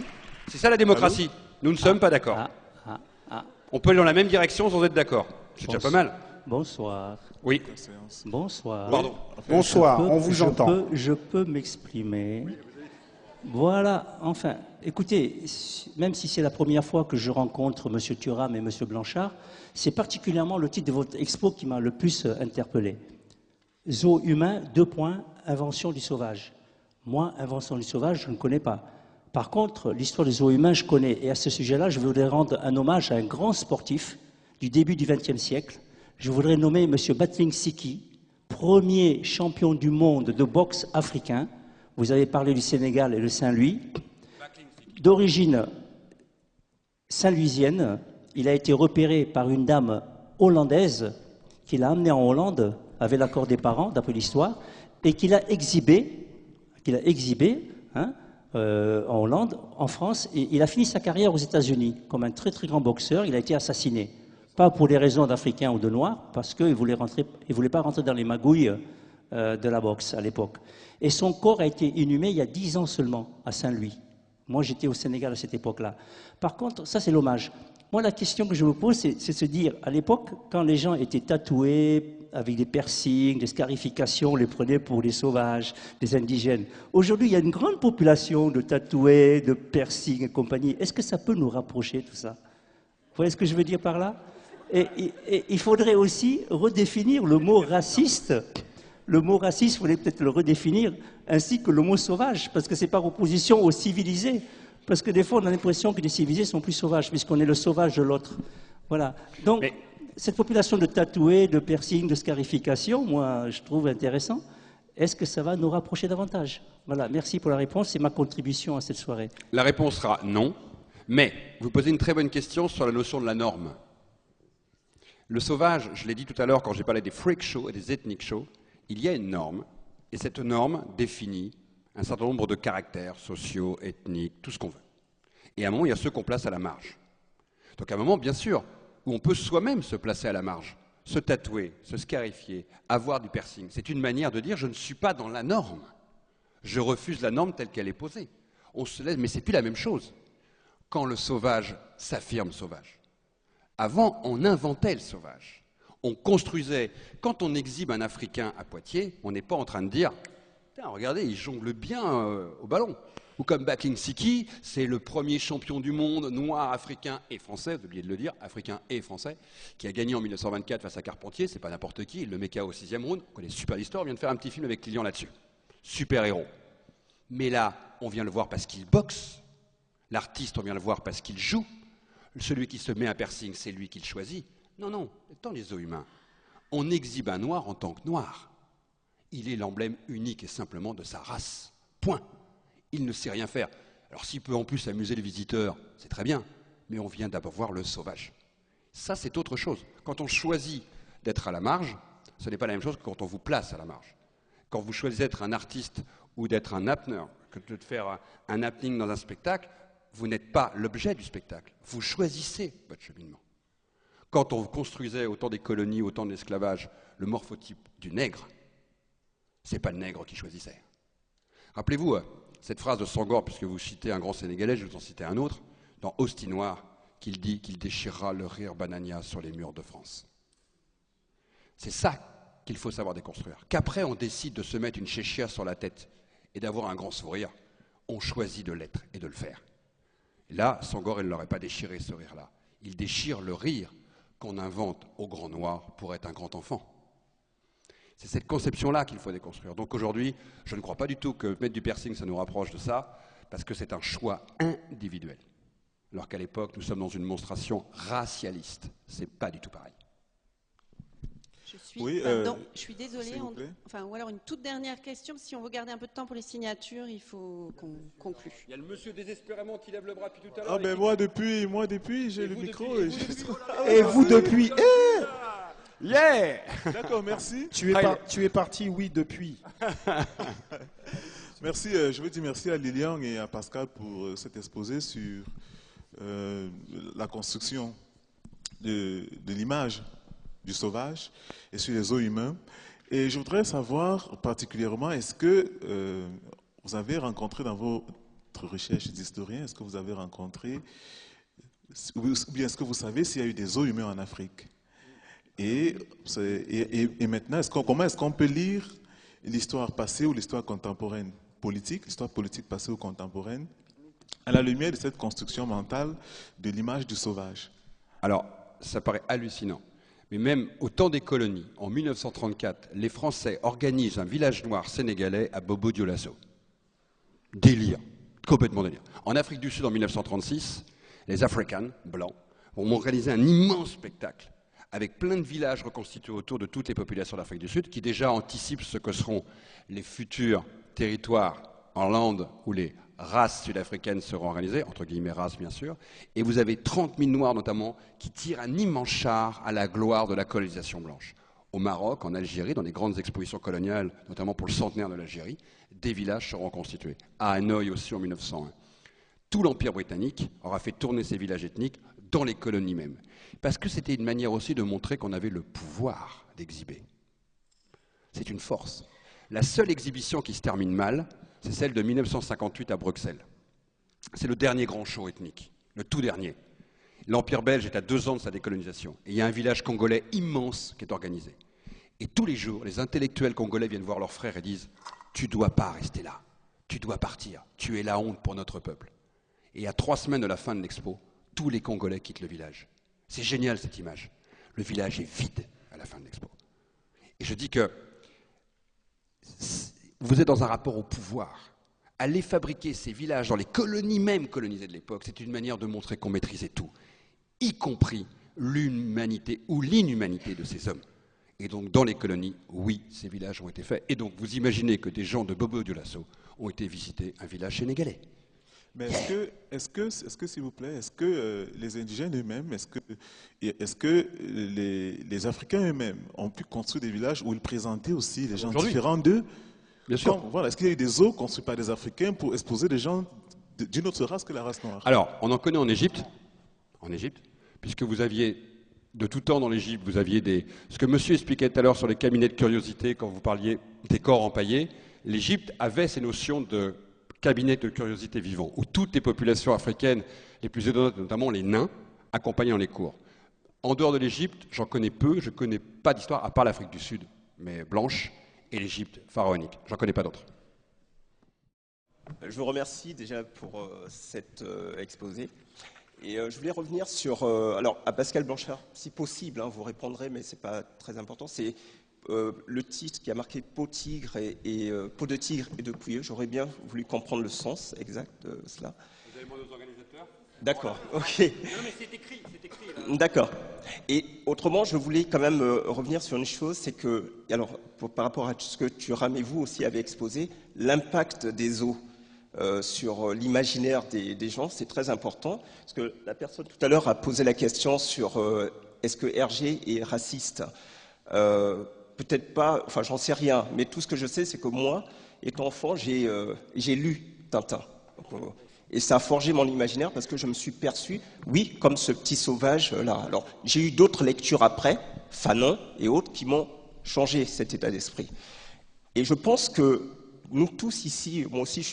C'est ça la démocratie. Nous ne sommes pas d'accord. On peut aller dans la même direction sans être d'accord. C'est déjà pas mal. Bonsoir. Oui. Bonsoir. Pardon. Bonsoir, on vous entend. Je peux m'exprimer. Voilà, enfin, écoutez, même si c'est la première fois que je rencontre M. Thuram et M. Blanchard, c'est particulièrement le titre de votre expo qui m'a le plus interpellé. Zoo humain, : invention du sauvage. Moi, invention du sauvage, je ne connais pas. Par contre, l'histoire des zoos humains, je connais. Et à ce sujet-là, je voudrais rendre un hommage à un grand sportif du début du XXe siècle. Je voudrais nommer M. Battling Siki, premier champion du monde de boxe africain. Vous avez parlé du Sénégal et de Saint-Louis. D'origine saint-louisienne, il a été repéré par une dame hollandaise qui l'a amené en Hollande, avec l'accord des parents, d'après l'histoire, et qu'il a exhibé en Hollande, en France, et il a fini sa carrière aux États-Unis comme un très très grand boxeur. Il a été assassiné, pas pour des raisons d'Africains ou de Noirs, parce qu'il ne voulait pas rentrer dans les magouilles de la boxe à l'époque. Et son corps a été inhumé il y a 10 ans seulement à Saint-Louis. Moi, j'étais au Sénégal à cette époque-là. Par contre, ça c'est l'hommage. Moi, la question que je me pose, c'est de se dire, à l'époque, quand les gens étaient tatoués, avec des piercings, des scarifications, on les prenait pour des sauvages, des indigènes. Aujourd'hui, il y a une grande population de tatoués, de piercings et compagnie. Est-ce que ça peut nous rapprocher, tout ça? Vous voyez ce que je veux dire par là? Et il faudrait aussi redéfinir le mot raciste. Le mot raciste, il faudrait peut-être le redéfinir, ainsi que le mot sauvage, parce que c'est par opposition aux civilisés. Parce que des fois, on a l'impression que les civilisés sont plus sauvages, puisqu'on est le sauvage de l'autre. Voilà. Donc, cette population de tatoués, de piercings, de scarifications, moi, je trouve intéressant. Est-ce que ça va nous rapprocher davantage? Voilà, merci pour la réponse, c'est ma contribution à cette soirée. La réponse sera non, mais vous posez une très bonne question sur la notion de la norme. Le sauvage, je l'ai dit tout à l'heure quand j'ai parlé des freak shows et des ethnic shows, il y a une norme, et cette norme définit un certain nombre de caractères sociaux, ethniques, tout ce qu'on veut. Et à un moment, il y a ceux qu'on place à la marge. Donc à un moment, bien sûr, où on peut soi-même se placer à la marge, se tatouer, se scarifier, avoir du piercing. C'est une manière de dire « je ne suis pas dans la norme ». Je refuse la norme telle qu'elle est posée. On se laisse, mais c'est plus la même chose. Quand le sauvage s'affirme sauvage. Avant, on inventait le sauvage. On construisait. Quand on exhibe un Africain à Poitiers, on n'est pas en train de dire « regardez, il jongle bien au ballon ». Ou comme Battling Siki, c'est le premier champion du monde noir, africain et français, vous avez oublié de le dire, africain et français, qui a gagné en 1924 face à Carpentier, c'est pas n'importe qui, il le met KO au 6e round, on connaît super l'histoire, on vient de faire un petit film avec Client là-dessus. Super héros. Mais là, on vient le voir parce qu'il boxe, l'artiste, on vient le voir parce qu'il joue, celui qui se met un piercing, c'est lui qui le choisit. Non, non, dans les zoos humains, on exhibe un noir en tant que noir. Il est l'emblème unique et simplement de sa race. Point. Il ne sait rien faire. Alors s'il peut en plus amuser les visiteurs, c'est très bien, mais on vient d'abord voir le sauvage. Ça, c'est autre chose. Quand on choisit d'être à la marge, ce n'est pas la même chose que quand on vous place à la marge. Quand vous choisissez d'être un artiste ou d'être un apneur, que de faire un happening dans un spectacle, vous n'êtes pas l'objet du spectacle. Vous choisissez votre cheminement. Quand on construisait autant des colonies, autant de l'esclavage, le morphotype du nègre, ce n'est pas le nègre qui choisissait. Rappelez-vous cette phrase de Senghor, puisque vous citez un grand Sénégalais, je vais vous en citer un autre, dans Ostinoir, qu'il dit qu'il déchirera le rire banania sur les murs de France. C'est ça qu'il faut savoir déconstruire. Qu'après on décide de se mettre une chéchia sur la tête et d'avoir un grand sourire, on choisit de l'être et de le faire. Et là, Senghor, il ne l'aurait pas déchiré ce rire-là. Il déchire le rire qu'on invente au grand noir pour être un grand enfant. C'est cette conception-là qu'il faut déconstruire. Donc aujourd'hui, je ne crois pas du tout que mettre du piercing, ça nous rapproche de ça, parce que c'est un choix individuel. Alors qu'à l'époque, nous sommes dans une monstration racialiste. C'est pas du tout pareil. Je suis désolée. Ou alors une toute dernière question. Si on veut garder un peu de temps pour les signatures, il faut qu'on conclue. Il y a le monsieur désespérément qui lève le bras depuis tout à l'heure. Ah ben moi depuis, j'ai le micro. Et vous depuis. Yeah. D'accord, merci. Tu es parti, oui, depuis. Merci, je veux dire merci à Lilian et à Pascal pour cet exposé sur la construction de l'image du sauvage et sur les os humains. Et je voudrais savoir particulièrement, est-ce que vous avez rencontré dans votre recherche d'historien, est-ce que vous avez rencontré, ou bien est-ce que vous savez s'il y a eu des os humains en Afrique? Et maintenant, comment est-ce qu'on peut lire l'histoire passée ou l'histoire contemporaine politique, l'histoire politique passée ou contemporaine, à la lumière de cette construction mentale de l'image du sauvage? Alors, ça paraît hallucinant. Mais même au temps des colonies, en 1934, les Français organisent un village noir sénégalais à Bobo-Dioulasso. Délire, complètement délire. En Afrique du Sud, en 1936, les Africans, blancs, ont organisé un immense spectacle avec plein de villages reconstitués autour de toutes les populations d'Afrique du Sud, qui déjà anticipent ce que seront les futurs territoires en Lande où les races sud-africaines seront organisées, entre guillemets races bien sûr, et vous avez 30 000 Noirs notamment qui tirent un immense char à la gloire de la colonisation blanche. Au Maroc, en Algérie, dans les grandes expositions coloniales, notamment pour le centenaire de l'Algérie, des villages seront constitués. À Hanoï aussi en 1901. Tout l'Empire britannique aura fait tourner ces villages ethniques dans les colonies même. Parce que c'était une manière aussi de montrer qu'on avait le pouvoir d'exhiber. C'est une force. La seule exhibition qui se termine mal, c'est celle de 1958 à Bruxelles. C'est le dernier grand show ethnique, le tout dernier. L'Empire belge est à 2 ans de sa décolonisation. Et il y a un village congolais immense qui est organisé. Et tous les jours, les intellectuels congolais viennent voir leurs frères et disent « Tu ne dois pas rester là, tu dois partir, tu es la honte pour notre peuple ». Et à 3 semaines de la fin de l'expo, tous les Congolais quittent le village. C'est génial cette image. Le village est vide à la fin de l'expo. Et je dis que vous êtes dans un rapport au pouvoir. Aller fabriquer ces villages dans les colonies même colonisées de l'époque, c'est une manière de montrer qu'on maîtrisait tout, y compris l'humanité ou l'inhumanité de ces hommes. Et donc dans les colonies, oui, ces villages ont été faits. Et donc vous imaginez que des gens de Bobo-Dioulasso ont été visiter un village sénégalais. Mais est-ce que s'il vous plaît, est-ce que les indigènes eux-mêmes, est-ce que les Africains eux-mêmes ont pu construire des villages où ils présentaient aussi des gens différents d'eux? Bien sûr. Voilà, est-ce qu'il y a eu des os construits par des Africains pour exposer des gens d'une autre race que la race noire? Alors, on en connaît en Égypte, puisque vous aviez, de tout temps dans l'Égypte, vous aviez ce que monsieur expliquait tout à l'heure sur les cabinets de curiosité, quand vous parliez des corps empaillés, l'Égypte avait ces notions de cabinet de curiosité vivant, où toutes les populations africaines les plus étonnantes, notamment les nains, accompagnaient dans les cours. En dehors de l'Égypte, j'en connais peu, je ne connais pas d'histoire, à part l'Afrique du Sud, mais blanche, et l'Égypte pharaonique. J'en connais pas d'autres. Je vous remercie déjà pour cet exposé. Et je voulais revenir sur, alors à Pascal Blanchard, si possible, vous répondrez, mais ce n'est pas très important, c'est le titre qui a marqué peau tigre et peau de tigre et de pouilleux. J'aurais bien voulu comprendre le sens exact de cela. Vous avez demandé aux organisateurs? D'accord, ok. Non mais c'est écrit. D'accord. Et autrement, je voulais quand même revenir sur une chose, c'est que, alors par rapport à ce que Thuram et vous aussi avez exposé, l'impact des os sur l'imaginaire des gens, c'est très important. Parce que la personne tout à l'heure a posé la question sur est-ce que Hergé est raciste? Peut-être pas, enfin j'en sais rien, mais tout ce que je sais, c'est que moi, étant enfant, j'ai lu Tintin. Et ça a forgé mon imaginaire parce que je me suis perçu, oui, comme ce petit sauvage-là. Alors, j'ai eu d'autres lectures après, Fanon et autres, qui m'ont changé cet état d'esprit. Et je pense que nous tous ici, moi aussi je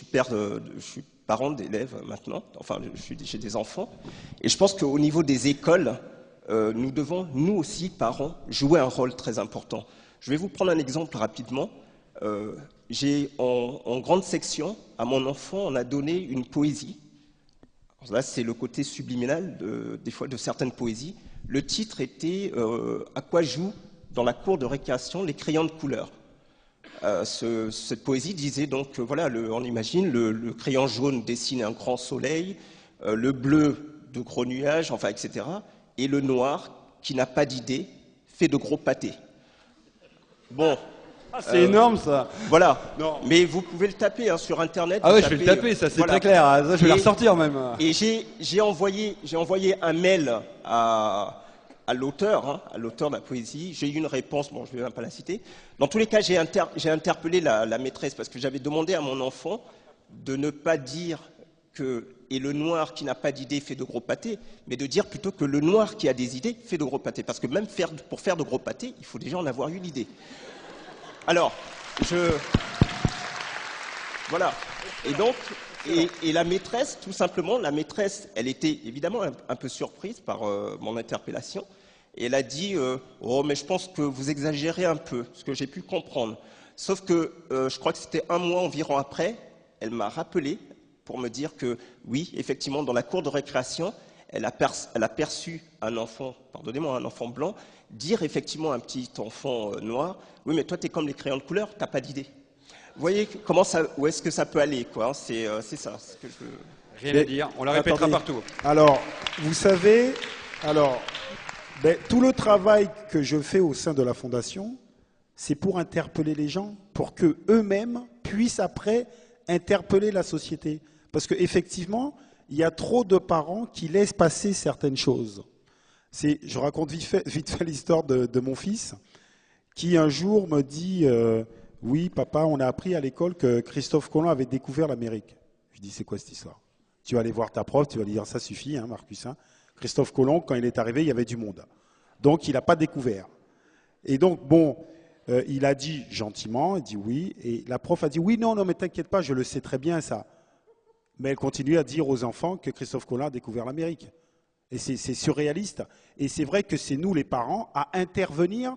suis parent d'élèves maintenant, enfin j'ai des enfants, et je pense qu'au niveau des écoles, nous devons, nous aussi, parents, jouer un rôle très important. Je vais vous prendre un exemple rapidement. J'ai en grande section, à mon enfant, on a donné une poésie. Alors là, c'est le côté subliminal des fois de certaines poésies. Le titre était « À quoi joue dans la cour de récréation les crayons de couleur. Cette poésie disait donc, voilà, on imagine le crayon jaune dessine un grand soleil, le bleu de gros nuages, enfin, etc. Et le noir, qui n'a pas d'idée, fait de gros pâtés. Bon. Ah, c'est énorme, ça. Voilà. Non. Mais vous pouvez le taper hein, sur Internet. Ah ouais, je vais le taper, ça, c'est voilà. Très clair. Ça, je vais le ressortir même. Et j'ai envoyé un mail à l'auteur, hein, à l'auteur de la poésie. J'ai eu une réponse, bon, je ne vais même pas la citer. Dans tous les cas, j'ai interpellé la maîtresse parce que j'avais demandé à mon enfant de ne pas dire que et le noir qui n'a pas d'idée fait de gros pâtés, mais de dire plutôt que le noir qui a des idées fait de gros pâtés. Parce que même pour faire de gros pâtés, il faut déjà en avoir eu l'idée. Alors, voilà. Et donc, et la maîtresse, tout simplement, la maîtresse, elle était évidemment un peu surprise par mon interpellation. Et elle a dit oh, mais je pense que vous exagérez un peu, ce que j'ai pu comprendre. Sauf que je crois que c'était 1 mois environ après, elle m'a rappelé pour me dire que oui, effectivement, dans la cour de récréation, elle a perçu un enfant, pardonnez-moi, un enfant blanc, dire effectivement à un petit enfant noir, oui, mais toi, tu es comme les crayons de couleur, tu n'as pas d'idée. Vous voyez où est-ce que ça peut aller, quoi, hein, c'est ça. Ce que je... Rien à dire, on la répétera partout. Alors, vous savez, tout le travail que je fais au sein de la Fondation, c'est pour interpeller les gens, pour qu'eux-mêmes puissent après interpeller la société. Parce qu'effectivement, il y a trop de parents qui laissent passer certaines choses. Je raconte vite fait l'histoire de mon fils, qui un jour me dit oui, papa, on a appris à l'école que Christophe Colomb avait découvert l'Amérique. Je dis, c'est quoi cette histoire? Tu vas aller voir ta prof, tu vas lui dire, ça suffit, hein, Marcus. Hein. Christophe Colomb, quand il est arrivé, il y avait du monde. Donc, il n'a pas découvert. Et donc, bon, il a dit gentiment, il dit oui. Et la prof a dit, oui, non, mais t'inquiète pas, je le sais très bien, ça. Mais elle continue à dire aux enfants que Christophe Colomb a découvert l'Amérique. Et c'est surréaliste. Et c'est vrai que c'est nous, les parents, à intervenir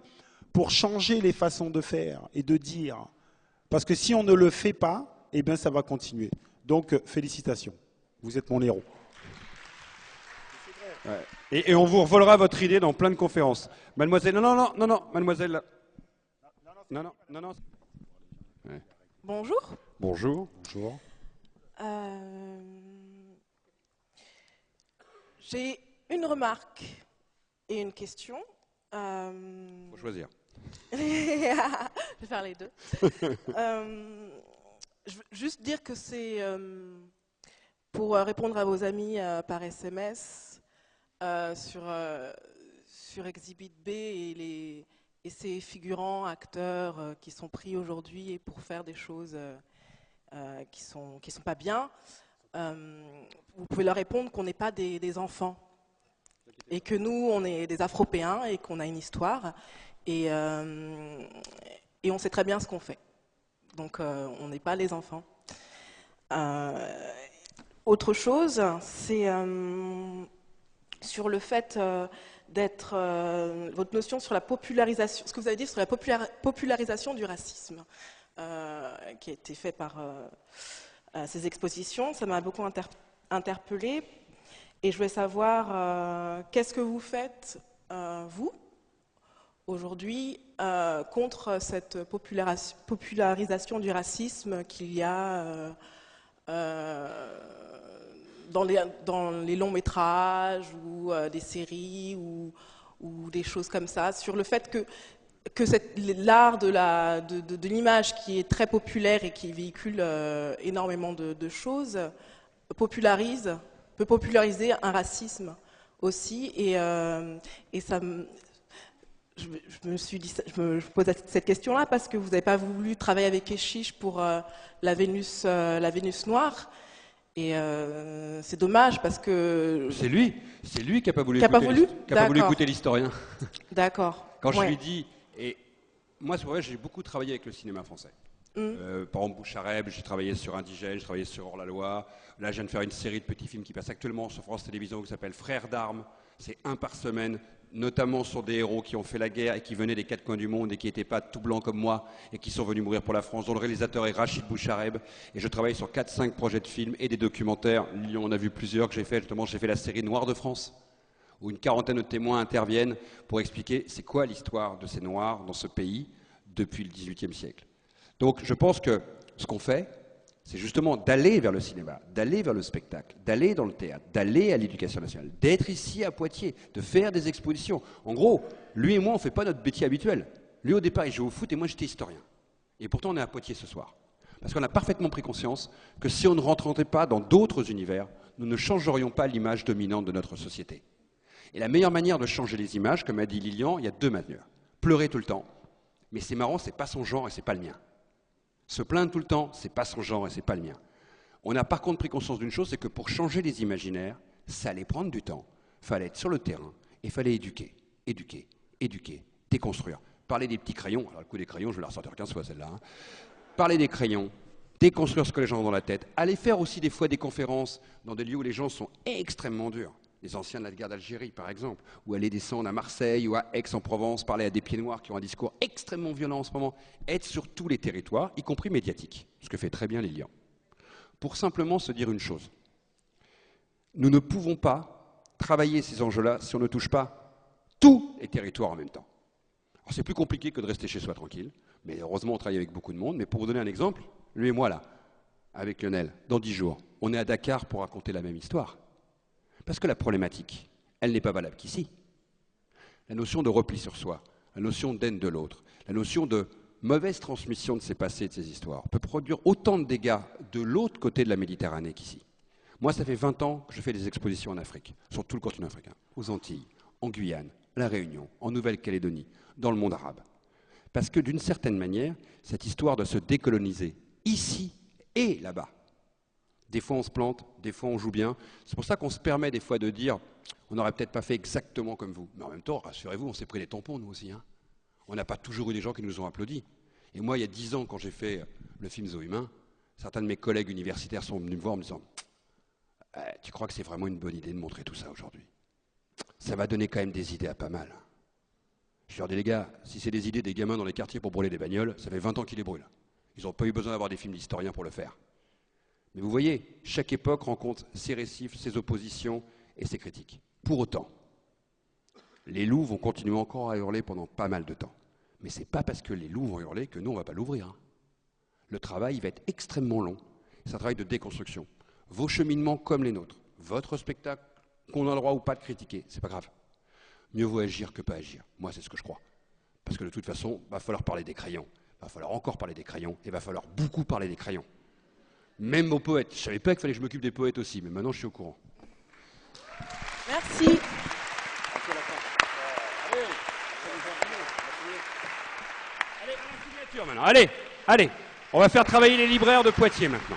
pour changer les façons de faire et de dire. Parce que si on ne le fait pas, eh bien, ça va continuer. Donc, félicitations. Vous êtes mon héros. Ouais. Et on vous revolera votre idée dans plein de conférences. Mademoiselle, non, mademoiselle. Non. Ouais. Bonjour. Bonjour. J'ai une remarque et une question. Faut choisir. Je vais faire les deux. Je veux juste dire que c'est pour répondre à vos amis par SMS sur Exhibit B et ces figurants, acteurs qui sont pris aujourd'hui et pour faire des choses qui sont pas bien. Vous pouvez leur répondre qu'on n'est pas des enfants et que nous, on est des Afropéens et qu'on a une histoire et on sait très bien ce qu'on fait. Donc, on n'est pas les enfants. Autre chose, c'est sur le fait d'être... votre notion sur la popularisation, ce que vous avez dit sur la popularisation du racisme, qui a été fait par ces expositions, ça m'a beaucoup interpellée. Et je voulais savoir qu'est-ce que vous faites, vous, aujourd'hui, contre cette popularisation du racisme qu'il y a dans les longs métrages ou des séries ou des choses comme ça, sur le fait que l'art de l'image qui est très populaire et qui véhicule énormément de choses peut populariser un racisme aussi. Et ça je me pose cette question-là parce que vous n'avez pas voulu travailler avec Eschiche pour la Vénus noire. Et c'est dommage parce que... C'est lui qui n'a pas voulu écouter l'historien. D'accord. Quand je lui dis... Et moi, c'est vrai, j'ai beaucoup travaillé avec le cinéma français. Par exemple, Bouchareb, j'ai travaillé sur Indigène, j'ai travaillé sur Hors-la-Loi. Là, je viens de faire une série de petits films qui passent actuellement sur France Télévisions qui s'appelle Frères d'armes. C'est 1 par semaine, notamment sur des héros qui ont fait la guerre et qui venaient des 4 coins du monde et qui n'étaient pas tout blancs comme moi et qui sont venus mourir pour la France, dont le réalisateur est Rachid Bouchareb. Et je travaille sur 4-5 projets de films et des documentaires. Lyon, on a vu plusieurs que j'ai fait. Justement, j'ai fait la série Noir de France, où une quarantaine de témoins interviennent pour expliquer c'est quoi l'histoire de ces Noirs dans ce pays depuis le XVIIIe siècle. Donc je pense que ce qu'on fait, c'est justement d'aller vers le cinéma, d'aller vers le spectacle, d'aller dans le théâtre, d'aller à l'éducation nationale, d'être ici à Poitiers, de faire des expositions. En gros, lui et moi, on ne fait pas notre métier habituel. Lui, au départ, il jouait au foot et moi, j'étais historien. Et pourtant, on est à Poitiers ce soir. Parce qu'on a parfaitement pris conscience que si on ne rentrait pas dans d'autres univers, nous ne changerions pas l'image dominante de notre société. Et la meilleure manière de changer les images, comme a dit Lilian, il y a deux manières. Pleurer tout le temps. Mais c'est marrant, c'est pas son genre et c'est pas le mien. Se plaindre tout le temps, c'est pas son genre et c'est pas le mien. On a par contre pris conscience d'une chose, c'est que pour changer les imaginaires, ça allait prendre du temps. Il fallait être sur le terrain et il fallait éduquer, déconstruire. Parler des petits crayons, alors le coup des crayons, je vais la ressortir 15 fois celle-là. Hein. Parler des crayons, déconstruire ce que les gens ont dans la tête, aller faire aussi des fois des conférences dans des lieux où les gens sont extrêmement durs. Les anciens de la guerre d'Algérie, par exemple, ou aller descendre à Marseille ou à Aix-en-Provence, parler à des pieds noirs qui ont un discours extrêmement violent en ce moment, être sur tous les territoires, y compris médiatiques, ce que fait très bien Lilian. Pour simplement se dire une chose, nous ne pouvons pas travailler ces enjeux-là si on ne touche pas tous les territoires en même temps. Alors c'est plus compliqué que de rester chez soi tranquille, mais heureusement on travaille avec beaucoup de monde, mais pour vous donner un exemple, lui et moi là, avec Lionel, dans 10 jours, on est à Dakar pour raconter la même histoire. Parce que la problématique, elle n'est pas valable qu'ici. La notion de repli sur soi, la notion d'haine de l'autre, la notion de mauvaise transmission de ses passés et de ses histoires peut produire autant de dégâts de l'autre côté de la Méditerranée qu'ici. Moi, ça fait 20 ans que je fais des expositions en Afrique, sur tout le continent africain, aux Antilles, en Guyane, à La Réunion, en Nouvelle-Calédonie, dans le monde arabe. Parce que d'une certaine manière, cette histoire de se décoloniser, ici et là-bas, des fois on se plante, des fois on joue bien. C'est pour ça qu'on se permet des fois de dire on n'aurait peut-être pas fait exactement comme vous. Mais en même temps, rassurez-vous, on s'est pris les tampons nous aussi. Hein. On n'a pas toujours eu des gens qui nous ont applaudi. Et moi, il y a 10 ans, quand j'ai fait le film Zoo Humain, certains de mes collègues universitaires sont venus me voir en me disant tu crois que c'est vraiment une bonne idée de montrer tout ça aujourd'hui? Ça va donner quand même des idées à pas mal. Je leur dis les gars, si c'est des idées des gamins dans les quartiers pour brûler des bagnoles, ça fait 20 ans qu'ils les brûlent. Ils n'ont pas eu besoin d'avoir des films d'historiens pour le faire. Mais vous voyez, chaque époque rencontre ses récifs, ses oppositions et ses critiques. Pour autant, les loups vont continuer encore à hurler pendant pas mal de temps. Mais ce n'est pas parce que les loups vont hurler que nous, on ne va pas l'ouvrir. Hein. Le travail va être extrêmement long. C'est un travail de déconstruction. Vos cheminements comme les nôtres, votre spectacle, qu'on a le droit ou pas de critiquer, c'est pas grave. Mieux vaut agir que pas agir. Moi, c'est ce que je crois. Parce que de toute façon, il va falloir parler des crayons. Il va falloir encore parler des crayons. Et il va falloir beaucoup parler des crayons. Même aux poètes. Je ne savais pas qu'il fallait que je m'occupe des poètes aussi, mais maintenant je suis au courant. Merci. Allez, on va faire travailler les libraires de Poitiers maintenant.